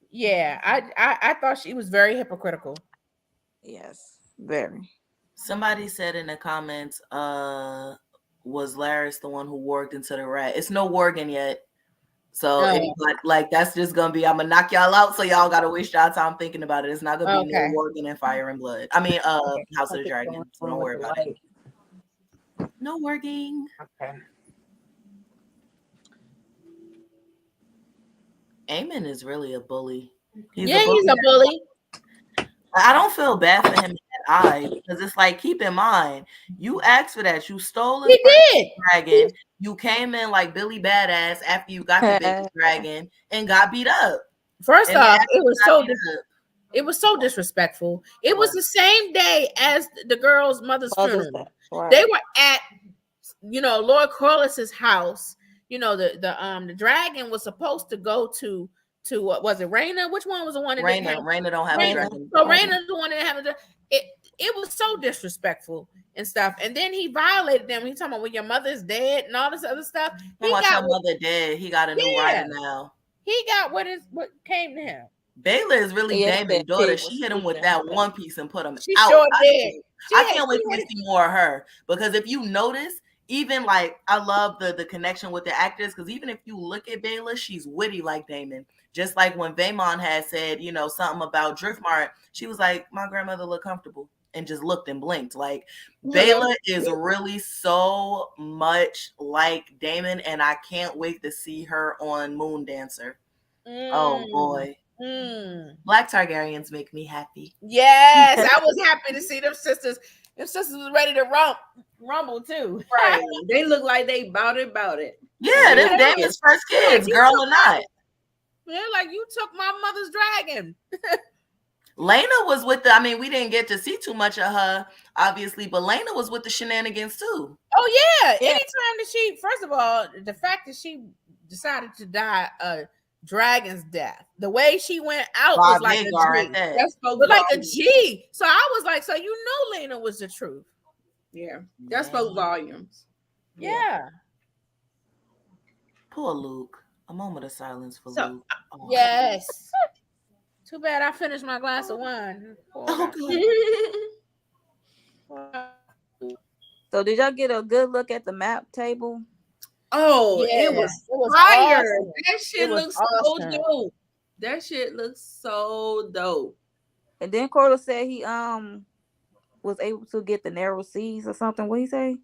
Speaker 2: yeah, I thought she was very hypocritical.
Speaker 6: Yes, very.
Speaker 7: Somebody said in the comments, was Larys the one who warged into the rat? It's no warging yet. So like that's just gonna be, I'm gonna knock y'all out, so y'all gotta waste y'all time thinking about it. It's not gonna be no warging and fire and blood. I mean, House of the Dragon. So don't worry about it. No warging.
Speaker 8: Okay.
Speaker 7: Aemon is really a bully.
Speaker 2: He's a bully.
Speaker 7: I don't feel bad for him in that eye, because it's like, keep in mind, you asked for that. You stole his dragon. You came in like Billy Badass after you got the big dragon and got beat up.
Speaker 2: First off, it was so It was so disrespectful. It was the same day as the girl's mother's funeral.
Speaker 6: Right.
Speaker 2: They were at, Lord Corliss's house. The dragon was supposed to go to what was it, Raina? Which one was the one that
Speaker 7: Raina don't have a dragon.
Speaker 2: So Raina's the one that had a dragon. It was so disrespectful and stuff. And then he violated them. He talking about when your mother's dead and all this other stuff.
Speaker 7: He got your mother dead. He got a new rider now.
Speaker 2: He got what came to him.
Speaker 7: Bayla is really Damon's daughter. She hit him with that one piece and put him
Speaker 2: she
Speaker 7: out.
Speaker 2: Sure did.
Speaker 7: I can't wait to see more of her, because if you notice, even like I love the connection with the actors, because even if you look at Bayla, she's witty like Damon. Just like when Vaemon had said, something about Driftmark, she was like, my grandmother looked comfortable and just looked and blinked. Like Bayla is really so much like Damon, and I can't wait to see her on Moon Dancer. Oh boy. Black Targaryens make me happy.
Speaker 2: Yes, I was happy to see them sisters. Them sisters was ready to rumble too.
Speaker 1: Right. They look like they bout it.
Speaker 7: Yeah, them Damon's first kids, girl or not.
Speaker 2: Yeah, like you took my mother's dragon.
Speaker 7: Lena was with we didn't get to see too much of her, obviously, but Lena was with the shenanigans too.
Speaker 2: Oh yeah. Anytime that first of all, the fact that she decided to die dragon's death, the way she went out was like a G.
Speaker 7: Right there.
Speaker 2: That's like a G. So I was like, so Lena was the truth.
Speaker 1: Yeah, that spoke volumes.
Speaker 2: Yeah.
Speaker 7: Poor Luke. A moment of silence for Luke.
Speaker 2: Oh. Yes. Too bad I finished my glass of wine.
Speaker 6: So did y'all get a good look at the map table?
Speaker 1: Oh,
Speaker 2: yeah.
Speaker 1: It was
Speaker 2: fire.
Speaker 1: Awesome. That shit looks so dope. That shit looks so dope.
Speaker 6: And then Corliss said he was able to get the narrow seas or something. What did he say?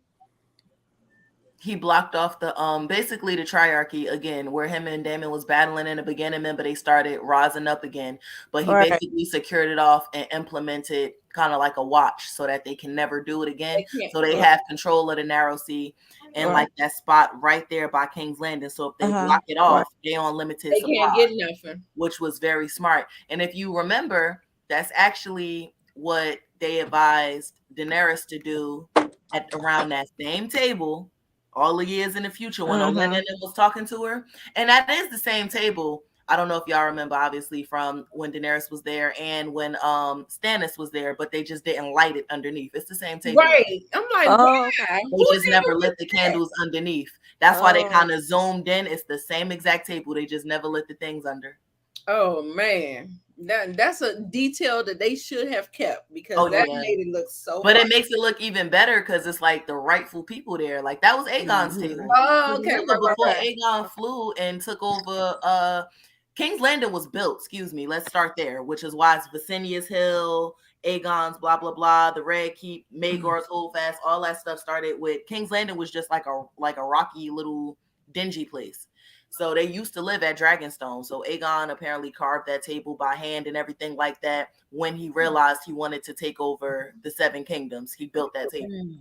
Speaker 7: He blocked off the basically the triarchy again, where him and Damon was battling in the beginning, but they started rising up again. But he basically secured it off and implemented kind of like a watch so that they can never do it again. So they have control of the narrow sea and like that spot right there by King's Landing. So if they block it off, they on limited supply,
Speaker 1: can't get nothing.
Speaker 7: Which was very smart. And if you remember, that's actually what they advised Daenerys to do at around that same table all the years in the future when Olenna was talking to her. And that is the same table. I don't know if y'all remember, obviously, from when Daenerys was there and when Stannis was there, but they just didn't light it underneath. It's the same table.
Speaker 1: Right. I'm like,
Speaker 6: okay.
Speaker 7: They just never lit the candles underneath. That's why they kind of zoomed in. It's the same exact table. They just never lit the things under.
Speaker 1: Oh, man. That's a detail that they should have kept, because that made it look so
Speaker 7: But it makes it look even better because it's like the rightful people there. Like that was Aegon's table.
Speaker 1: Oh, okay.
Speaker 7: Before Aegon flew and took over King's Landing was built, let's start there, which is why it's Visenia's Hill, Aegon's blah blah blah, the Red Keep, Maegor's Holdfast, all that stuff started with King's Landing was just like a rocky little dingy place. So they used to live at Dragonstone. So Aegon apparently carved that table by hand and everything like that. When he realized he wanted to take over the Seven Kingdoms, he built that table.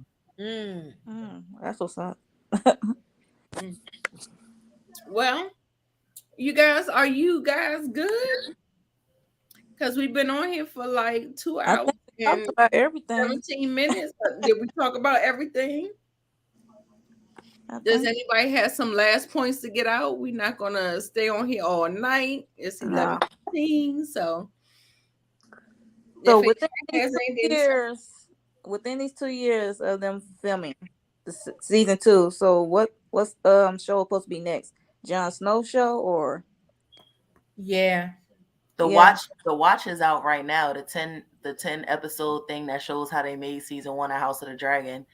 Speaker 6: That's what's up.
Speaker 1: Well, are you guys good? Because we've been on here for like 2 hours and
Speaker 6: about everything.
Speaker 1: 17 minutes. Did we talk about everything? Does anybody have some last points to get out? We're not gonna stay on here all night. It's 11:15, so
Speaker 6: within these 2 years of them filming the season 2, so what's show supposed to be next? Jon Snow show or?
Speaker 7: The watch is out right now. The 10 episode thing that shows how they made season 1 of House of the Dragon.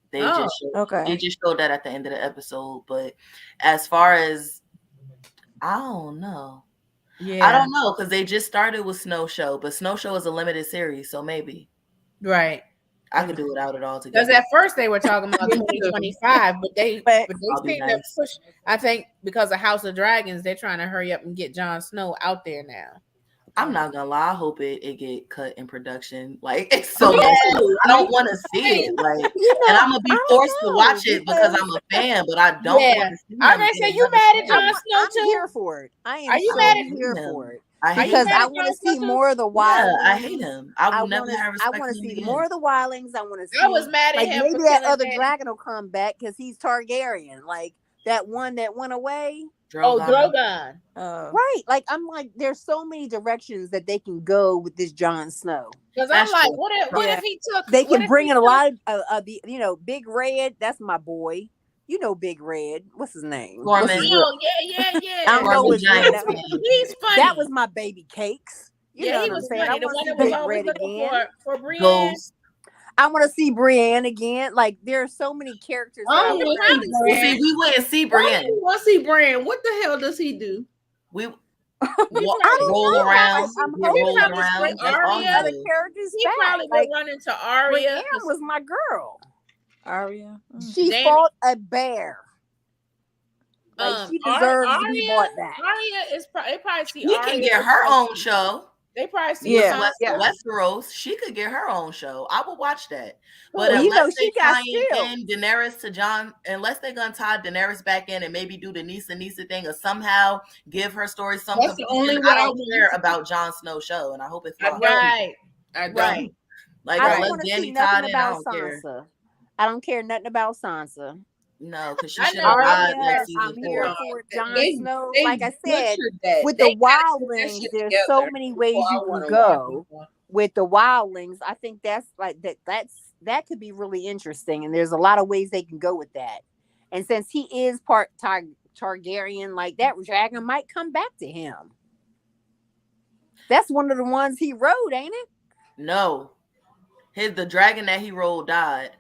Speaker 7: They just showed that at the end of the episode. But as far as I don't know. I don't know, because they just started with Snow Show, but Snow Show is a limited series, so maybe.
Speaker 2: Right.
Speaker 7: I could do without it all together.
Speaker 2: Because at first they were talking about 2025, but they seem to push. I think because of House of Dragons, they're trying to hurry up and get Jon Snow out there now.
Speaker 7: I'm not gonna lie. I hope it get cut in production. Like it's so I don't want to see it. Like, and I'm gonna be forced to watch it because I'm a fan, but I don't. Want to see
Speaker 2: I'm gonna say you mad at Jon Snow too?
Speaker 8: I'm here for it. Are you mad at here for it? because I want to see more of the wildlings.
Speaker 7: Yeah, I hate him. I will never have respect
Speaker 8: I want
Speaker 7: for
Speaker 8: to
Speaker 7: him
Speaker 8: see
Speaker 7: again.
Speaker 8: more of the wildlings. I want to see.
Speaker 2: I was mad at
Speaker 8: like
Speaker 2: him.
Speaker 8: Maybe
Speaker 2: for
Speaker 8: that
Speaker 2: killing
Speaker 8: other
Speaker 2: that.
Speaker 8: dragon will come back because he's Targaryen. Like that one that went away.
Speaker 2: Oh, Drogon.
Speaker 8: Right. Like I'm like, there's so many directions that they can go with this Jon Snow.
Speaker 2: Because I'm like, what if he took?
Speaker 8: They can bring in a lot of the, Big Red. That's my boy. You know Big Red. What's his name?
Speaker 7: Gorman.
Speaker 8: I
Speaker 2: Yeah.
Speaker 8: don't know his name.
Speaker 2: He's funny.
Speaker 8: That was my baby Cakes. You know
Speaker 2: he
Speaker 8: what
Speaker 2: was
Speaker 8: I'm saying?
Speaker 2: funny.
Speaker 8: I want to see
Speaker 2: was
Speaker 8: Big
Speaker 2: always
Speaker 8: Red
Speaker 2: looking
Speaker 8: again.
Speaker 2: for Brienne.
Speaker 8: I want to see Brienne again. Like there are so many characters.
Speaker 1: Oh,
Speaker 7: see, we wouldn't see Brienne.
Speaker 1: We want to see Brienne. What the hell does he do?
Speaker 7: We
Speaker 2: roll
Speaker 7: around.
Speaker 8: I'm
Speaker 7: roll
Speaker 8: hoping
Speaker 7: around.
Speaker 8: other characters
Speaker 2: He
Speaker 8: back.
Speaker 2: probably
Speaker 8: Like,
Speaker 2: would run into Arya.
Speaker 8: Brienne was my girl.
Speaker 6: Arya.
Speaker 8: She fought a bear. Like she deserves to be bought back.
Speaker 2: Arya is probably see.
Speaker 7: You can get her own show.
Speaker 2: They probably see.
Speaker 7: Westeros. She could get her own show. I would watch that. But
Speaker 8: Well,
Speaker 7: unless they
Speaker 8: she got
Speaker 7: tie
Speaker 8: skills.
Speaker 7: in Daenerys to Jon, unless they're gonna tie Daenerys back in and maybe do the Nisa thing or somehow give her story some
Speaker 1: That's the only way
Speaker 7: I don't care about Jon Snow's show, and I hope it's
Speaker 2: right.
Speaker 7: Right. Like
Speaker 8: I don't
Speaker 7: unless
Speaker 8: want to
Speaker 7: Dany
Speaker 8: see
Speaker 7: tied
Speaker 8: nothing
Speaker 7: in, I
Speaker 8: about
Speaker 7: don't care.
Speaker 8: Sansa. I don't care nothing about Sansa.
Speaker 7: No, because she should have died like season 4.
Speaker 8: For Jon Snow.
Speaker 1: they
Speaker 8: Like I said,
Speaker 1: that.
Speaker 8: with
Speaker 1: They
Speaker 8: the
Speaker 1: got to put that
Speaker 8: wildlings,
Speaker 1: shit
Speaker 8: there's
Speaker 1: together
Speaker 8: so many ways
Speaker 1: before I
Speaker 8: you can
Speaker 1: wanna
Speaker 8: go.
Speaker 1: watch it.
Speaker 8: With the wildlings, I think that's like that could be really interesting, and there's a lot of ways they can go with that. And since he is part Targaryen, like that dragon might come back to him. That's one of the ones he rode, ain't it?
Speaker 7: No, the dragon that he rode died.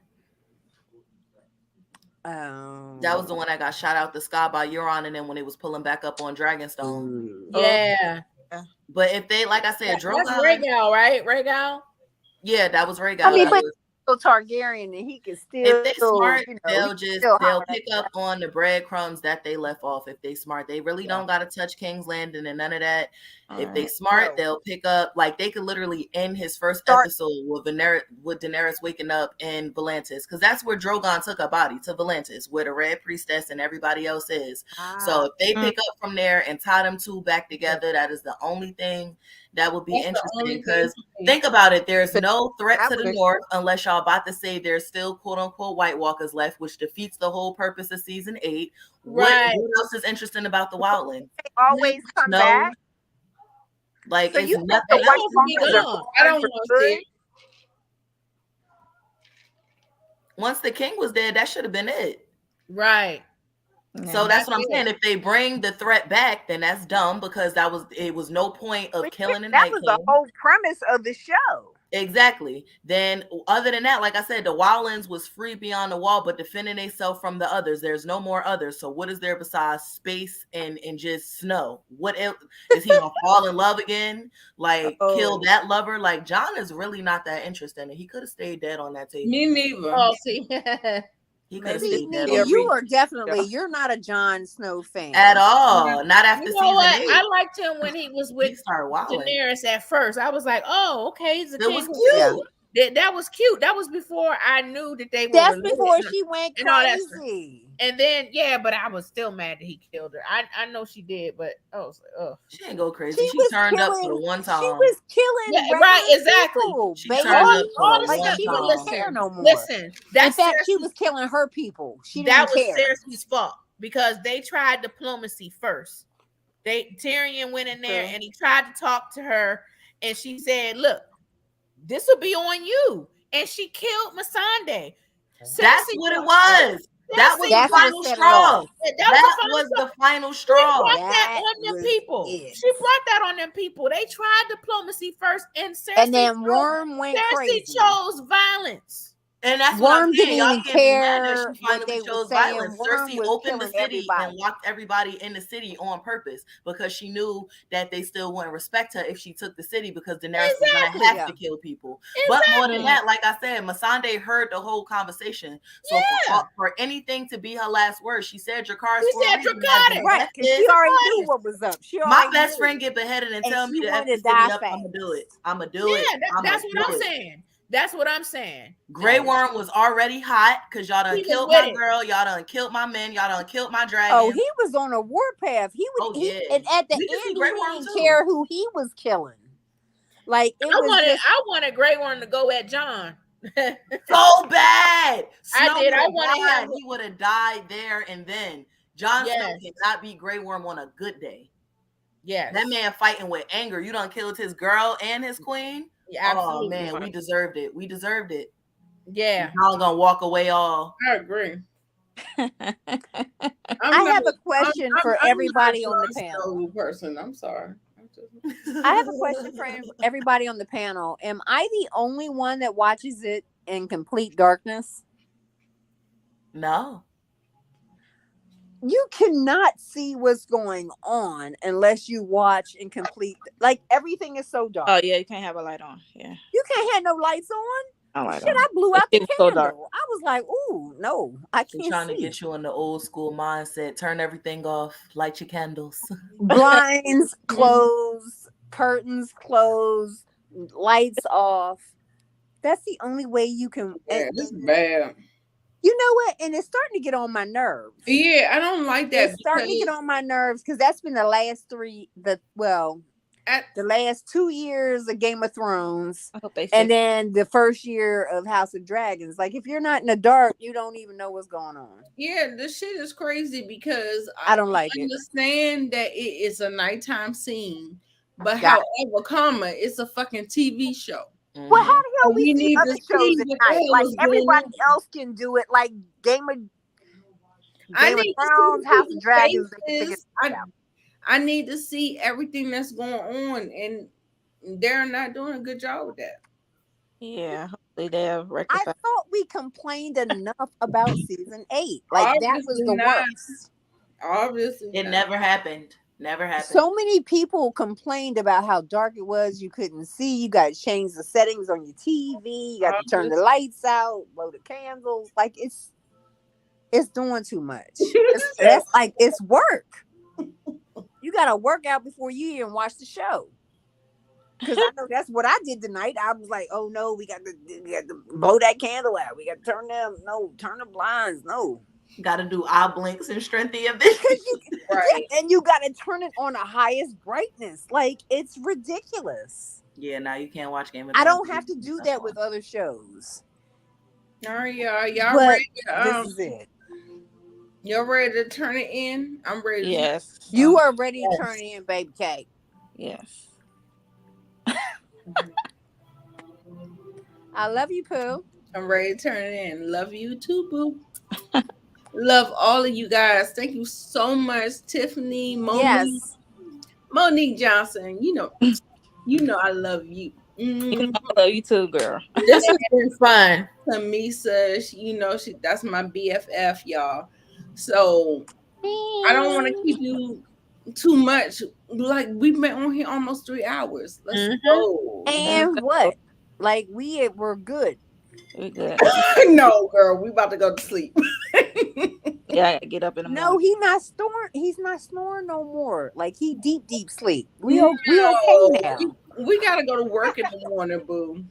Speaker 7: That was the one that got shot out the sky by Euron, and then when it was pulling back up on Dragonstone.
Speaker 2: Yeah.
Speaker 7: But if they, like I said, Drogon,
Speaker 2: that's Rhaegal, right? Rhaegal.
Speaker 7: Yeah, that was Rhaegal.
Speaker 8: I mean, but Targaryen, and he can still.
Speaker 7: If they smart,
Speaker 8: they'll
Speaker 7: they'll pick up on the breadcrumbs that they left off. If they smart, they really don't got to touch King's Landing and none of that. If they smart, they'll pick up, like they could literally end his first episode with Daenerys waking up in Volantis, because that's where Drogon took her body, to Volantis, where the Red Priestess and everybody else is. So if they pick up from there and tie them two back together, that is the only thing that would be interesting. Because think about it, there's no threat to the north unless y'all about to say there's still quote unquote White Walkers left, which defeats the whole purpose of season 8. Right. What else is interesting about the Wildlings?
Speaker 8: They always come back.
Speaker 7: Like
Speaker 8: so
Speaker 7: it's
Speaker 8: you
Speaker 7: nothing.
Speaker 1: I don't want to see it.
Speaker 7: Once the king was dead, that should have been it.
Speaker 2: Right.
Speaker 7: So that's what I'm saying. If they bring the threat back, then that's dumb, because it was no point of killing the Night King.
Speaker 8: That was the whole premise of the show.
Speaker 7: Exactly. Then other than that, like I said, the Wildlands was free beyond the wall, but defending themselves from the others. There's no more others. So what is there besides space and just snow? What else? Is he gonna fall in love again? Like kill that lover? Like Jon is really not that interested in it. He could have stayed dead on that table.
Speaker 1: Me neither.
Speaker 2: Oh, see.
Speaker 7: He could have stayed dead.
Speaker 8: You are definitely, you're not a Jon Snow fan
Speaker 7: at all. Not after season 8.
Speaker 2: I liked him when he was with Daenerys at first. I was like, oh, okay, he's a king.
Speaker 7: Was cute.
Speaker 2: That was cute. That was before I knew that they were.
Speaker 8: That's before she went crazy.
Speaker 2: And then but I was still mad that he killed her. I know she did, but I was like, oh,
Speaker 7: she didn't go crazy. She turned up for the one time.
Speaker 8: She was killing.
Speaker 2: Right, exactly.
Speaker 7: She turned up for the one
Speaker 8: she
Speaker 7: time.
Speaker 8: didn't care no more.
Speaker 2: Listen,
Speaker 8: in fact, she was killing her people.
Speaker 2: That was Cersei's fault, because they tried diplomacy first. Tyrion went in there and he tried to talk to her, and she said, "Look, this will be on you," and she killed Missandei.
Speaker 7: That's what it was. That was the final straw. That was the final straw.
Speaker 2: She brought that on them people. She brought that on them people. They tried diplomacy first, and Cersei,
Speaker 8: and then Worm went crazy.
Speaker 2: Cersei chose violence.
Speaker 7: And that's
Speaker 8: Worm
Speaker 7: what I'm saying.
Speaker 8: didn't
Speaker 7: Y'all
Speaker 8: even
Speaker 7: can't be mad that
Speaker 8: care
Speaker 7: she finally chose violence. Cersei opened the city and locked everybody in the city on purpose, because she knew that they still wouldn't respect her if she took the city, because Daenerys was going to have to kill people. But more than that, like I said, Missandei heard the whole conversation. So for anything to be her last word, she said Dracarys.
Speaker 2: She said Dracarys.
Speaker 8: Right, because she already knew what was up.
Speaker 7: My best friend get beheaded and tell me to F the city up, I'm going to do it. I'm going to do it.
Speaker 2: Yeah, that's what I'm saying. That's what I'm saying.
Speaker 7: Grey Worm was already hot because y'all done killed my girl, y'all done killed my men, y'all done killed my dragon.
Speaker 8: Oh, he was on a warpath. He would, and at the end, he didn't care who he was killing. Like
Speaker 2: I wanted Grey Worm to go at John.
Speaker 7: So bad.
Speaker 2: I did. I wanted him.
Speaker 7: He would have died there and then. Jon Snow cannot be Grey Worm on a good day.
Speaker 2: Yes.
Speaker 7: That man fighting with anger. You done killed his girl and his queen.
Speaker 2: Yeah, absolutely.
Speaker 7: Oh man, we deserved it. We deserved it.
Speaker 2: Yeah.
Speaker 7: I'm gonna walk away all.
Speaker 1: I agree.
Speaker 8: I have a question for everybody on the panel.
Speaker 1: Person, I'm sorry.
Speaker 8: I have a question for everybody on the panel. Am I the only one that watches it in complete darkness?
Speaker 7: No.
Speaker 8: You cannot see what's going on unless you watch in complete. Like everything is so dark.
Speaker 6: Oh yeah, you can't have a light on. Yeah,
Speaker 8: you can't have no lights on.
Speaker 6: Shit,
Speaker 8: I blew out the candle.
Speaker 6: So
Speaker 8: I was like, "Ooh, no, I can't."
Speaker 7: They're trying to get you in the old school mindset. Turn everything off. Light your candles.
Speaker 8: Blinds closed, curtains closed, lights off. That's the only way you can.
Speaker 1: Yeah, this is bad.
Speaker 8: You know what? And it's starting to get on my nerves.
Speaker 1: Yeah, I don't like that.
Speaker 8: It's starting to get on my nerves because that's been the last the last 2 years of Game of Thrones, and then the first year of House of Dragons. Like, if you're not in the dark, you don't even know what's going on.
Speaker 1: Yeah, this shit is crazy because
Speaker 8: I don't like
Speaker 1: it.
Speaker 8: I
Speaker 1: understand that it is a nighttime scene, but however, it's a fucking TV show.
Speaker 8: Well, how the hell we see other shows at night? Like, everybody else can do it. Like Game of Thrones, House of Dragons.
Speaker 1: I need to see everything that's going on, and they're not doing a good job with that.
Speaker 6: Yeah, hopefully they'll rectify.
Speaker 8: I thought we complained enough about season 8. Like, obviously that was the worst.
Speaker 1: Obviously,
Speaker 7: it never happened. Never happened.
Speaker 8: So many people complained about how dark it was. You couldn't see. You got to change the settings on your TV. You got to turn the lights out, blow the candles. Like, it's doing too much. It's work. You got to work out before you even watch the show. Because I know that's what I did tonight. I was like, oh no, we got to blow that candle out. We got to turn the blinds. No.
Speaker 7: Got to do eye blinks and strength the vision.
Speaker 8: Right. Yeah, and you got to turn it on the highest brightness. Like, it's ridiculous.
Speaker 7: Yeah, now you can't watch Game of Thrones.
Speaker 8: I don't have to do that with other shows.
Speaker 1: All right, y'all ready?
Speaker 8: This is it.
Speaker 1: Y'all ready to turn it in? I'm ready.
Speaker 6: Yes.
Speaker 8: You are ready to turn it in, baby cake.
Speaker 6: Yes.
Speaker 8: I love you, Pooh.
Speaker 1: I'm ready to turn it in. Love you too, Boo. Love all of you guys. Thank you so much, Tiffany, Monique Johnson. You know I love you.
Speaker 6: I love you too, girl.
Speaker 2: This has been fun.
Speaker 1: Tamisa, that's my BFF, y'all. So I don't want to keep you too much. Like, we've been on here almost 3 hours. Let's go.
Speaker 8: And what? Like, we're good.
Speaker 6: We're good.
Speaker 1: No, girl, we about to go to sleep.
Speaker 6: Yeah, I gotta get up in the morning.
Speaker 8: No, he's not snoring. He's not snoring no more. Like, he deep sleep. We okay now.
Speaker 1: We gotta go to work in the morning, Boo.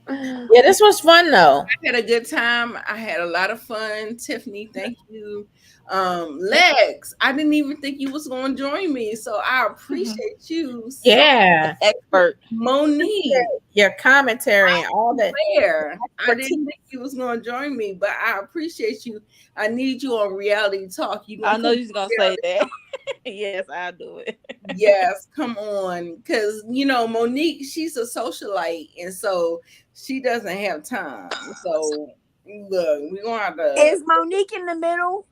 Speaker 2: Yeah, this was fun though.
Speaker 1: I had a good time. I had a lot of fun. Tiffany, thank you. Lex, I didn't even think you was going to join me, so I appreciate you.
Speaker 2: Yeah,
Speaker 6: expert.
Speaker 1: Monique,
Speaker 2: your commentary and all that.
Speaker 1: I didn't think you was going to join me, but I appreciate you. I need you on Reality Talk.
Speaker 6: I know you're gonna say that. Yes, I'll do it.
Speaker 1: Yes, come on, because Monique, she's a socialite, and so she doesn't have time. So look, we're gonna have to.
Speaker 8: Is Monique in the middle?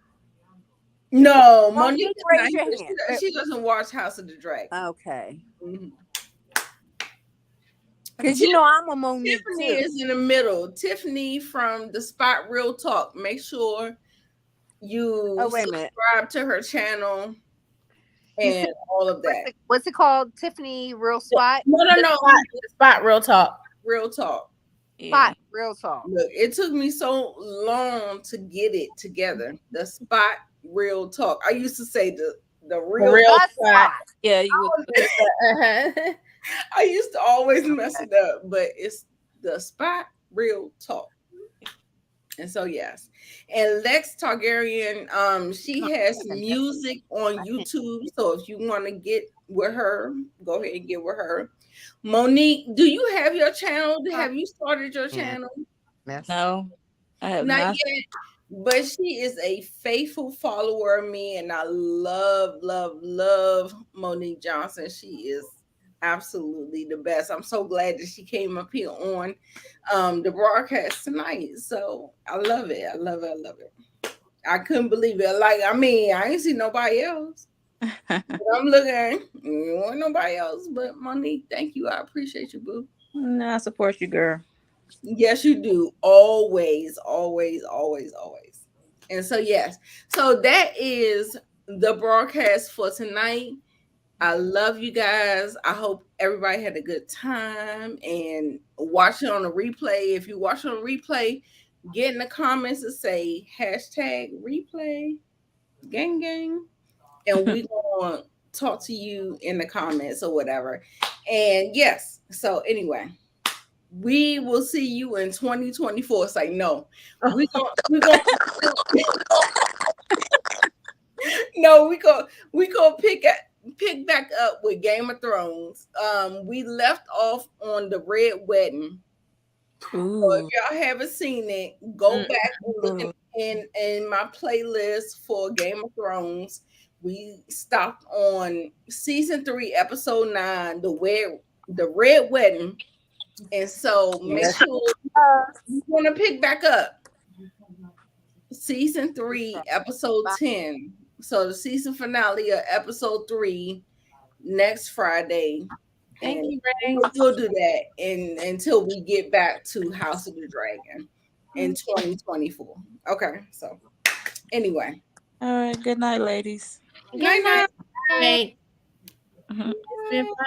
Speaker 1: No, Monique
Speaker 8: raise your hand.
Speaker 1: She doesn't watch House of the Dragon.
Speaker 8: Okay. Because I'm a Monique
Speaker 1: Tiffany
Speaker 8: too.
Speaker 1: is in the middle. Tiffany from the Spot Real Talk. Make sure you subscribe to her channel and all of that.
Speaker 8: What's it called? Tiffany Real Spot?
Speaker 2: No. Spot Real Talk.
Speaker 1: Real Talk.
Speaker 8: Spot Real Talk.
Speaker 1: Look, it took me so long to get it together. The Spot Real Talk. I used to say the real
Speaker 2: spot.
Speaker 6: Yeah, you would.
Speaker 1: I used to always mess it up, but it's the spot real talk. And so yes, and Lex Targaryen, she has music on YouTube. So if you want to get with her, go ahead and get with her. Monique, do you have your channel? Have you started your channel?
Speaker 6: No, I have
Speaker 1: Not
Speaker 6: not.
Speaker 1: yet, but she is a faithful follower of me, and I love Monique Johnson. She is absolutely the best. I'm so glad that she came up here on the broadcast tonight. So I love it. I love it. I couldn't believe it. Like, I mean, I ain't see nobody else. I'm looking, want nobody else but Monique. Thank you. I appreciate you, boo.
Speaker 6: No, I support you, girl.
Speaker 1: Yes, you do. Always. And so, yes. So that is the broadcast for tonight. I love you guys. I hope everybody had a good time and watch it on a replay. If you watch it on a replay, get in the comments and say #replay gang. And we're going to talk to you in the comments or whatever. And yes, so anyway. We will see you in 2024. It's like, no, we're gonna no, we go pick back up with Game of Thrones. We left off on the Red Wedding. So if y'all haven't seen it, go back and look in my playlist for Game of Thrones. We stopped on season 3, episode 9, the Red Wedding. And so make sure you want to pick back up season 3, episode 10. So the season finale of episode 3 next Friday.
Speaker 2: Thank you, Ray.
Speaker 1: We'll do that until we get back to House of the Dragon in 2024. Okay, so anyway.
Speaker 6: All right. Good night, ladies.
Speaker 1: Good night.
Speaker 2: Hey.
Speaker 6: Mhm.
Speaker 2: It's been fun.